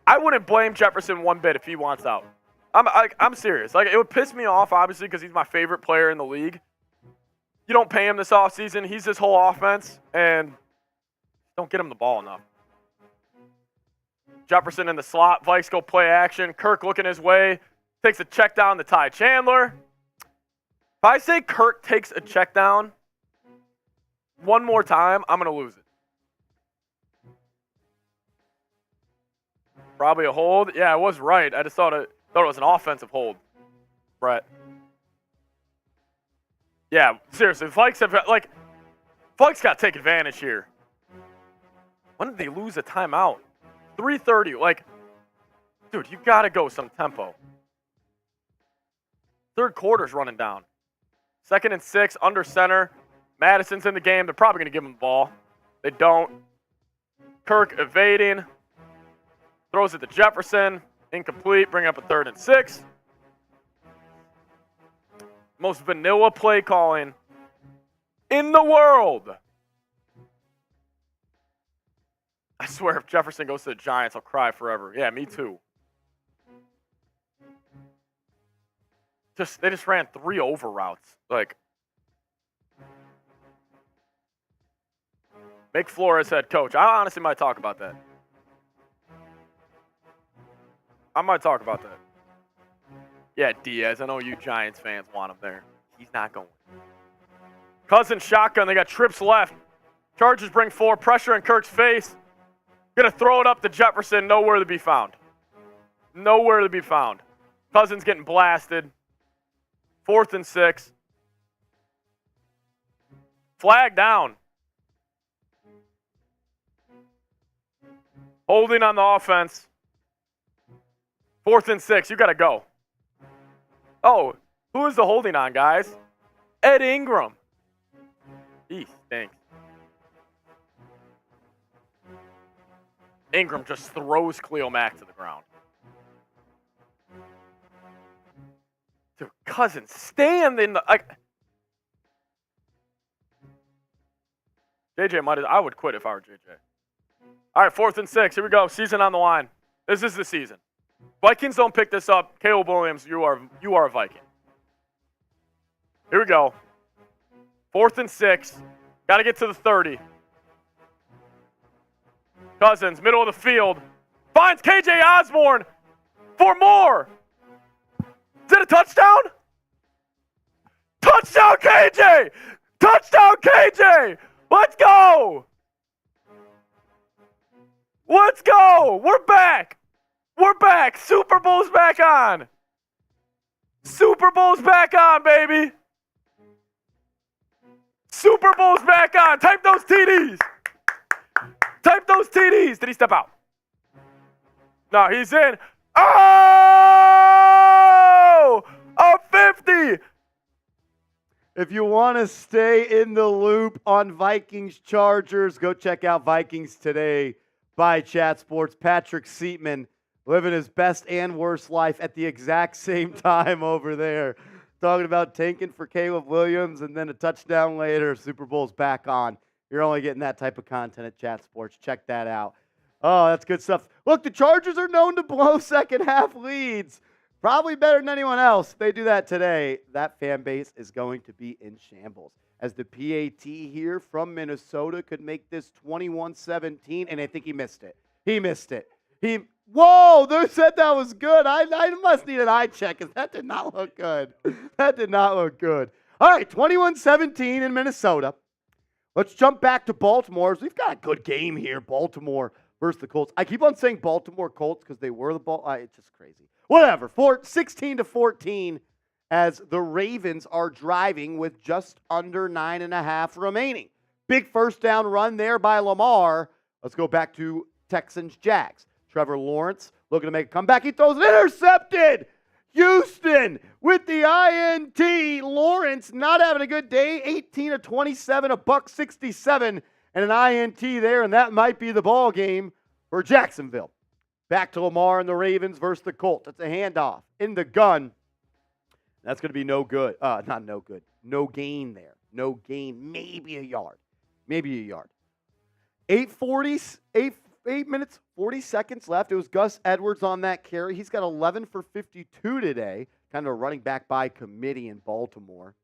I wouldn't blame Jefferson one bit if he wants out. I'm serious. Like, it would piss me off, obviously, because he's my favorite player in the league. You don't pay him this offseason. He's this whole offense, and don't get him the ball enough. Jefferson in the slot. Vikes go play action. Kirk looking his way. Takes a check down to Ty Chandler. If I say Kirk takes a check down one more time, I'm going to lose it. Probably a hold. Yeah, I was right. I just thought it was an offensive hold, Brett. Yeah, seriously, Vikes got to take advantage here. When did they lose a timeout? 3:30. Dude, you got to go some tempo. Third quarter's running down. 2nd and 6, under center. Madison's in the game. They're probably going to give him the ball. They don't. Kirk evading. Throws it to Jefferson. Incomplete. Bring up a 3rd and 6. Most vanilla play calling in the world. I swear, if Jefferson goes to the Giants, I'll cry forever. Yeah, me too. They just ran 3 over routes. Make Flores head coach. I honestly might talk about that. Yeah, Diaz. I know you Giants fans want him there. He's not going. Cousins shotgun. They got trips left. Chargers bring 4. Pressure in Kirk's face. Gonna throw it up to Jefferson. Nowhere to be found. Cousins getting blasted. 4th and 6. Flag down. Holding on the offense. 4th and 6. You got to go. Oh, Who is the holding on, guys? Ed Ingram. He stinks. Ingram just throws Khalil Mack to the ground. Dude, Cousins, stand in the... JJ might have... I would quit if I were JJ. All right, 4th and 6. Here we go. Season on the line. This is the season. Vikings don't pick this up. Caleb Williams, you are a Viking. Here we go. 4th and 6. Got to get to the 30. Cousins, middle of the field. Finds KJ Osborne for more. Is it a touchdown? Touchdown, KJ! Touchdown, KJ! Let's go! Let's go! We're back! We're back! Super Bowl's back on! Super Bowl's back on, baby! Super Bowl's back on! Type those TDs! Type those TDs! Did he step out? No, he's in. Oh! A 50! If you want to stay in the loop on Vikings Chargers, go check out Vikings Today by Chat Sports. Patrick Seatman living his best and worst life at the exact same time over there. Talking about tanking for Caleb Williams and then a touchdown later. Super Bowl's back on. You're only getting that type of content at Chat Sports. Check that out. Oh, that's good stuff. Look, the Chargers are known to blow second half leads. Probably better than anyone else. If they do that today, that fan base is going to be in shambles. As the PAT here from Minnesota could make this 21-17, and I think he missed it. He missed it. Whoa, they said that was good. I must need an eye check because that did not look good. That did not look good. All right, 21-17 in Minnesota. Let's jump back to Baltimore. We've got a good game here, Baltimore versus the Colts. I keep on saying Baltimore Colts because they were the ball. It's just crazy. Whatever. 16-14 as the Ravens are driving with just under 9.5 remaining. Big first down run there by Lamar. Let's go back to Texans Jags. Trevor Lawrence looking to make a comeback. He throws it intercepted. Houston with the INT. Lawrence not having a good day. 18 of 27, $167, and an INT there, and that might be the ball game for Jacksonville. Back to Lamar and the Ravens versus the Colts. It's a handoff in the gun. That's going to be no good. Not no good. No gain there. No gain. Maybe a yard. Maybe a yard. 8 minutes, 40 seconds left. It was Gus Edwards on that carry. He's got 11 for 52 today. Kind of a running back by committee in Baltimore.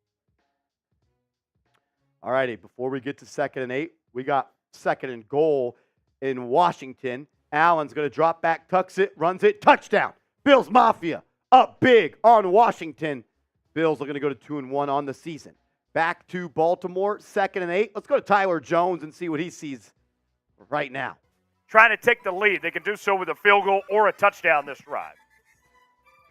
All righty, before we get to 2nd and 8, we got 2nd and goal in Washington. Allen's going to drop back, tucks it, runs it, touchdown. Bills Mafia up big on Washington. Bills are going to go to 2-1 on the season. Back to Baltimore, 2nd and 8. Let's go to Tyler Jones and see what he sees right now. Trying to take the lead. They can do so with a field goal or a touchdown this drive.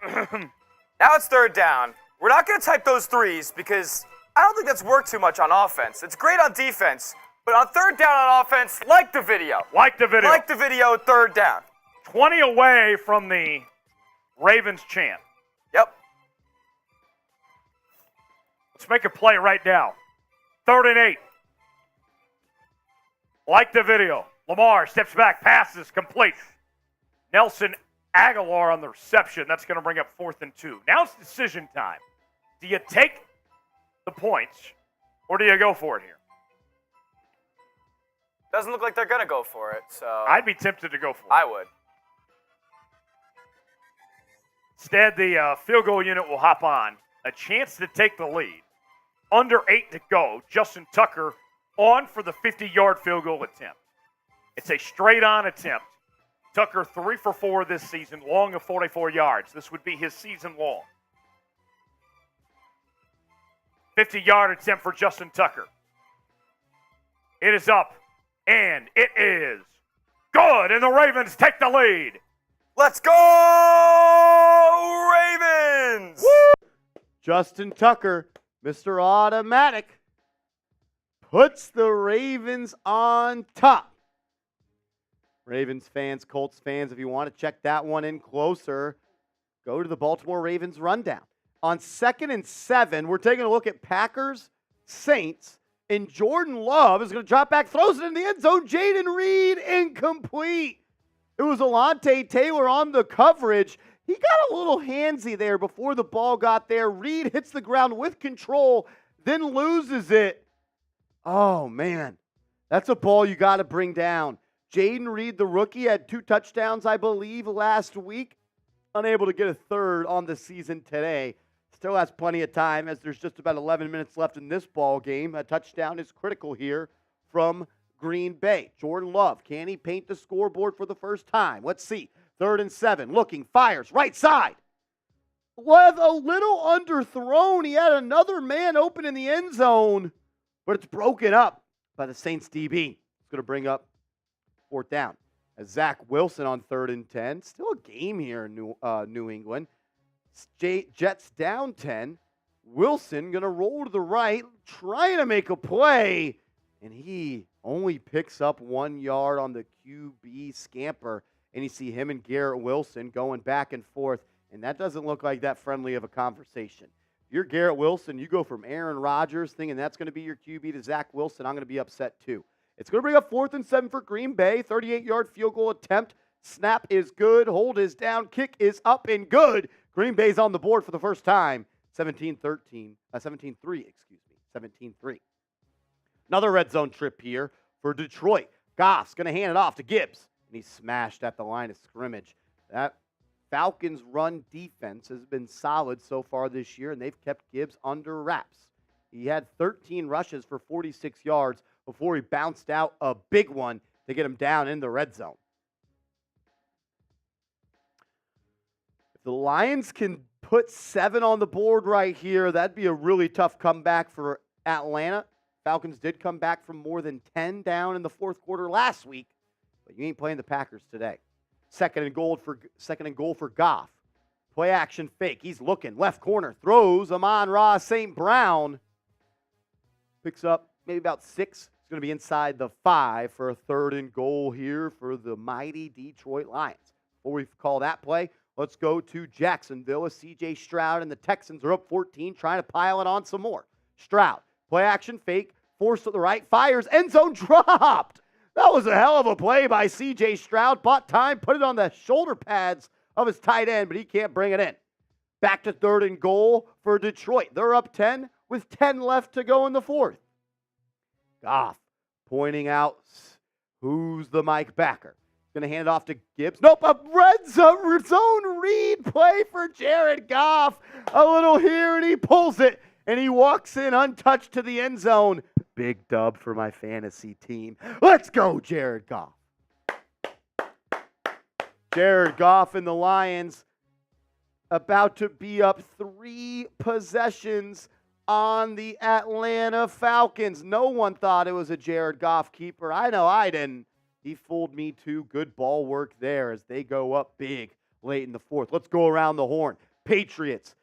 Now it's 3rd down. We're not going to type those threes because I don't think that's worked too much on offense. It's great on defense, but on 3rd down on offense, like the video. Like the video. Like the video, 3rd down. 20 away from the Ravens chant. Yep. Let's make a play right now. 3rd and 8. Like the video. Lamar steps back, passes complete. Nelson Aguilar on the reception. That's going to bring up 4th and 2. Now it's decision time. Do you take the points or do you go for it here? Doesn't look like they're going to go for it, so... I'd be tempted to go for it. I would. Instead, the field goal unit will hop on. A chance to take the lead. Under 8 to go. Justin Tucker on for the 50-yard field goal attempt. It's a straight-on attempt. Tucker 3 for 4 this season, long of 44 yards. This would be his season long. 50-yard attempt for Justin Tucker. It is up, and it is good, and the Ravens take the lead. Let's go, Ravens! Woo! Justin Tucker, Mr. Automatic, puts the Ravens on top. Ravens fans, Colts fans, if you want to check that one in closer, go to the Baltimore Ravens rundown. On 2nd and 7, we're taking a look at Packers, Saints, and Jordan Love is going to drop back, throws it in the end zone. Jaden Reed, incomplete. It was Alontae Taylor on the coverage. He got a little handsy there before the ball got there. Reed hits the ground with control, then loses it. Oh, man. That's a ball you got to bring down. Jaden Reed, the rookie, had 2 touchdowns, I believe, last week. Unable to get a third on the season today. Still has plenty of time as there's just about 11 minutes left in this ball game. A touchdown is critical here from Green Bay. Jordan Love, can he paint the scoreboard for the first time? Let's see. 3rd and 7, looking, fires, right side. With a little underthrown. He had another man open in the end zone, but it's broken up by the Saints DB. It's going to bring up 4th down. As Zach Wilson on 3rd and 10. Still a game here in New England. Jets down 10. Wilson going to roll to the right, trying to make a play, and he only picks up 1 yard on the QB scamper, and you see him and Garrett Wilson going back and forth, and that doesn't look like that friendly of a conversation. If you're Garrett Wilson, you go from Aaron Rodgers thinking that's going to be your QB to Zach Wilson, I'm going to be upset too. It's going to bring up 4th and 7 for Green Bay, 38-yard field goal attempt. Snap is good, hold is down, kick is up and good. Green Bay's on the board for the first time. 17-3, 17-3. Another red zone trip here for Detroit. Goff's going to hand it off to Gibbs, and he's smashed at the line of scrimmage. That Falcons' run defense has been solid so far this year, and they've kept Gibbs under wraps. He had 13 rushes for 46 yards before he bounced out a big one to get him down in the red zone. If the Lions can put 7 on the board right here, that'd be a really tough comeback for Atlanta. Falcons did come back from more than 10 down in the 4th quarter last week, but you ain't playing the Packers today. Second and goal for Goff. Play action fake. He's looking. Left corner. Throws. Amon-Ra St. Brown. Picks up maybe about 6. It's going to be inside the 5 for a 3rd and goal here for the mighty Detroit Lions. Before we call that play, let's go to Jacksonville as C.J. Stroud and the Texans are up 14, trying to pile it on some more. Stroud. Play action fake. Forced to the right. Fires. End zone dropped. That was a hell of a play by C.J. Stroud. Bought time, put it on the shoulder pads of his tight end, but he can't bring it in. Back to 3rd and goal for Detroit. They're up 10 with 10 left to go in the 4th. Goff pointing out who's the Mike backer. Going to hand it off to Gibbs. Nope, a red zone read play for Jared Goff. A little here, and he pulls it, and he walks in untouched to the end zone. Big dub for my fantasy team. Let's go, Jared Goff. Jared Goff and the Lions about to be up 3 possessions on the Atlanta Falcons. No one thought it was a Jared Goff keeper. I know I didn't. He fooled me too. Good ball work there as they go up big late in the 4th. Let's go around the horn. Patriots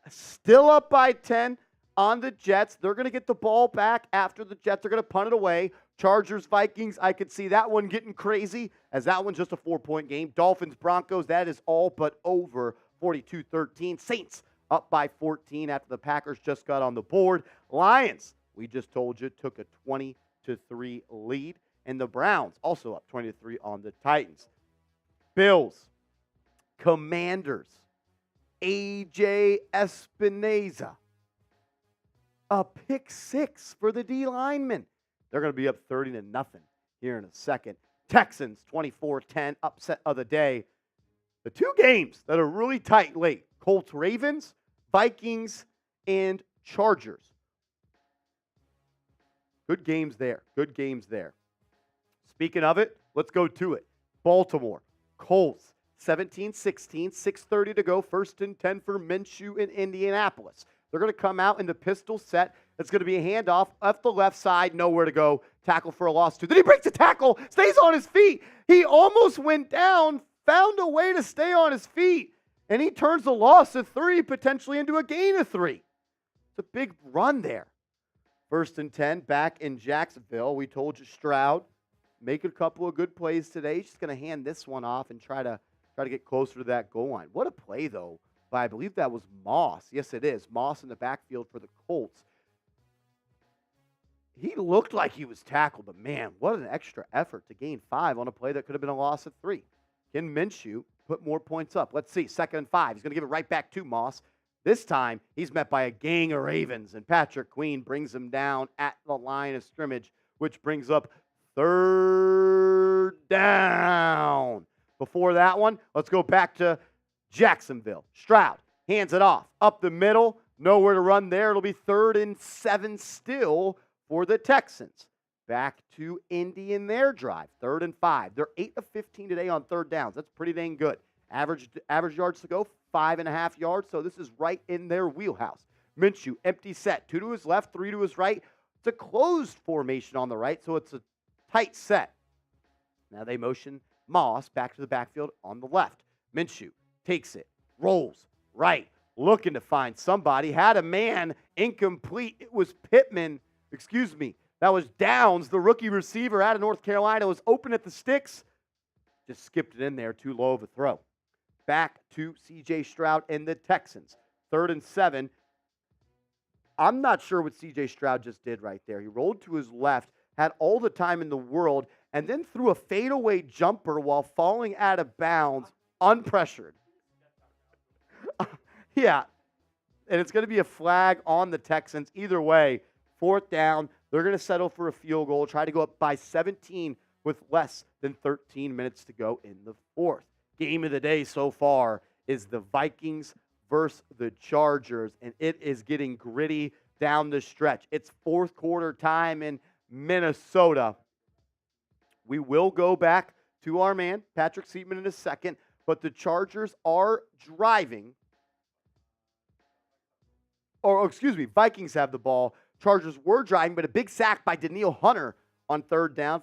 still up by 10 on the Jets. They're going to get the ball back after the Jets are going to punt it away. Chargers, Vikings, I could see that one getting crazy as that one's just a 4-point game. Dolphins, Broncos, that is all but over. 42-13. Saints up by 14 after the Packers just got on the board. Lions, we just told you, took a 20-3 lead. And the Browns also up 20-3 on the Titans. Bills, Commanders, A.J. Espinoza. A pick 6 for the D linemen. They're going to be up 30-0 here in a second. Texans, 24-10, upset of the day. The 2 games that are really tight late, Colts, Ravens, Vikings, and Chargers. Good games there. Good games there. Speaking of it, let's go to it. Baltimore, Colts, 17-16, 6:30 to go. 1st and 10 for Minshew in Indianapolis. They're going to come out in the pistol set. It's going to be a handoff up the left side, nowhere to go. Tackle for a loss 2. Then he breaks a tackle, stays on his feet. He almost went down, found a way to stay on his feet, and he turns the loss of 3 potentially into a gain of 3. It's a big run there. 1st and 10 back in Jacksonville. We told you Stroud make a couple of good plays today. He's just going to hand this one off and try to get closer to that goal line. What a play, though, but I believe that was Moss. Yes, it is. Moss in the backfield for the Colts. He looked like he was tackled, but man, what an extra effort to gain 5 on a play that could have been a loss of 3. Can Minshew put more points up? Let's see. 2nd and 5. He's going to give it right back to Moss. This time, he's met by a gang of Ravens, and Patrick Queen brings him down at the line of scrimmage, which brings up 3rd down. Before that one, let's go back to Jacksonville. Stroud hands it off. Up the middle. Nowhere to run there. It'll be 3rd and 7 still for the Texans. Back to Indy in their drive. 3rd and 5. They're 8 of 15 today on 3rd downs. That's pretty dang good. Average yards to go, 5.5 yards. So this is right in their wheelhouse. Minshew, empty set. 2 to his left, 3 to his right. It's a closed formation on the right, so it's a tight set. Now they motion Moss back to the backfield on the left. Minshew takes it, rolls right, looking to find somebody. Had a man incomplete. It was Pittman. Excuse me. That was Downs, the rookie receiver out of North Carolina, was open at the sticks. Just skipped it in there. Too low of a throw. Back to C.J. Stroud and the Texans. 3rd and 7. I'm not sure what C.J. Stroud just did right there. He rolled to his left, had all the time in the world, and then threw a fadeaway jumper while falling out of bounds, unpressured. Yeah. And it's going to be a flag on the Texans. Either way, 4th down. They're going to settle for a field goal, try to go up by 17 with less than 13 minutes to go in the 4th. Game of the day so far is the Vikings versus the Chargers, and it is getting gritty down the stretch. It's 4th quarter time in Minnesota. We will go back to our man, Patrick Seaman, in a second, but the Chargers are driving. Vikings have the ball. Chargers were driving, but a big sack by Danielle Hunter on 3rd down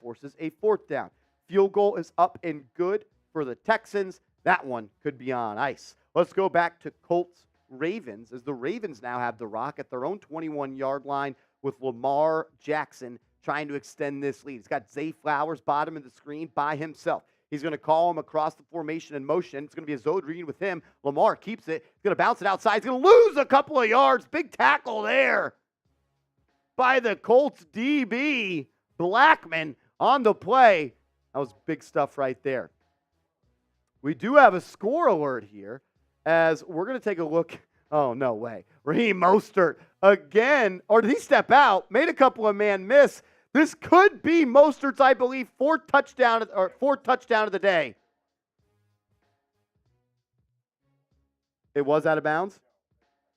forces a 4th down. Field goal is up and good for the Texans. That one could be on ice. Let's go back to Colts Ravens, as the Ravens now have the rock at their own 21-yard line with Lamar Jackson trying to extend this lead. He's got Zay Flowers bottom of the screen by himself. He's going to call him across the formation in motion. It's going to be a zone read with him. Lamar keeps it. He's going to bounce it outside. He's going to lose a couple of yards. Big tackle there by the Colts DB. Blackman on the play. That was big stuff right there. We do have a score alert here, as we're going to take a look. Oh, no way. Raheem Mostert again. Or did he step out? Made a couple of man miss. This could be Mostert's, I believe, 4th touchdown of the day. It was out of bounds?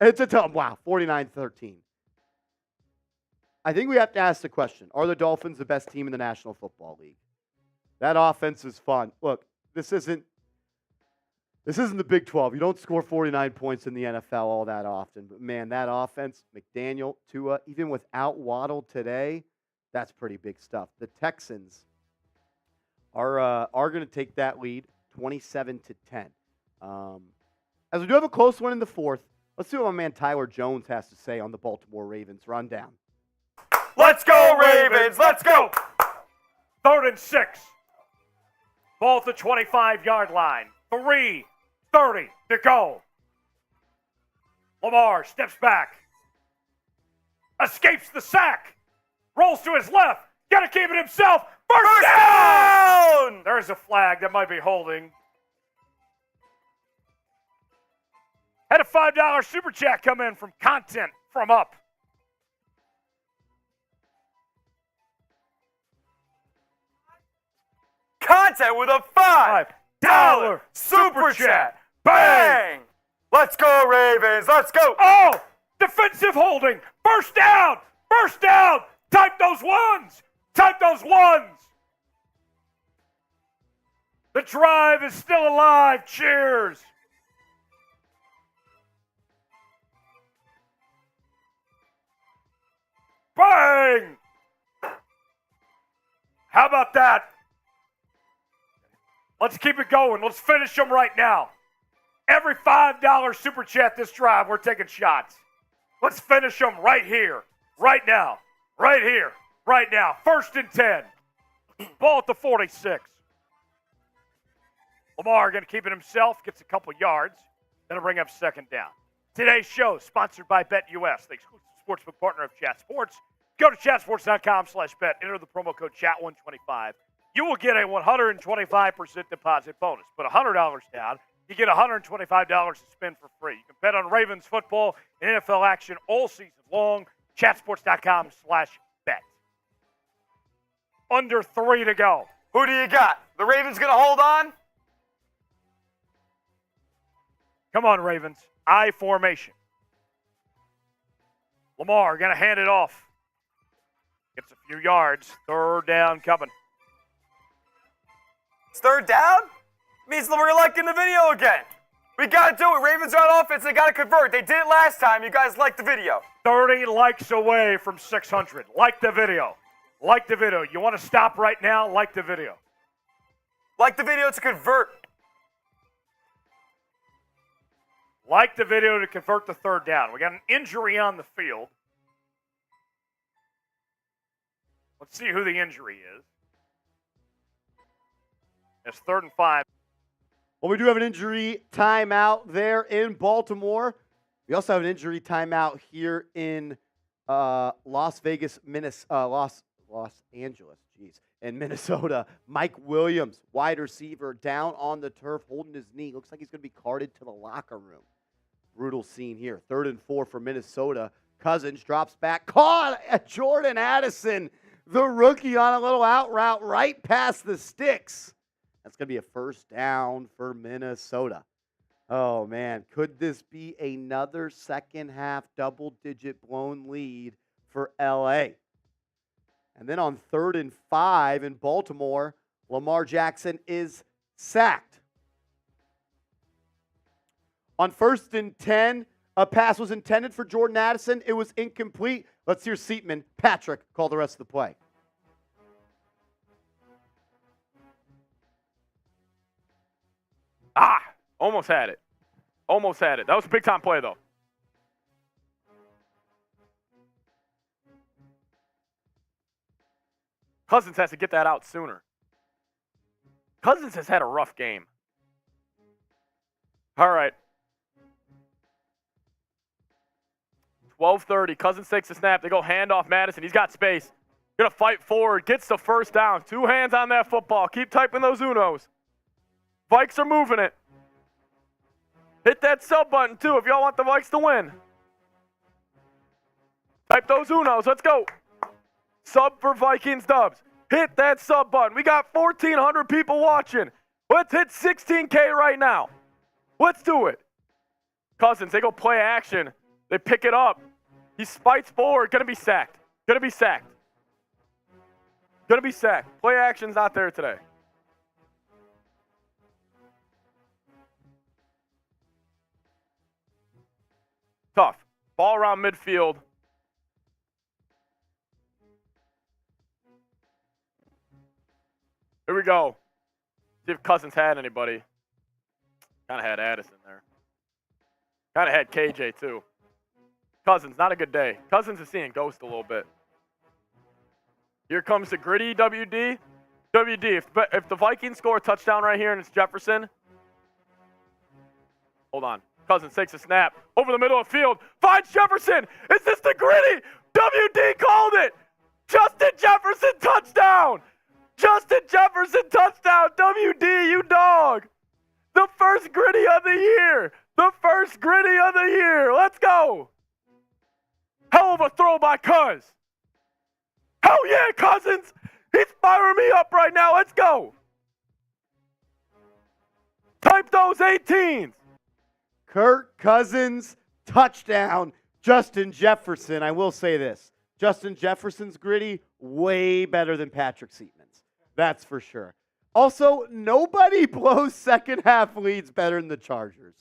It's a wow, 49-13. I think we have to ask the question, are the Dolphins the best team in the National Football League? That offense is fun. Look, this isn't the Big 12. You don't score 49 points in the NFL all that often. But, man, that offense, McDaniel, Tua, even without Waddle today, that's pretty big stuff. The Texans are going to take that lead 27-10. As we do have a close one in the 4th, let's see what my man Tyler Jones has to say on the Baltimore Ravens rundown. Let's go, Ravens! Let's go! 3rd and 6. Ball at the 25-yard line. 3:30 to go. Lamar steps back. Escapes the sack. Rolls to his left. Gotta keep it himself. First down! There's a flag that might be holding. Had a $5 super chat come in from Content from Up. Content with a $5 super chat. Bang! Let's go, Ravens. Let's go. Oh! Defensive holding. First down! First down! Type those ones! Type those ones! The drive is still alive. Cheers! Bang! How about that? Let's keep it going. Let's finish them right now. Every $5 super chat this drive, we're taking shots. Let's finish them right here, right now, right here, right now. 1st and 10. Ball at the 46. Lamar going to keep it himself, gets a couple yards. That'll bring up second down. Today's show is sponsored by BetUS, the exclusive sportsbook partner of Chat Sports. Go to chatsports.com/bet. Enter the promo code CHAT125. You will get a 125% deposit bonus. Put $100 down. You get $125 to spend for free. You can bet on Ravens football and NFL action all season long. Chatsports.com/bet. Under 3 to go. Who do you got? The Ravens going to hold on? Come on, Ravens. I formation. Lamar going to hand it off. Gets a few yards. Third down coming. It's third down? Means we're liking the video again. We got to do it. Ravens are on offense. They got to convert. They did it last time. You guys liked the video. 30 likes away from 600. Like the video. Like the video. You want to stop right now? Like the video. Like the video to convert. Like the video to convert the third down. We got an injury on the field. Let's see who the injury is. It's 3rd and 5. Well, we do have an injury timeout there in Baltimore. We also have an injury timeout here in Las Vegas, Los Angeles, in Minnesota. Mike Williams, wide receiver, down on the turf, holding his knee. Looks like he's going to be carted to the locker room. Brutal scene here. 3rd and 4 for Minnesota. Cousins drops back. Caught at Jordan Addison, the rookie, on a little out route right past the sticks. That's going to be a first down for Minnesota. Oh, man. Could this be another second half double-digit blown lead for L.A.? And then on 3rd and 5 in Baltimore, Lamar Jackson is sacked. On 1st and 10, a pass was intended for Jordan Addison. It was incomplete. Let's hear Seatman, Patrick, call the rest of the play. Almost had it. Almost had it. That was a big-time play, though. Cousins has to get that out sooner. Cousins has had a rough game. All right. 12:30. Cousins takes the snap. They go handoff Madison. He's got space. Going to fight forward. Gets the first down. 2 hands on that football. Keep typing those Unos. Vikes are moving it. Hit that sub button, too, if y'all want the Vikes to win. Type those Unos. Let's go. Sub for Vikings dubs. Hit that sub button. We got 1,400 people watching. Let's hit 16K right now. Let's do it. Cousins, they go play action. They pick it up. He spites forward. Going to be sacked. Going to be sacked. Going to be sacked. Play action's not there today. Tough. Ball around midfield. Here we go. See if Cousins had anybody. Kind of had Addison there. Kind of had KJ too. Cousins, not a good day. Cousins is seeing ghost a little bit. Here comes the gritty WD. WD, if the Vikings score a touchdown right here and it's Jefferson. Hold on. Cousins takes a snap. Over the middle of the field. Finds Jefferson. Is this the gritty? WD called it. Justin Jefferson touchdown. Justin Jefferson touchdown. WD, you dog. The first gritty of the year. The first gritty of the year. Let's go. Hell of a throw by Cuz. Hell yeah, Cousins. He's firing me up right now. Let's go. Type those 18s. Kirk Cousins, touchdown. Justin Jefferson. I will say this. Justin Jefferson's gritty, way better than Patrick Seatman's. That's for sure. Also, nobody blows second half leads better than the Chargers.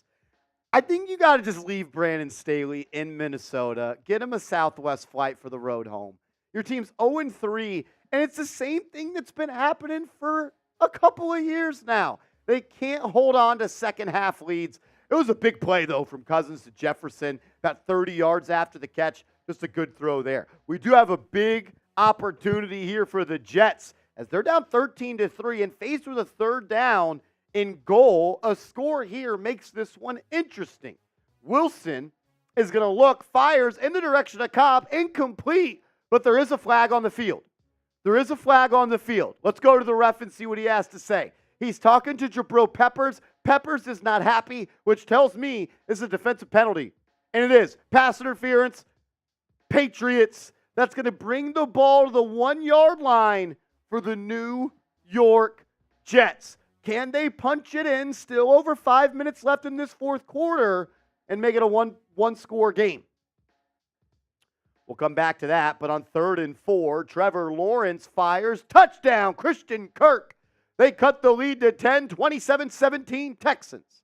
I think you got to just leave Brandon Staley in Minnesota. Get him a Southwest flight for the road home. Your team's 0-3, and it's the same thing that's been happening for a couple of years now. They can't hold on to second half leads. It was a big play, though, from Cousins to Jefferson, about 30 yards after the catch. Just a good throw there. We do have a big opportunity here for the Jets as they're down 13-3 and faced with a third down in goal. A score here makes this one interesting. Wilson is going to look, fires in the direction of Cobb, incomplete, but there is a flag on the field. There is a flag on the field. Let's go to the ref and see what he has to say. He's talking to Jabril Peppers. Peppers is not happy, which tells me this is a defensive penalty. And it is. Pass interference, Patriots. That's going to bring the ball to the 1-yard line for the New York Jets. Can they punch it in? Still over 5 minutes left in this fourth quarter and make it a one-score game. We'll come back to that, but on 3rd and 4, Trevor Lawrence fires. Touchdown, Christian Kirk. They cut the lead to 10, 27-17 Texans.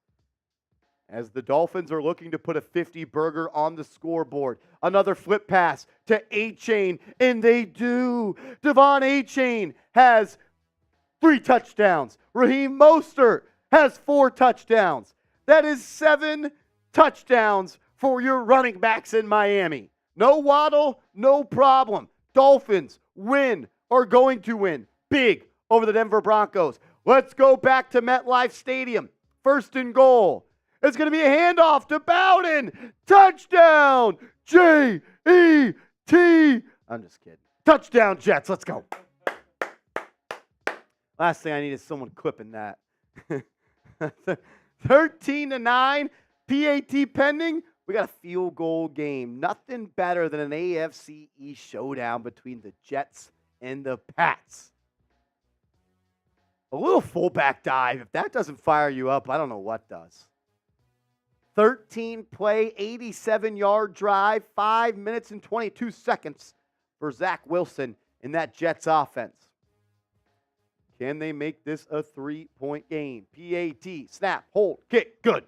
As the Dolphins are looking to put a 50-burger on the scoreboard. Another flip pass to A-Chain, and they do. Devon A-Chain has 3 touchdowns. Raheem Mostert has 4 touchdowns. That is 7 touchdowns for your running backs in Miami. No Waddle, no problem. Dolphins are going to win big over the Denver Broncos. Let's go back to MetLife Stadium. 1st and goal. It's going to be a handoff to Bowden. Touchdown, J-E-T. I'm just kidding. Touchdown, Jets. Let's go. Last thing I need is someone clipping that. 13-9, PAT pending. We got a field goal game. Nothing better than an AFC East showdown between the Jets and the Pats. A little fullback dive. If that doesn't fire you up, I don't know what does. 13-play, 87-yard drive, 5 minutes and 22 seconds for Zach Wilson in that Jets offense. Can they make this a 3-point game? PAT, snap, hold, kick, good.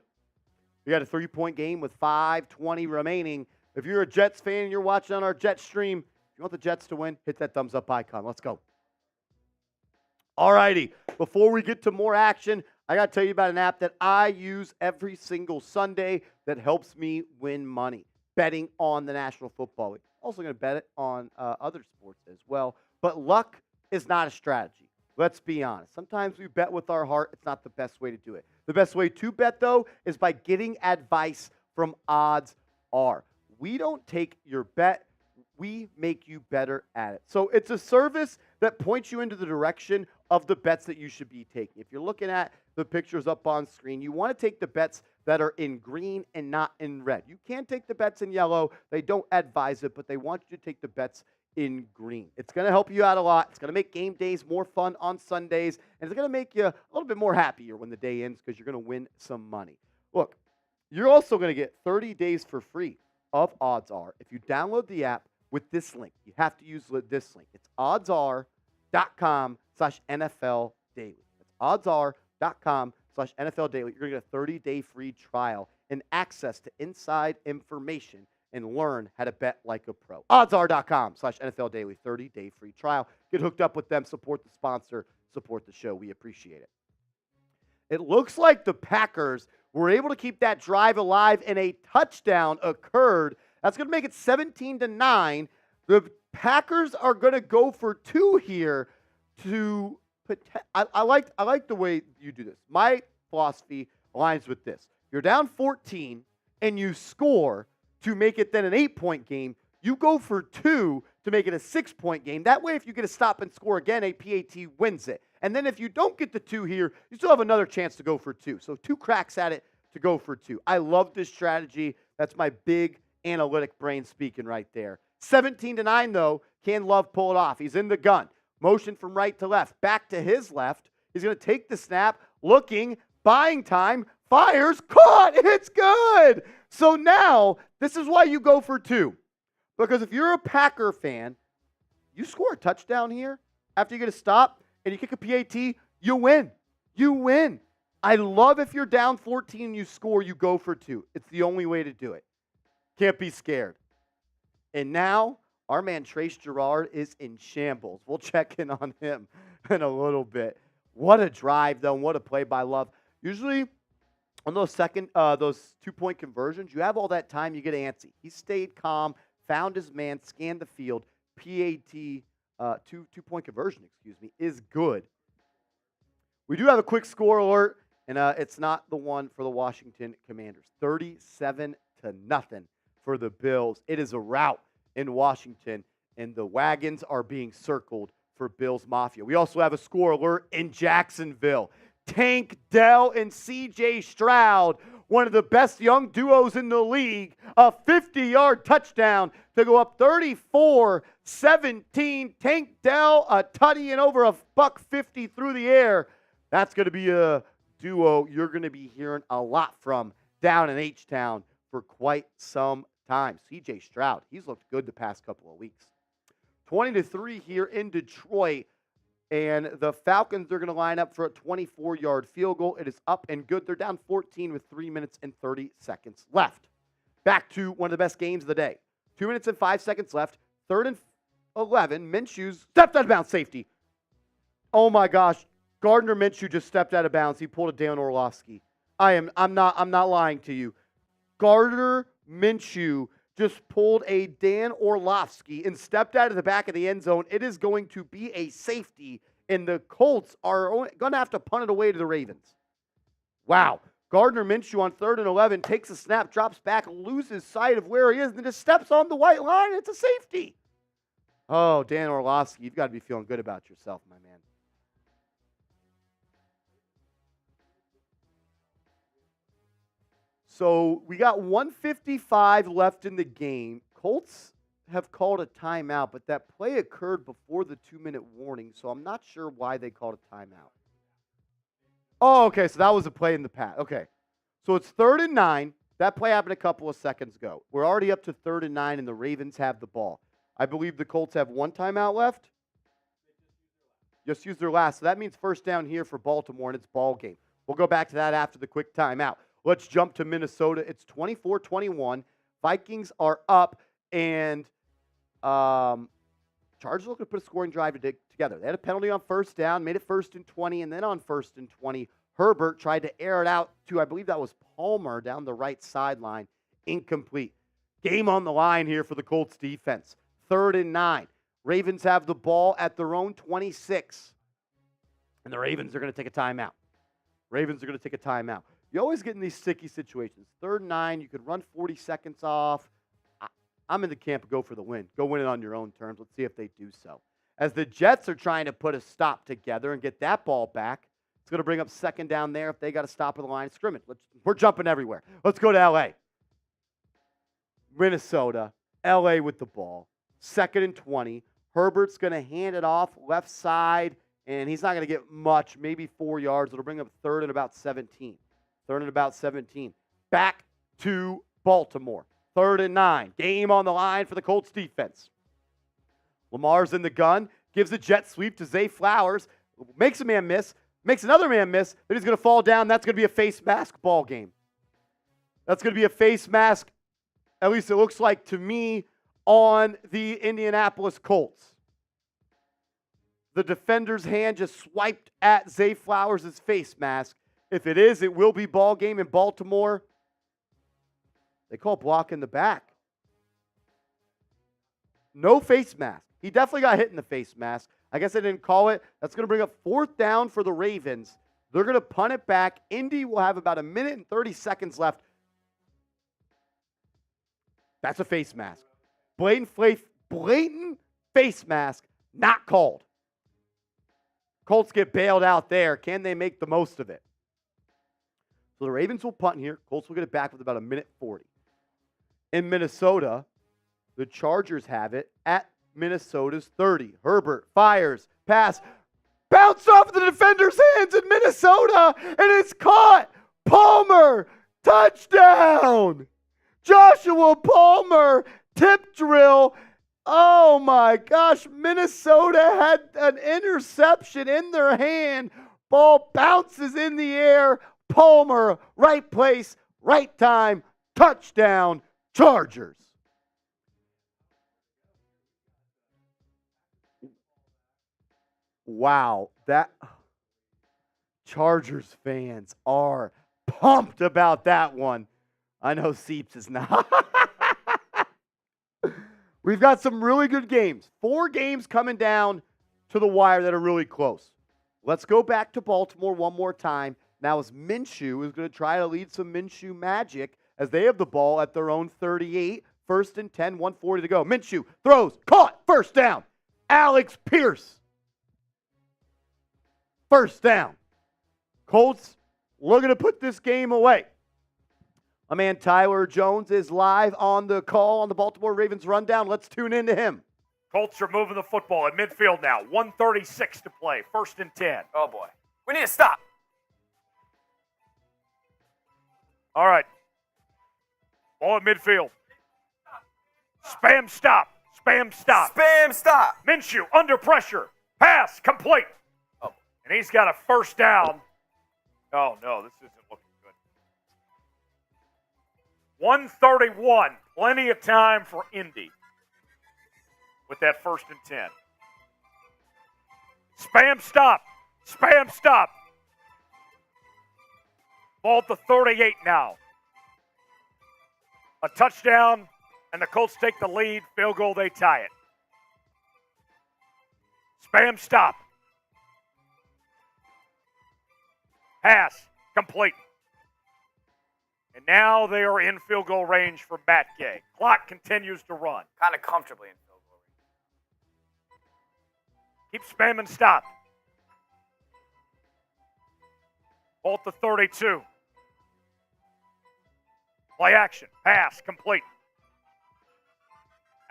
We got a 3-point game with 5:20 remaining. If you're a Jets fan and you're watching on our Jets stream, if you want the Jets to win, hit that thumbs up icon. Let's go. All righty. Before we get to more action, I got to tell you about an app that I use every single Sunday that helps me win money, betting on the National Football League. Also going to bet it on other sports as well. But luck is not a strategy. Let's be honest. Sometimes we bet with our heart. It's not the best way to do it. The best way to bet, though, is by getting advice from Odds R. We don't take your bet. We make you better at it. So it's a service that points you into the direction of the bets that you should be taking. If you're looking at the pictures up on screen, you want to take the bets that are in green and not in red. You can't take the bets in yellow. They don't advise it, but they want you to take the bets in green. It's going to help you out a lot. It's going to make game days more fun on Sundays, and it's going to make you a little bit more happier when the day ends because you're going to win some money. Look, you're also going to get 30 days for free of Odds R if you download the app with this link. You have to use this link. It's oddsr.com/NFL daily. That's oddsr.com/NFL daily. You're going to get a 30-day free trial and access to inside information and learn how to bet like a pro. Oddsr.com/NFL daily, 30-day free trial. Get hooked up with them, support the sponsor, support the show. We appreciate it. It looks like the Packers were able to keep that drive alive and a touchdown occurred. That's going to make it 17-9. The Packers are going to go for 2 here to I like the way you do this. My philosophy aligns with this. You're down 14 and you score to make it then an 8-point game. You go for 2 to make it a 6-point game. That way, if you get a stop and score again, a PAT wins it. And then if you don't get the 2 here, you still have another chance to go for 2. So 2 cracks at it to go for 2. I love this strategy. That's my big analytic brain speaking right there. 17-9, though. Can Love pull it off? He's in the gun. Motion from right to left. Back to his left. He's going to take the snap. Looking. Buying time. Fires. Caught. It's good. So now, this is why you go for 2. Because if you're a Packer fan, you score a touchdown here after you get a stop and you kick a PAT, you win. You win. I love if you're down 14 and you score, you go for 2. It's the only way to do it. Can't be scared. And now, our man Trace Gerard is in shambles. We'll check in on him in a little bit. What a drive, though, and what a play by Love. Usually, on those 2-point conversions, you have all that time, you get antsy. He stayed calm, found his man, scanned the field. PAT, two-point conversion, is good. We do have a quick score alert. And it's not the one for the Washington Commanders. 37-0 for the Bills. It is a rout in Washington, and the wagons are being circled for Bills Mafia. We also have a score alert in Jacksonville. Tank Dell and C.J. Stroud, one of the best young duos in the league, a 50-yard touchdown to go up 34-17. Tank Dell, a tutty and over a $150 through the air. That's going to be a duo you're going to be hearing a lot from down in H-Town for quite some time. C.J. Stroud, he's looked good the past couple of weeks. 20-3 here in Detroit, and the Falcons are going to line up for a 24-yard field goal. It is up and good. They're down 14 with 3 minutes and 30 seconds left. Back to one of the best games of the day. 2 minutes and 5 seconds left. 3rd and 11. Minshew's stepped out of bounds. Safety. Oh my gosh. Gardner Minshew just stepped out of bounds. He pulled a Dan Orlovsky. I'm not lying to you. Gardner Minshew just pulled a Dan Orlovsky and stepped out of the back of the end zone. It is going to be a safety, and the Colts are going to have to punt it away to the Ravens. Wow. Gardner Minshew on 3rd and 11 takes a snap, drops back, loses sight of where he is, and then just steps on the white line. It's a safety. Oh, Dan Orlovsky, you've got to be feeling good about yourself, my man. So we got 1:55 left in the game. Colts have called a timeout, but that play occurred before the 2-minute warning, so I'm not sure why they called a timeout. Oh, okay, so that was a play in the past. Okay, so it's 3rd and 9. That play happened a couple of seconds ago. We're already up to 3rd and 9, and the Ravens have the ball. I believe the Colts have one timeout left. Just used their last, so that means first down here for Baltimore, and it's ball game. We'll go back to that after the quick timeout. Let's jump to Minnesota. It's 24-21. Vikings are up, and Chargers looking to put a scoring drive together. They had a penalty on first down, made it 1st and 20, and then on 1st and 20, Herbert tried to air it out to, I believe that was Palmer down the right sideline. Incomplete. Game on the line here for the Colts defense. 3rd and 9. Ravens have the ball at their own 26, and the Ravens are going to take a timeout. You always get in these sticky situations. 3rd and 9, you could run 40 seconds off. I'm in the camp of go for the win. Go win it on your own terms. Let's see if they do so. As the Jets are trying to put a stop together and get that ball back, it's going to bring up 2nd down there if they got to stop at the line of scrimmage. We're jumping everywhere. Let's go to L.A. Minnesota, L.A. with the ball. 2nd and 20. Herbert's going to hand it off left side, and he's not going to get much, maybe 4 yards. It'll bring up 3rd and about 17. Back to Baltimore. 3rd and 9. Game on the line for the Colts defense. Lamar's in the gun. Gives a jet sweep to Zay Flowers. Makes a man miss. Makes another man miss. Then he's going to fall down. That's going to be a face mask ball game. That's going to be a face mask, at least it looks like to me, on the Indianapolis Colts. The defender's hand just swiped at Zay Flowers' face mask. If it is, it will be ball game in Baltimore. They call block in the back. No face mask. He definitely got hit in the face mask. I guess I didn't call it. That's going to bring up 4th down for the Ravens. They're going to punt it back. Indy will have about 1 minute and 30 seconds left. That's a face mask. Blatant face mask, not called. Colts get bailed out there. Can they make the most of it? So the Ravens will punt here. Colts will get it back with about 1 minute 40. In Minnesota, the Chargers have it at Minnesota's 30. Herbert fires, pass, bounce off the defender's hands in Minnesota, and it's caught. Palmer, touchdown. Joshua Palmer, tip drill. Oh my gosh, Minnesota had an interception in their hand. Ball bounces in the air. Palmer, right place, right time, touchdown, Chargers. Wow, that Chargers fans are pumped about that one. I know Seeps is not. We've got some really good games. 4 games coming down to the wire that are really close. Let's go back to Baltimore one more time Now it's Minshew who's going to try to lead some Minshew magic as they have the ball at their own 38. 1st and 10, 1:40 to go. Minshew throws, caught, first down. Alex Pierce. First down. Colts looking to put this game away. My man Tyler Jones is live on the call on the Baltimore Ravens rundown. Let's tune in to him. Colts are moving the football at midfield now. 1:36 to play. 1st and 10. Oh, boy. We need to stop. All right. Ball at midfield. Spam stop. Spam stop. Spam stop. Minshew under pressure. Pass complete. Oh. And he's got a first down. Oh, no, this isn't looking good. 1:31. Plenty of time for Indy with that 1st and 10. Spam stop. Spam stop. Ball at the 38 now. A touchdown, and the Colts take the lead. Field goal, they tie it. Spam stop. Pass complete. And now they are in field goal range for Matt Gay. Clock continues to run. Kind of comfortably in field goal. Keep spamming stop. Ball at the 32. Play action. Pass complete.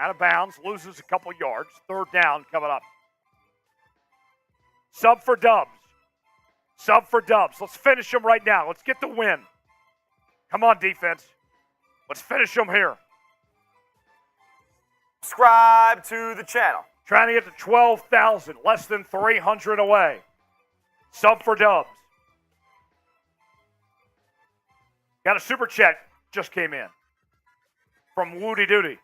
Out of bounds. Loses a couple yards. 3rd down coming up. Sub for Dubs. Sub for Dubs. Let's finish them right now. Let's get the win. Come on, defense. Let's finish them here. Subscribe to the channel. Trying to get to 12,000. Less than 300 away. Sub for Dubs. Got a super chat just came in from Woody Doody.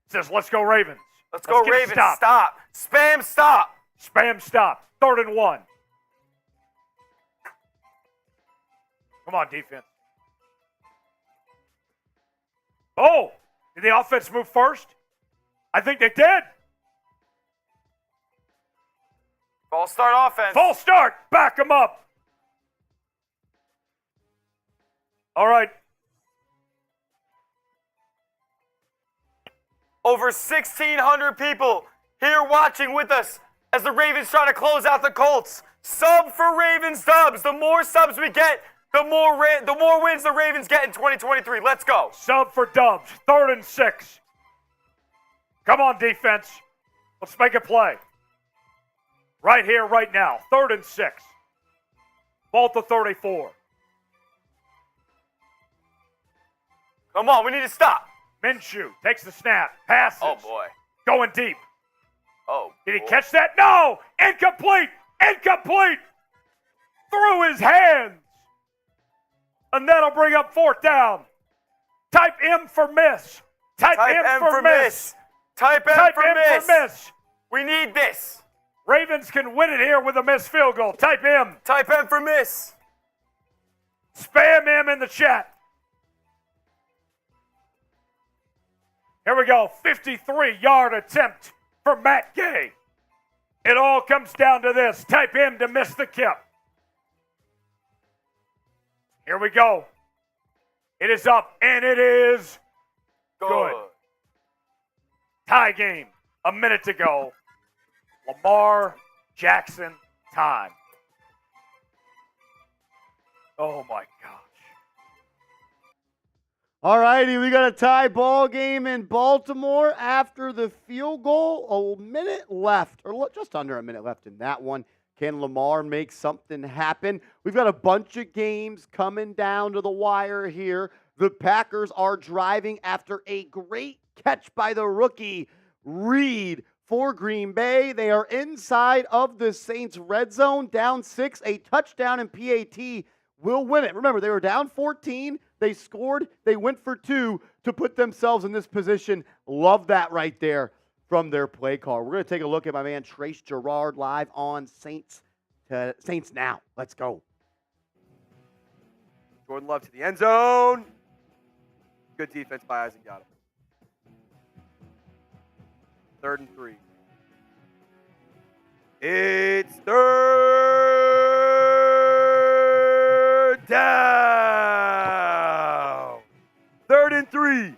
Says, let's go Ravens. Let's go get a Ravens. Stop. Spam stop. Spam stop. 3rd and 1. Come on, defense. Oh, did the offense move first? I think they did. False start offense. False start. Back them up. All right. Over 1,600 people here watching with us as the Ravens try to close out the Colts. Sub for Ravens Dubs. The more subs we get, the more wins the Ravens get in 2023. Let's go. Sub for Dubs. 3rd and 6. Come on, defense. Let's make a play. Right here, right now. 3rd and 6. Ball at the 34. Come on, we need to stop. Minshew takes the snap. Passes. Oh, boy. Going deep. Oh, Did he boy. catch that? No! Incomplete! Incomplete! Through his hands. And that'll bring up 4th down. Type M for miss. Type M for miss. Type M Type for M miss. for miss. We need this. Ravens can win it here with a missed field goal. Type M. Type M for miss. Spam M in the chat. Here we go. 53-yard attempt for Matt Gay. It all comes down to this. Type M to miss the kip. Here we go. It is up, and it is good. Tie game. A minute to go. Lamar Jackson time. Oh, my gosh. All righty, we got a tie ball game in Baltimore after the field goal. A minute left, or just under a minute left in that one. Can Lamar make something happen? We've got a bunch of games coming down to the wire here. The Packers are driving after a great catch by the rookie, Reed, for Green Bay. They are inside of the Saints' red zone, down 6. A touchdown and PAT will win it. Remember, they were down 14. They scored. They went for 2 to put themselves in this position. Love that right there from their play call. We're going to take a look at my man Trace Gerard live on Saints Now. Let's go. Jordan Love to the end zone. Good defense by Eisen. Got it. 3rd and 3. It's 3rd down. 3rd and 3.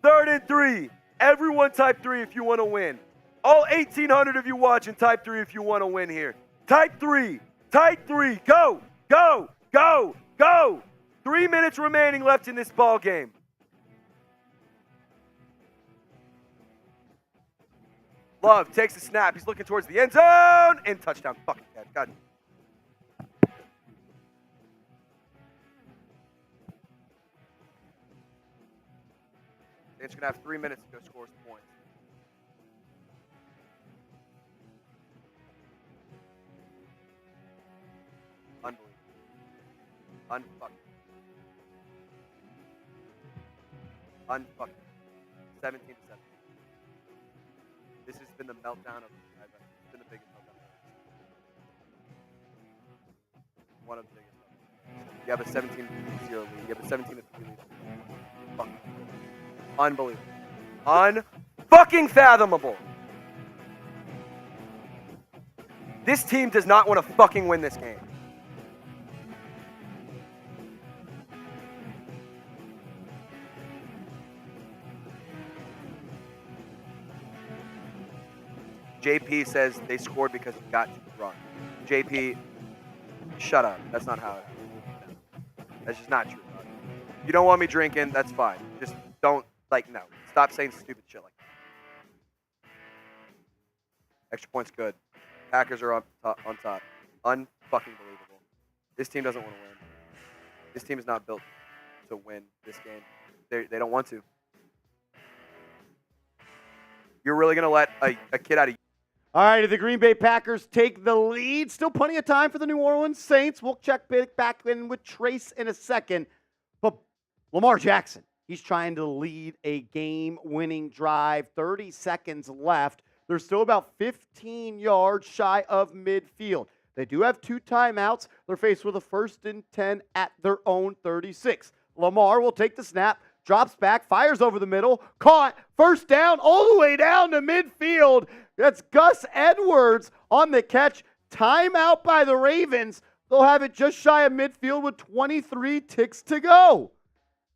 3rd and 3. Everyone type 3 if you want to win. All 1,800 of you watching, type 3 if you want to win here. Type 3. Type 3. Go. Go. Go. Go. 3 minutes remaining left in this ball game. Love takes a snap. He's looking towards the end zone. And touchdown. Fucking dead. God. Saints are going to have 3 minutes to go score some points. Unbelievable. Unfucking. Unfucking. 17-7. This has been the meltdown of it's been the biggest meltdown. One of the biggest meltdowns. You have a 17-0 lead. You have a 17-3 lead. Fucking unbelievable. Unfucking fathomable. This team does not want to fucking win this game. JP says they scored because he got to the run. JP, shut up. That's not how it happened. That's just not true. You don't want me drinking, that's fine. Just don't, no. Stop saying stupid shit like that. Extra point's good. Packers are on top. Unfucking believable. This team doesn't want to win. This team is not built to win this game. They don't want to. You're really going to let a kid out of... All right, the Green Bay Packers take the lead. Still plenty of time for the New Orleans Saints. We'll check back in with Trace in a second. But Lamar Jackson, he's trying to lead a game-winning drive. 30 seconds left. They're still about 15 yards shy of midfield. They do have 2 timeouts. They're faced with a 1st and 10 at their own 36. Lamar will take the snap, drops back, fires over the middle, caught, 1st down, all the way down to midfield. That's Gus Edwards on the catch. Timeout by the Ravens. They'll have it just shy of midfield with 23 ticks to go.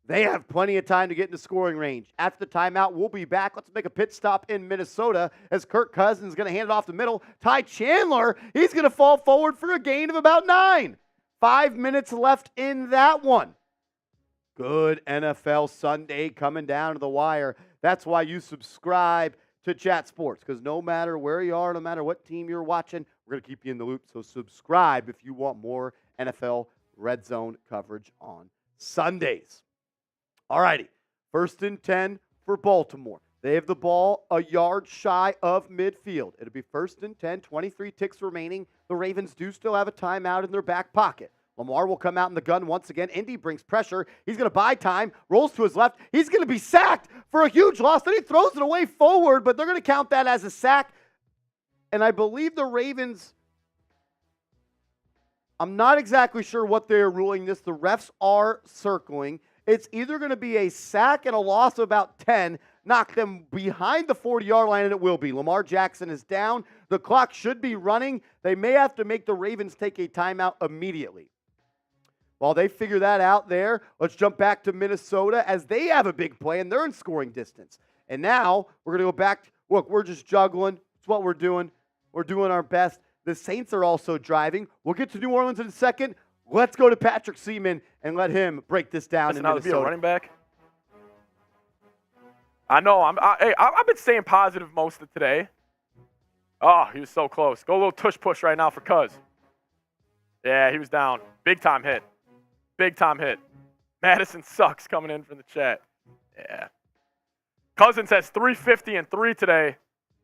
They have plenty of time to get into scoring range. After the timeout, we'll be back. Let's make a pit stop in Minnesota as Kirk Cousins is going to hand it off the middle. Ty Chandler, he's going to fall forward for a gain of about 9. 5 minutes left in that one. Good NFL Sunday coming down to the wire. That's why you subscribe to Chat Sports, because no matter where you are, no matter what team you're watching, we're going to keep you in the loop. So subscribe if you want more NFL RedZone coverage on Sundays. All righty, 1st and 10 for Baltimore. They have the ball a yard shy of midfield. It'll be 1st and 10, 23 ticks remaining. The Ravens do still have a timeout in their back pocket. Lamar will come out in the gun once again. Indy brings pressure. He's going to buy time, rolls to his left. He's going to be sacked for a huge loss. Then he throws it away forward, but they're going to count that as a sack. And I believe the Ravens, I'm not exactly sure what they're ruling this. The refs are circling. It's either going to be a sack and a loss of about 10, knock them behind the 40-yard line, and it will be. Lamar Jackson is down. The clock should be running. They may have to make the Ravens take a timeout immediately. While they figure that out there, let's jump back to Minnesota as they have a big play and they're in scoring distance. And now we're going to go back. Look, we're just juggling. It's what we're doing. We're doing our best. The Saints are also driving. We'll get to New Orleans in a second. Let's go to Patrick Seaman and let him break this down in Minnesota. Be a running back. I know. I've been staying positive most of today. Oh, he was so close. Go a little tush push right now for Cuz. Yeah, he was down. Big time hit. Big time hit. Madison sucks coming in from the chat. Yeah. Cousins has 350 and 3 today.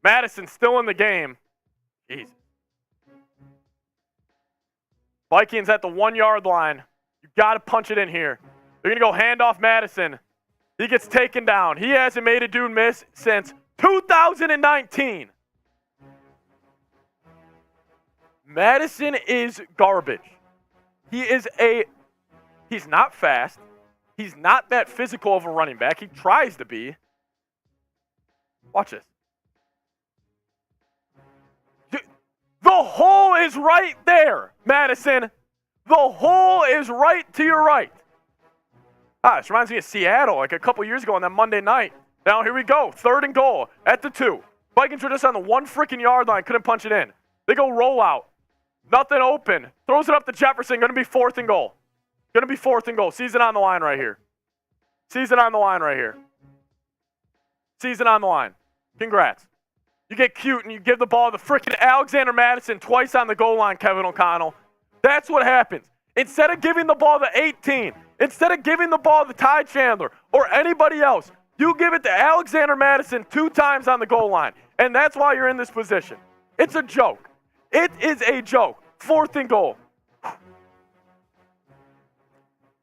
Madison's still in the game. Jesus. Vikings at the 1-yard line. You got to punch it in here. They're going to go hand off Madison. He gets taken down. He hasn't made a dude miss since 2019. Madison is garbage. He's not fast. He's not that physical of a running back. He tries to be. Watch this. The hole is right there, Madison. The hole is right to your right. This reminds me of Seattle, like a couple years ago on that Monday night. Now here we go, 3rd and goal at the 2. Vikings were just on the 1 freaking yard line, couldn't punch it in. They go rollout, nothing open. Throws it up to Jefferson, going to be 4th and goal. Going to be 4th and goal. Season on the line right here. Season on the line right here. Season on the line. Congrats. You get cute and you give the ball to freaking Alexander Madison twice on the goal line, Kevin O'Connell. That's what happens. Instead of giving the ball to 18, instead of giving the ball to Ty Chandler or anybody else, you give it to Alexander Madison 2 times on the goal line. And that's why you're in this position. It's a joke. It is a joke. 4th and goal.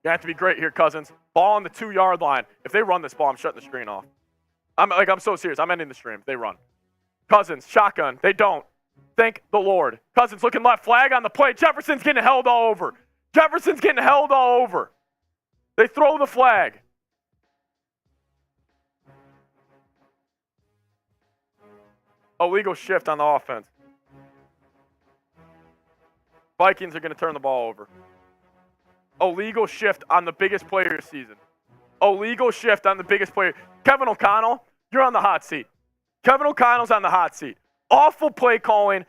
You have to be great here, Cousins. Ball on the 2-yard line. If they run this ball, I'm shutting the screen off. I'm so serious. I'm ending the stream. They run. Cousins, shotgun. They don't. Thank the Lord. Cousins looking left, flag on the play. Jefferson's getting held all over. Jefferson's getting held all over. They throw the flag. Illegal shift on the offense. Vikings are going to turn the ball over. Illegal shift on the biggest player of the season. Illegal shift on the biggest player. Kevin O'Connell, you're on the hot seat. Kevin O'Connell's on the hot seat. Awful play calling.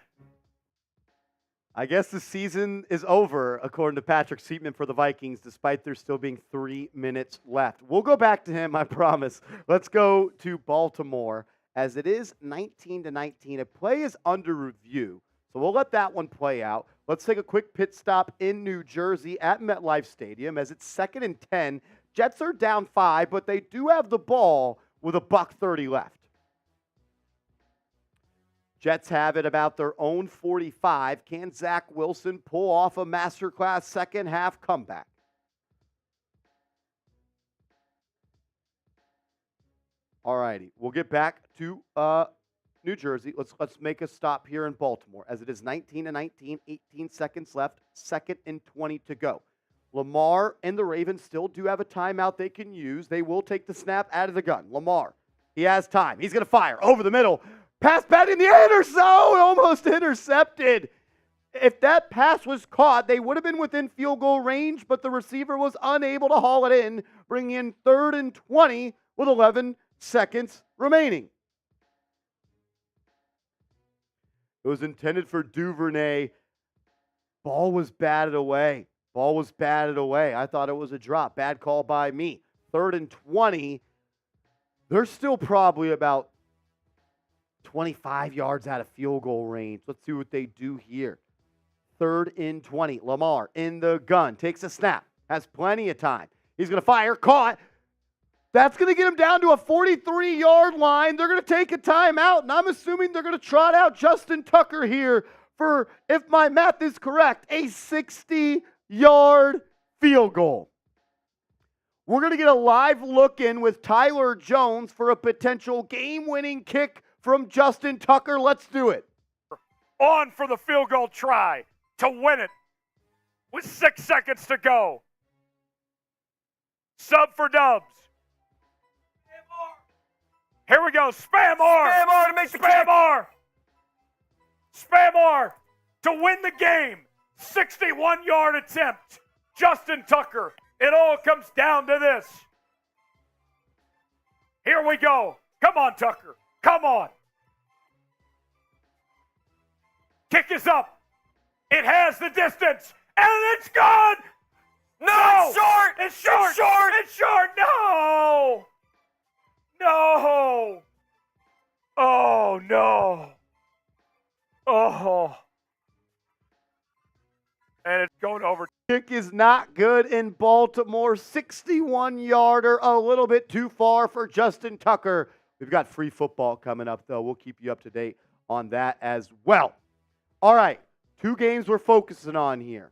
I guess the season is over, according to Patrick Seatman for the Vikings, despite there still being 3 minutes left. We'll go back to him, I promise. Let's go to Baltimore, as it is 19-19. A play is under review, so we'll let that one play out. Let's take a quick pit stop in New Jersey at MetLife Stadium, as it's 2nd and 10. Jets are down 5, but they do have the ball with $1:30 left. Jets have it about their own 45. Can Zach Wilson pull off a masterclass second-half comeback? All righty. We'll get back to New Jersey. Let's make a stop here in Baltimore, as it is 19-19, 18 seconds left, 2nd and 20 to go. Lamar and the Ravens still do have a timeout they can use. They will take the snap out of the gun. Lamar, he has time. He's going to fire over the middle. Pass back in the end zone, almost intercepted. If that pass was caught, they would have been within field goal range, but the receiver was unable to haul it in, bringing in 3rd and 20 with 11 seconds remaining. It was intended for Duvernay. Ball was batted away. Ball was batted away. I thought it was a drop. Bad call by me. 3rd and 20. They're still probably about 25 yards out of field goal range. Let's see what they do here. 3rd and 20. Lamar in the gun. Takes a snap. Has plenty of time. He's going to fire. Caught. That's going to get him down to a 43-yard line. They're going to take a timeout, and I'm assuming they're going to trot out Justin Tucker here for, if my math is correct, a 60-yard field goal. We're going to get a live look in with Tyler Jones for a potential game-winning kick from Justin Tucker. Let's do it. On for the field goal try to win it with 6 seconds to go. Sub for Dubs. Here we go. Spam R. Spam R to make the Spam kick. R. Spam R to win the game. 61-yard attempt. Justin Tucker. It all comes down to this. Here we go. Come on, Tucker. Come on. Kick is up. It has the distance. And it's gone. No, it's short. It's short. It's short. It's short. No. No. Oh, no. Oh. And it's going over. Kick is not good in Baltimore. 61-yarder, a little bit too far for Justin Tucker. We've got free football coming up, though. We'll keep you up to date on that as well. All right, 2 games we're focusing on here.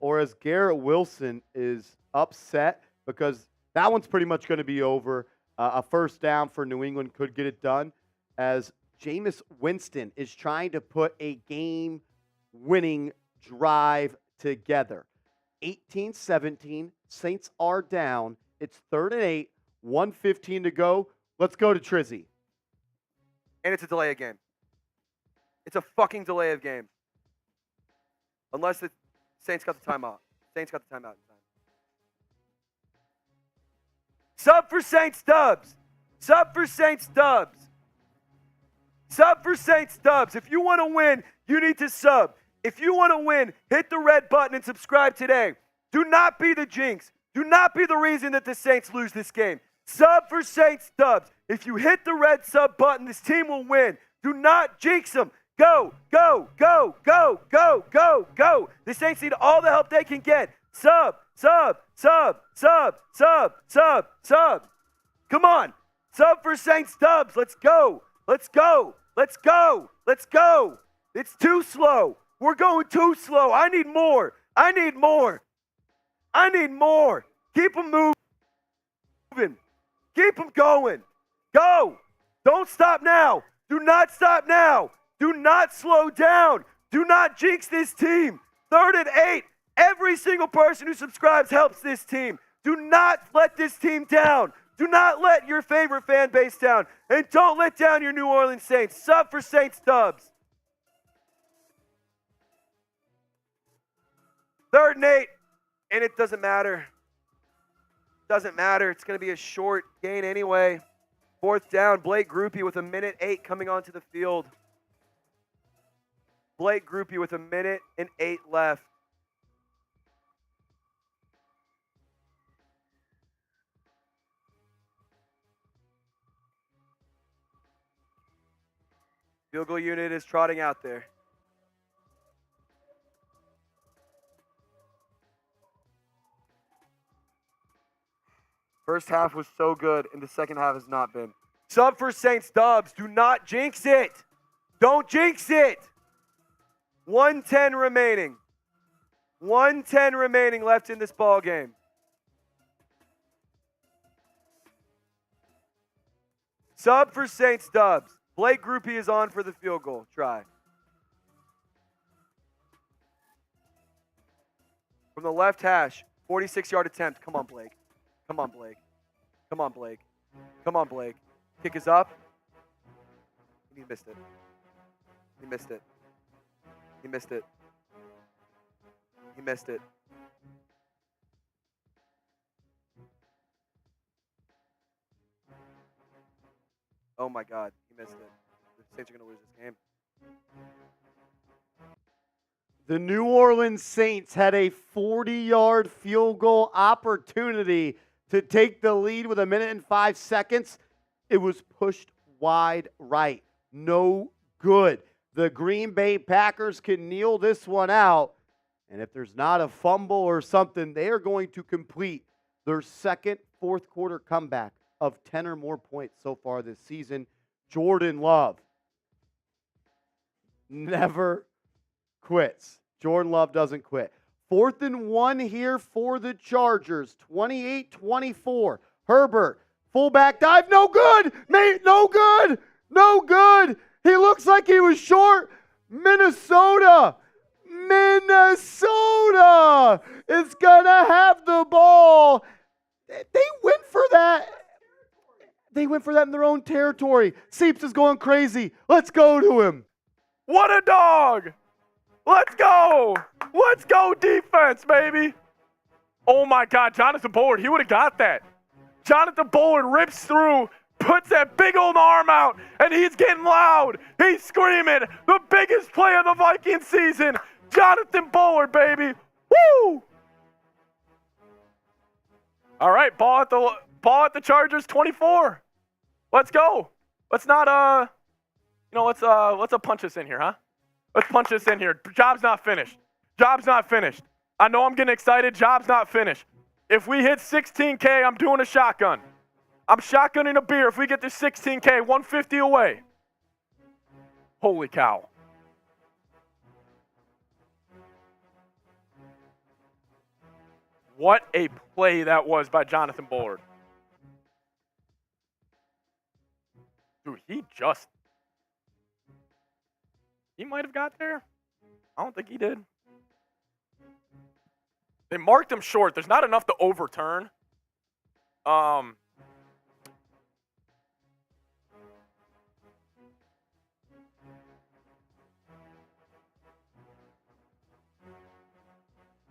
Or as Garrett Wilson is upset because that one's pretty much going to be over. A first down for New England could get it done, as Jameis Winston is trying to put a game-winning drive together. 18-17, Saints are down. It's 3rd and 8, 1:15 to go. Let's go to Trizzy. And it's a delay of game. It's a fucking delay of game. Unless the Saints got the timeout. Saints got the timeout in time. Sub for Saints dubs. Sub for Saints dubs. Sub for Saints dubs. If you want to win, you need to sub. If you want to win, hit the red button and subscribe today. Do not be the jinx. Do not be the reason that the Saints lose this game. Sub for Saints dubs. If you hit the red sub button, this team will win. Do not jinx them. Go, go, go, go, go, go, go. The Saints need all the help they can get. Sub, sub, sub, sub, sub, sub, sub. Come on. Sub for Saints dubs. Let's go. Let's go. Let's go. Let's go. It's too slow. We're going too slow. I need more. I need more. I need more. Keep them moving. Keep them going. Go. Don't stop now. Do not stop now. Do not slow down. Do not jinx this team. 3rd and 8. Every single person who subscribes helps this team. Do not let this team down. Do not let your favorite fan base down. And don't let down your New Orleans Saints. Sub for Saints dubs. 3rd and 8. And it doesn't matter. Doesn't matter. It's going to be a short gain anyway. 4th down. Blake Groupie with 1:08 coming onto the field. Blake Groupie with 1:08 left. Field goal unit is trotting out there. First half was so good, and the second half has not been. Sub for Saints dubs. Do not jinx it. Don't jinx it. 1:10 remaining. 1:10 remaining left in this ball game. Sub for Saints dubs. Blake Groupie is on for the field goal try. From the left hash, 46-yard attempt. Come on, Blake. Come on, Blake. Come on, Blake. Come on, Blake. Kick is up. He missed it. He missed it. He missed it. He missed it. Oh my God, he missed it. The Saints are going to lose this game. The New Orleans Saints had a 40-yard field goal opportunity to take the lead with 1:05. It was pushed wide right. No good. The Green Bay Packers can kneel this one out. And if there's not a fumble or something, they are going to complete their second fourth quarter comeback of 10 or more points so far this season. Jordan Love never quits. Jordan Love doesn't quit. 4th and 1 here for the Chargers. 28-24. Herbert, fullback dive. No good. Mate, no good. No good. He looks like he was short. Minnesota is going to have the ball. They went for that. They went for that in their own territory. Seeps is going crazy. Let's go to him. What a dog! Let's go! Let's go defense, baby! Oh my God, Jonathan Bullard, he would have got that. Jonathan Bullard rips through, puts that big old arm out, and he's getting loud. He's screaming, the biggest play of the Vikings season. Jonathan Bullard, baby. Woo! All right, ball at the Chargers, 24. Let's go. Let's not let's punch this in here, huh? Let's punch this in here. Job's not finished. Job's not finished. I know I'm getting excited. Job's not finished. If we hit 16K, I'm doing a shotgun. I'm shotgunning a beer if we get to 16K, 150 away. Holy cow. What a play that was by Jonathan Bullard. Dude, he might have got there. I don't think he did. They marked him short. There's not enough to overturn.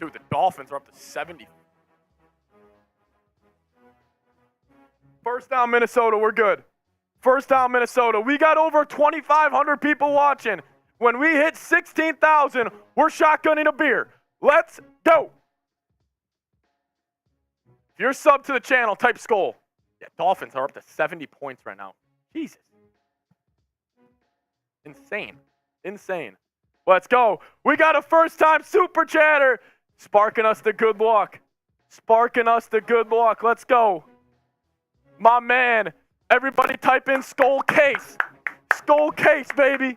Dude, the Dolphins are up to 70. First down, Minnesota. We're good. First down, Minnesota. We got over 2,500 people watching. When we hit 16,000, we're shotgunning a beer. Let's go. If you're sub to the channel, type Skull. Yeah, Dolphins are up to 70 points right now. Jesus. Insane. Insane. Let's go. We got a first-time super chatter. Sparking us the good luck. Sparking us the good luck. Let's go. My man. Everybody type in Skull Case. Skull Case, baby.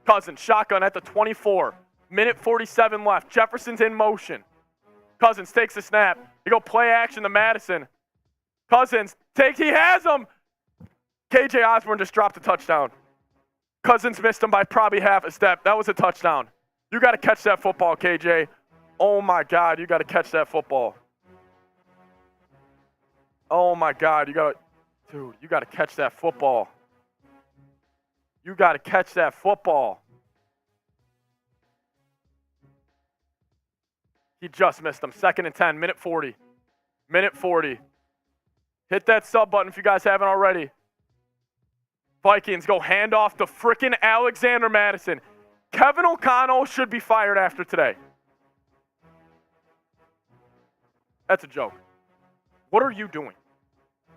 Cousins, shotgun at the 24. Minute 47 left. Jefferson's in motion. Cousins takes the snap. You go play action to Madison. Cousins takes, he has him. KJ Osborne just dropped a touchdown. Cousins missed him by probably half a step. That was a touchdown. You got to catch that football, KJ. Oh, my God, you got to catch that football. Oh, my God, you got to catch that football. You got to catch that football. He just missed him. 2nd and 10, minute 40. Minute 40. Hit that sub button if you guys haven't already. Vikings go hand off to frickin' Alexander Madison. Kevin O'Connell should be fired after today. That's a joke. What are you doing?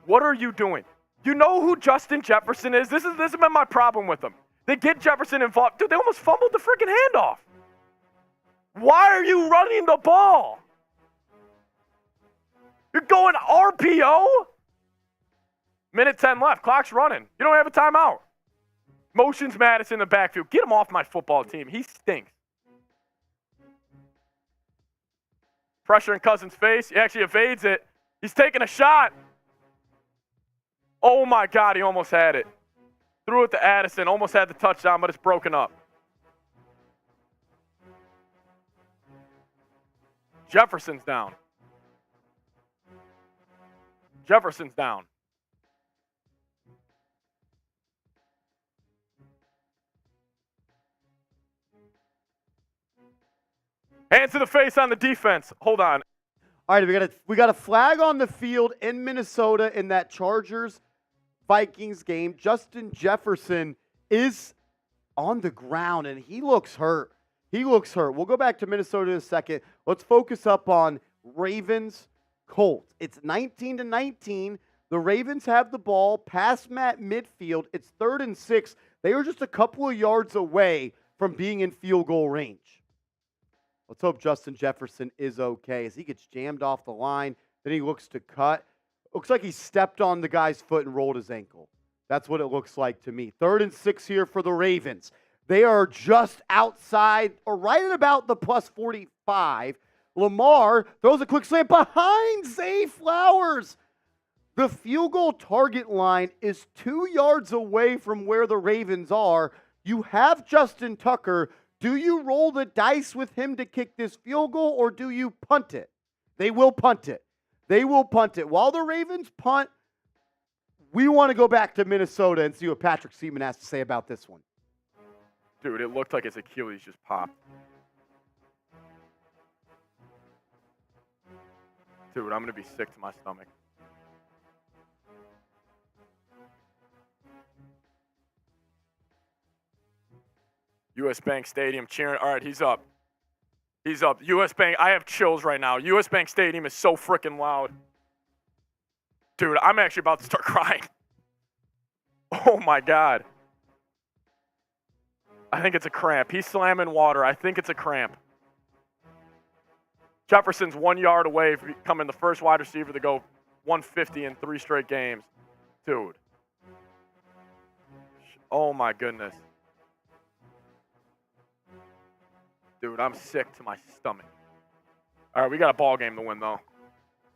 What are you doing? You know who Justin Jefferson is? This has been my problem with them. They get Jefferson involved. Dude, they almost fumbled the freaking handoff. Why are you running the ball? You're going RPO? Minute 10 left. Clock's running. You don't have a timeout. Motions Madison in the backfield. Get him off my football team. He stinks. Pressure in Cousins' face. He actually evades it. He's taking a shot. Oh, my God, he almost had it. Threw it to Addison. Almost had the touchdown, but it's broken up. Jefferson's down. Jefferson's down. Hands to the face on the defense. Hold on. All right, we got a flag on the field in Minnesota in that Chargers-Vikings game. Justin Jefferson is on the ground, and he looks hurt. He looks hurt. We'll go back to Minnesota in a second. Let's focus up on Ravens-Colts. It's 19-19. The Ravens have the ball past Matt midfield. It's 3rd and 6. They are just a couple of yards away from being in field goal range. Let's hope Justin Jefferson is okay as he gets jammed off the line. Then he looks to cut. Looks like he stepped on the guy's foot and rolled his ankle. That's what it looks like to me. 3rd and 6 here for the Ravens. They are just outside or right at about the plus 45. Lamar throws a quick slant behind Zay Flowers. The field goal target line is 2 yards away from where the Ravens are. You have Justin Tucker. Do you roll the dice with him to kick this field goal, or do you punt it? They will punt it. They will punt it. While the Ravens punt, we want to go back to Minnesota and see what Patrick Seaman has to say about this one. Dude, it looked like his Achilles just popped. Dude, I'm going to be sick to my stomach. U.S. Bank Stadium cheering. All right, he's up. He's up. U.S. Bank. I have chills right now. U.S. Bank Stadium is so freaking loud. Dude, I'm actually about to start crying. Oh, my God. I think it's a cramp. He's slamming water. I think it's a cramp. Jefferson's 1 yard away from becoming the first wide receiver to go 150 in 3 straight games. Dude. Oh, my goodness. Dude, I'm sick to my stomach. All right, we got a ball game to win, though.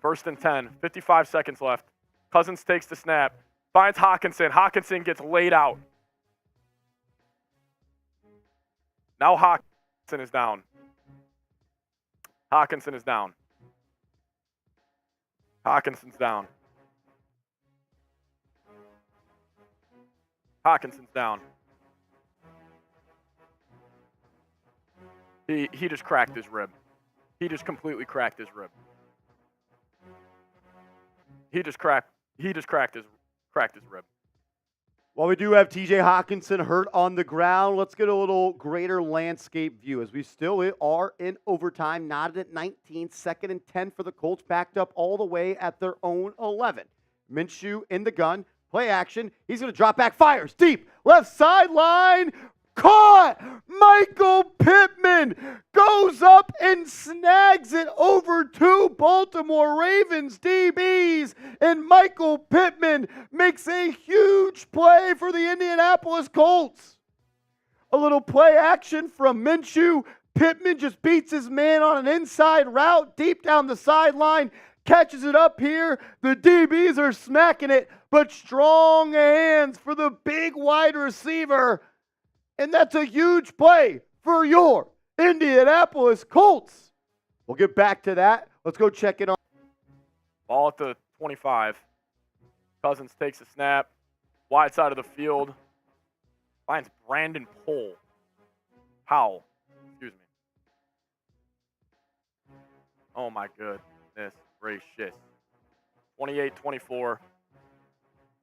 1st and 10, 55 seconds left. Cousins takes the snap, finds Hawkinson. Hawkinson gets laid out. Now Hawkinson is down. Hawkinson is down. Hawkinson's down. Hawkinson's down. He just cracked his rib. He just completely cracked his rib. He just cracked his rib. Well, we do have TJ Hawkinson hurt on the ground. Let's get a little greater landscape view as we still are in overtime, knotted at 19, 2nd and 10 for the Colts, backed up all the way at their own 11. Minshew in the gun, play action. He's going to drop back, fires deep, left sideline, caught! Michael Pittman goes up and snags it over two Baltimore Ravens DBs, and Michael Pittman makes a huge play for the Indianapolis Colts. A little play action from Minshew. Pittman just beats his man on an inside route deep down the sideline, catches it up here. The DBs are smacking it, but strong hands for the big wide receiver. And that's a huge play for your Indianapolis Colts. We'll get back to that. Let's go check it on. Ball at the 25. Cousins takes a snap. Wide side of the field. Finds Brandon Powell. Excuse me. Oh my goodness gracious. 28-24.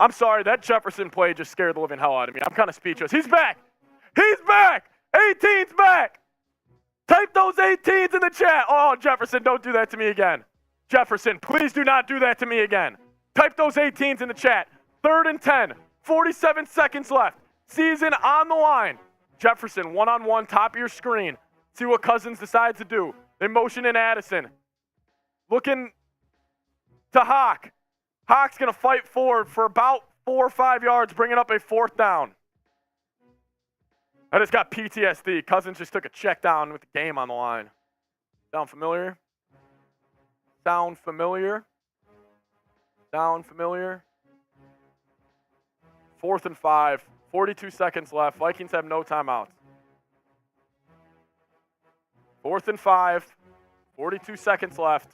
I'm sorry, that Jefferson play just scared the living hell out of me. I'm kind of speechless. He's back. He's back. 18's back. Type those 18s in the chat. Oh, Jefferson, don't do that to me again. Jefferson, please do not do that to me again. Type those 18s in the chat. 3rd and 10. 47 seconds left. Season on the line. Jefferson, one-on-one, top of your screen. See what Cousins decides to do. They motion in Addison. Looking to Hawk. Hawk's going to fight forward for about 4 or 5 yards, bringing up a 4th down. I just got PTSD. Cousins just took a check down with the game on the line. Sound familiar? Sound familiar? Sound familiar? 4th and 5. 42 seconds left. Vikings have no timeouts. 4th and 5. 42 seconds left.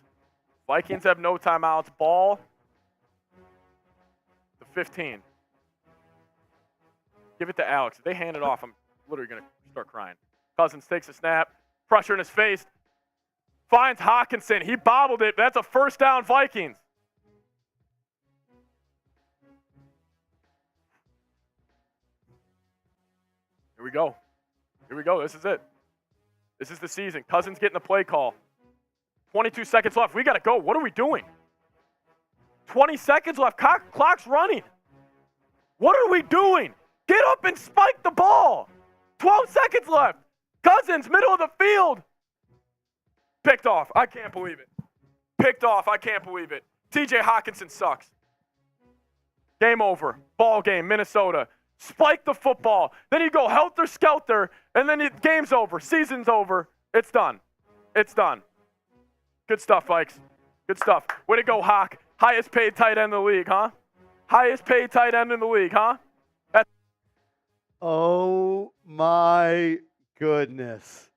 Vikings have no timeouts. Ball to 15. Give it to Alex. If they hand it off, I'm literally going to start crying. Cousins takes a snap. Pressure in his face. Finds Hawkinson. He bobbled it. That's a 1st down Vikings. Here we go. Here we go. This is it. This is the season. Cousins getting the play call. 22 seconds left. We got to go. What are we doing? 20 seconds left. Clock's running. What are we doing? Get up and spike the ball. 12 seconds left. Cousins, middle of the field. Picked off. I can't believe it. Picked off. I can't believe it. TJ Hawkinson sucks. Game over. Ball game, Minnesota. Spike the football. Then you go helter-skelter, and then the game's over. Season's over. It's done. It's done. Good stuff, Vikes. Good stuff. Way to go, Hawk. Highest paid tight end in the league, huh? Highest paid tight end in the league, huh? Oh, my goodness.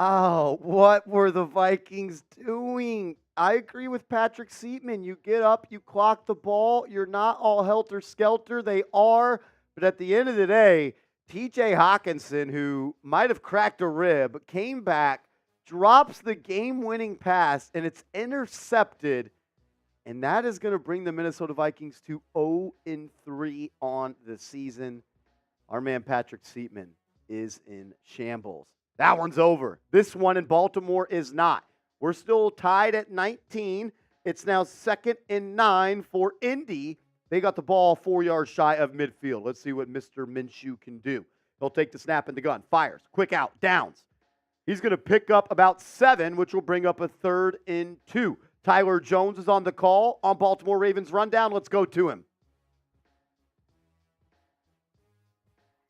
Oh, what were the Vikings doing? I agree with Patrick Seatman. You get up, you clock the ball. You're not all helter-skelter. They are. But at the end of the day, TJ Hawkinson, who might have cracked a rib, came back, drops the game-winning pass, and it's intercepted. And that is going to bring the Minnesota Vikings to 0-3 on the season. Our man Patrick Seatman is in shambles. That one's over. This one in Baltimore is not. We're still tied at 19. It's now 2nd and 9 for Indy. They got the ball 4 yards shy of midfield. Let's see what Mr. Minshew can do. He'll take the snap in the gun. Fires. Quick out. Downs. He's going to pick up about 7, which will bring up a 3rd and 2. Tyler Jones is on the call on Baltimore Ravens rundown. Let's go to him.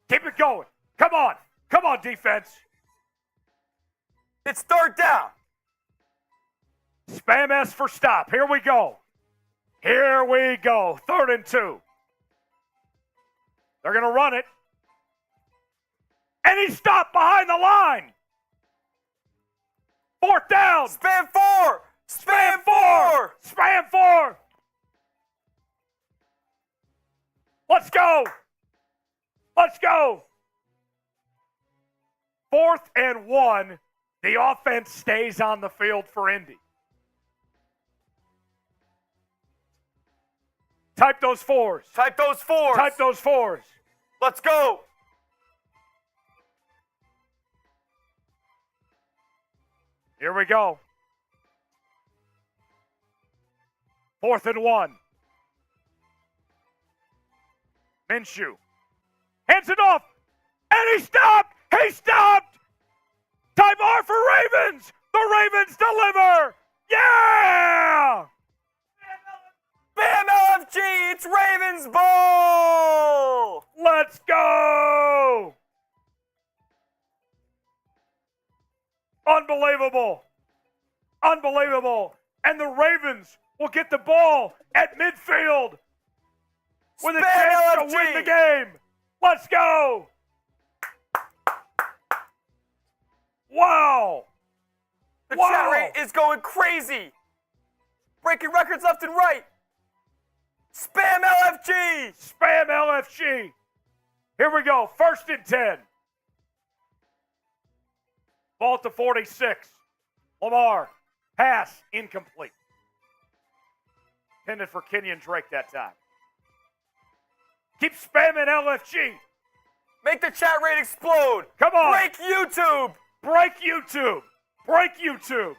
Keep it going. Come on. Come on, defense. It's 3rd down. Spam S for stop. Here we go. Here we go. 3rd and 2. They're going to run it. And he stopped behind the line. 4th down. Spam 4. Spam 4. Spam 4. Let's go. Let's go. 4th and 1 The offense stays on the field for Indy. Type those fours. Type those fours. Type those fours. Let's go. Here we go. 4th and 1. Minshew. Hands it off. And he stopped. He stopped. Time R for Ravens. The Ravens deliver. Yeah! Bam LFG. It's Ravens Bowl. Let's go. Unbelievable. Unbelievable. And the Ravens will get the ball at midfield with a Spam chance to LFG. win the game. Let's go. Wow. The Wow. chat rate is going crazy. Breaking records left and right. Spam LFG. Spam LFG. Here we go. 1st and 10. Ball at the 46. Lamar. Pass. Incomplete. Intended for Kenyon Drake that time. Keep spamming LFG. Make the chat rate explode. Come on. Break YouTube. Break YouTube. Break YouTube.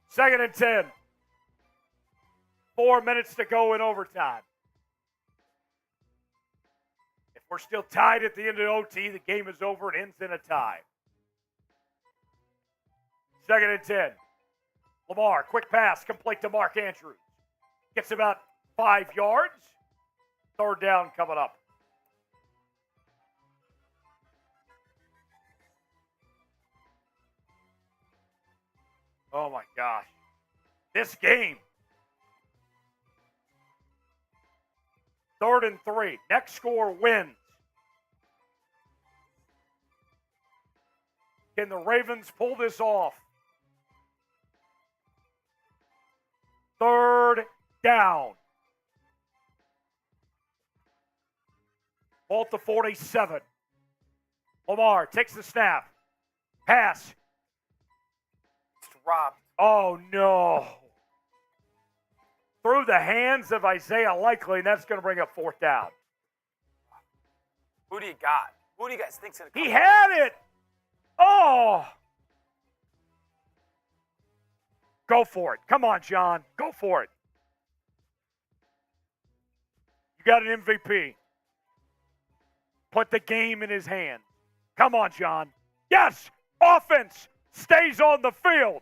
Second and 10. 4 minutes to go in overtime. If we're still tied at the end of OT, the game is over and ends in a tie. 2nd and 10. Lamar, quick pass, complete to Mark Andrews. Gets about 5 yards. 3rd down coming up. Oh my gosh. This game. 3rd and 3. Next score wins. Can the Ravens pull this off? 3rd down. Ball at the 47. Lamar takes the snap. Pass. It's dropped. Oh, no. Through the hands of Isaiah Likely, and that's going to bring up 4th down. Who do you got? Who do you guys think's going to come? He had it. Oh. Go for it. Come on, John. Go for it. You got an MVP. Put the game in his hand. Come on, John. Yes. Offense stays on the field.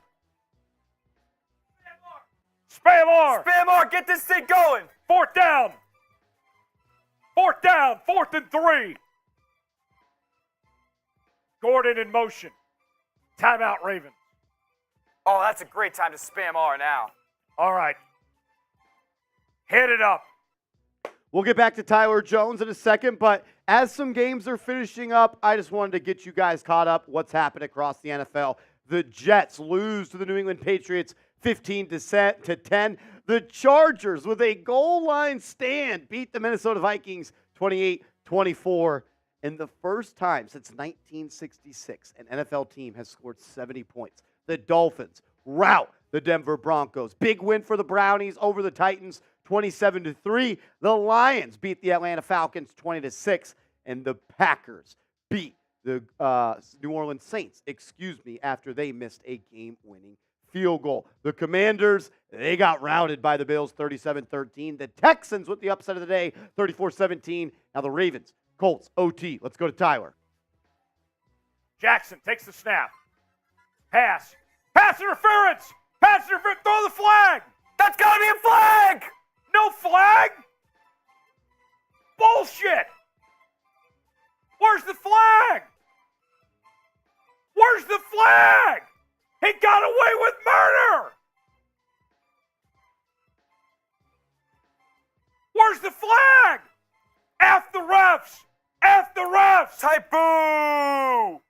Spam R. Spam R, get this thing going. 4th down. 4th down. 4th and 3. Gordon in motion. Timeout, Ravens. Oh, that's a great time to spam R now. All right. Hit it up. We'll get back to Tyler Jones in a second, but as some games are finishing up, I just wanted to get you guys caught up what's happened across the NFL. The Jets lose to the New England Patriots 15-10. The Chargers, with a goal line stand, beat the Minnesota Vikings 28-24. And the first time since 1966 an NFL team has scored 70 points. The Dolphins rout the Denver Broncos. Big win for the Brownies over the Titans, 27-3. The Lions beat the Atlanta Falcons 20-6. And the Packers beat the New Orleans Saints, after they missed a game-winning field goal. The Commanders, they got routed by the Bills 37-13. The Texans with the upset of the day, 34-17. Now the Ravens, Colts, OT. Let's go to Tyler. Jackson takes the snap. Pass. Pass interference. Pass interference. Throw the flag. That's got to be a flag. No flag. Bullshit. Where's the flag? Where's the flag? He got away with murder. Where's the flag? F the refs. F the refs. Type boo.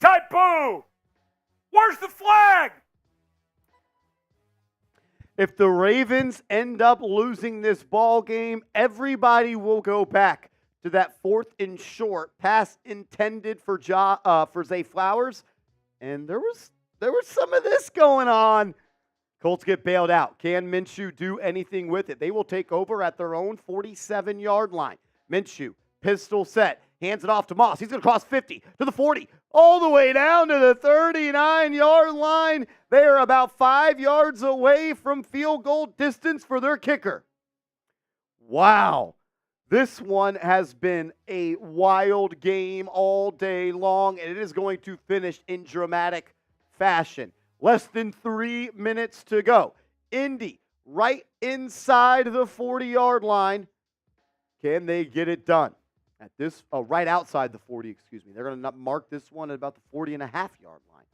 Type boo. Where's the flag? If the Ravens end up losing this ball game, everybody will go back to that 4th and short pass intended for Zay Flowers, and there was some of this going on. Colts get bailed out. Can Minshew do anything with it? They will take over at their own 47-yard line. Minshew, pistol set, hands it off to Moss. He's going to cross 50 to the 40, all the way down to the 39-yard line. They are about 5 yards away from field goal distance for their kicker. Wow. This one has been a wild game all day long, and it is going to finish in dramatic fashion. Less than 3 minutes to go. Indy right inside the 40-yard line. Can they get it done? At this, right outside the 40, excuse me. They're going to mark this one at about the 40.5-yard line.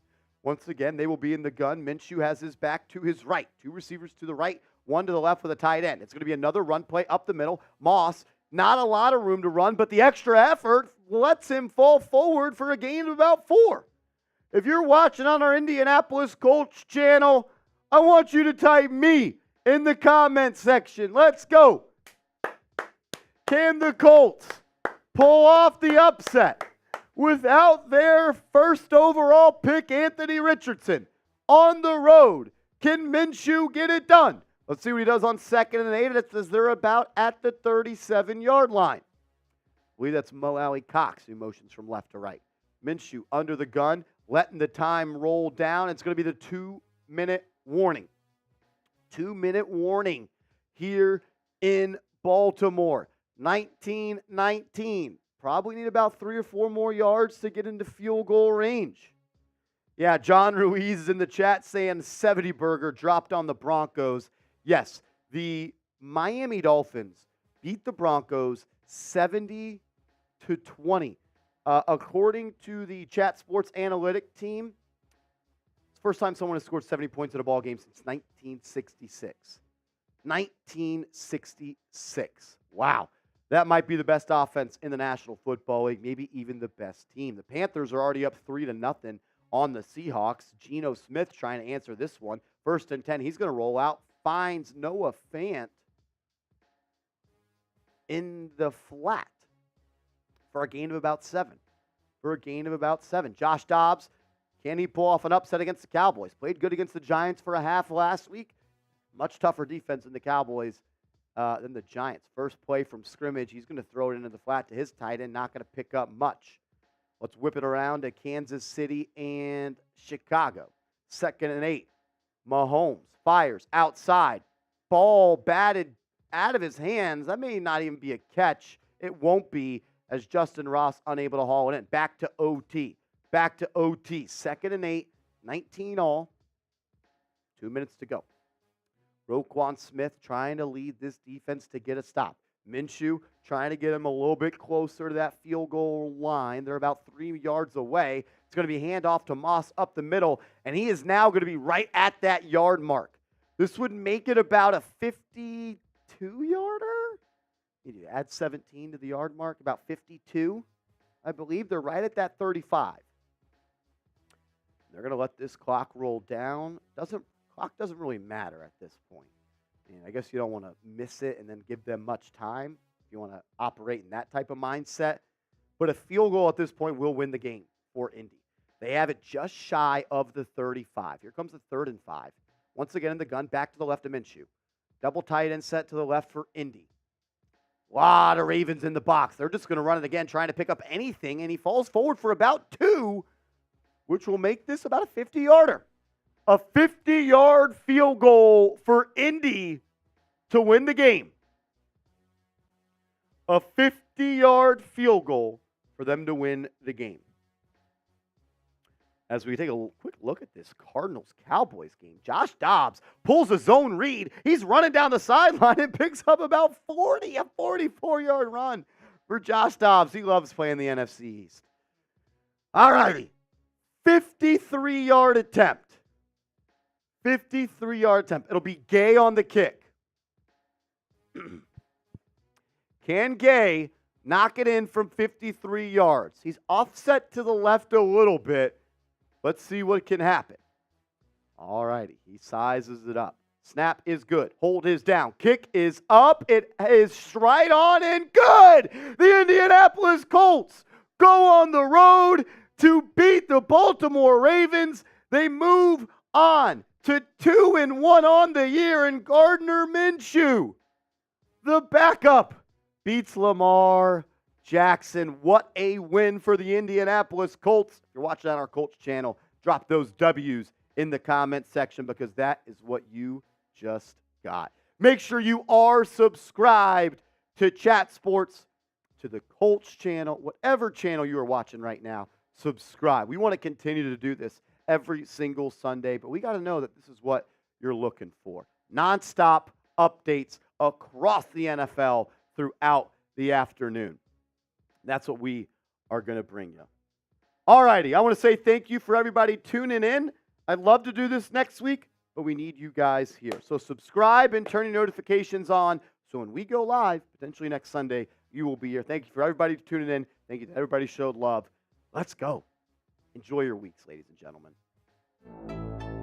Once again, they will be in the gun. Minshew has his back to his right. 2 receivers to the right, 1 to the left with a tight end. It's going to be another run play up the middle. Moss, not a lot of room to run, but the extra effort lets him fall forward for a gain of about 4. If you're watching on our Indianapolis Colts channel, I want you to type me in the comment section. Let's go. Can the Colts pull off the upset without their first overall pick, Anthony Richardson, on the road? Can Minshew get it done? Let's see what he does on 2nd and 8. It says they're about at the 37-yard line. I believe that's Mo Alley Cox who motions from left to right. Minshew under the gun, letting the time roll down. It's going to be the 2-minute warning. 2-minute warning here in Baltimore. 19-19. Probably need about 3 or 4 more yards to get into field goal range. Yeah, John Ruiz is in the chat saying 70 burger dropped on the Broncos. Yes, the Miami Dolphins beat the Broncos 70-20. According to the Chat Sports Analytic team, it's the first time someone has scored 70 points in a ball game since 1966. 1966. Wow. That might be the best offense in the National Football League, maybe even the best team. The Panthers are already up 3-0 on the Seahawks. Geno Smith trying to answer this one. 1st and 10. He's going to roll out. Finds Noah Fant in the flat for a gain of about 7. Josh Dobbs, can he pull off an upset against the Cowboys? Played good against the Giants for a half last week. Much tougher defense than the Cowboys than the Giants. First play from scrimmage, he's going to throw it into the flat to his tight end, not going to pick up much. Let's whip it around to Kansas City and Chicago. 2nd and 8. Mahomes fires outside. Ball batted out of his hands. That may not even be a catch. It won't be, as Justin Ross unable to haul it in. Back to OT. 2nd and 8. 19 all. 2 minutes to go. Roquan Smith trying to lead this defense to get a stop. Minshew trying to get him a little bit closer to that field goal line. They're about 3 yards away. It's going to be handoff to Moss up the middle, and he is now going to be right at that yard mark. This would make it about a 52-yarder. You add 17 to the yard mark, about 52. I believe they're right at that 35. They're going to let this clock roll down. Clock doesn't really matter at this point. I guess you don't want to miss it and then give them much time if you want to operate in that type of mindset. But a field goal at this point will win the game for Indy. They have it just shy of the 35. Here comes the 3rd and 5. Once again in the gun, back to the left of Minshew. Double tight end set to the left for Indy. A lot of Ravens in the box. They're just going to run it again, trying to pick up anything, and he falls forward for about 2, which will make this about a 50-yarder. A 50-yard field goal for Indy to win the game. A 50-yard field goal for them to win the game. As we take a quick look at this Cardinals-Cowboys game, Josh Dobbs pulls a zone read. He's running down the sideline and picks up about 40, a 44-yard run for Josh Dobbs. He loves playing the NFC East. All righty. 53-yard attempt. 53-yard attempt. It'll be Gay on the kick. Can Gay knock it in from 53 yards? He's offset to the left a little bit. Let's see what can happen. All righty. He sizes it up. Snap is good. Hold is down. Kick is up. It is right on and good. The Indianapolis Colts go on the road to beat the Baltimore Ravens. They move on to 2-1 on the year, and Gardner Minshew, the backup, beats Lamar Jackson. What a win for the Indianapolis Colts. If you're watching on our Colts channel, drop those W's in the comment section because that is what you just got. Make sure you are subscribed to Chat Sports, to the Colts channel, whatever channel you are watching right now. Subscribe. We want to continue to do this every single Sunday, but we got to know that this is what you're looking for. Non-stop updates across the NFL throughout the afternoon. That's what we are going to bring you. All righty. I want to say thank you for everybody tuning in. I'd love to do this next week, but we need you guys here. So subscribe and turn your notifications on so when we go live, potentially next Sunday, you will be here. Thank you for everybody tuning in. Thank you to everybody who showed love. Let's go. Enjoy your weeks, ladies and gentlemen.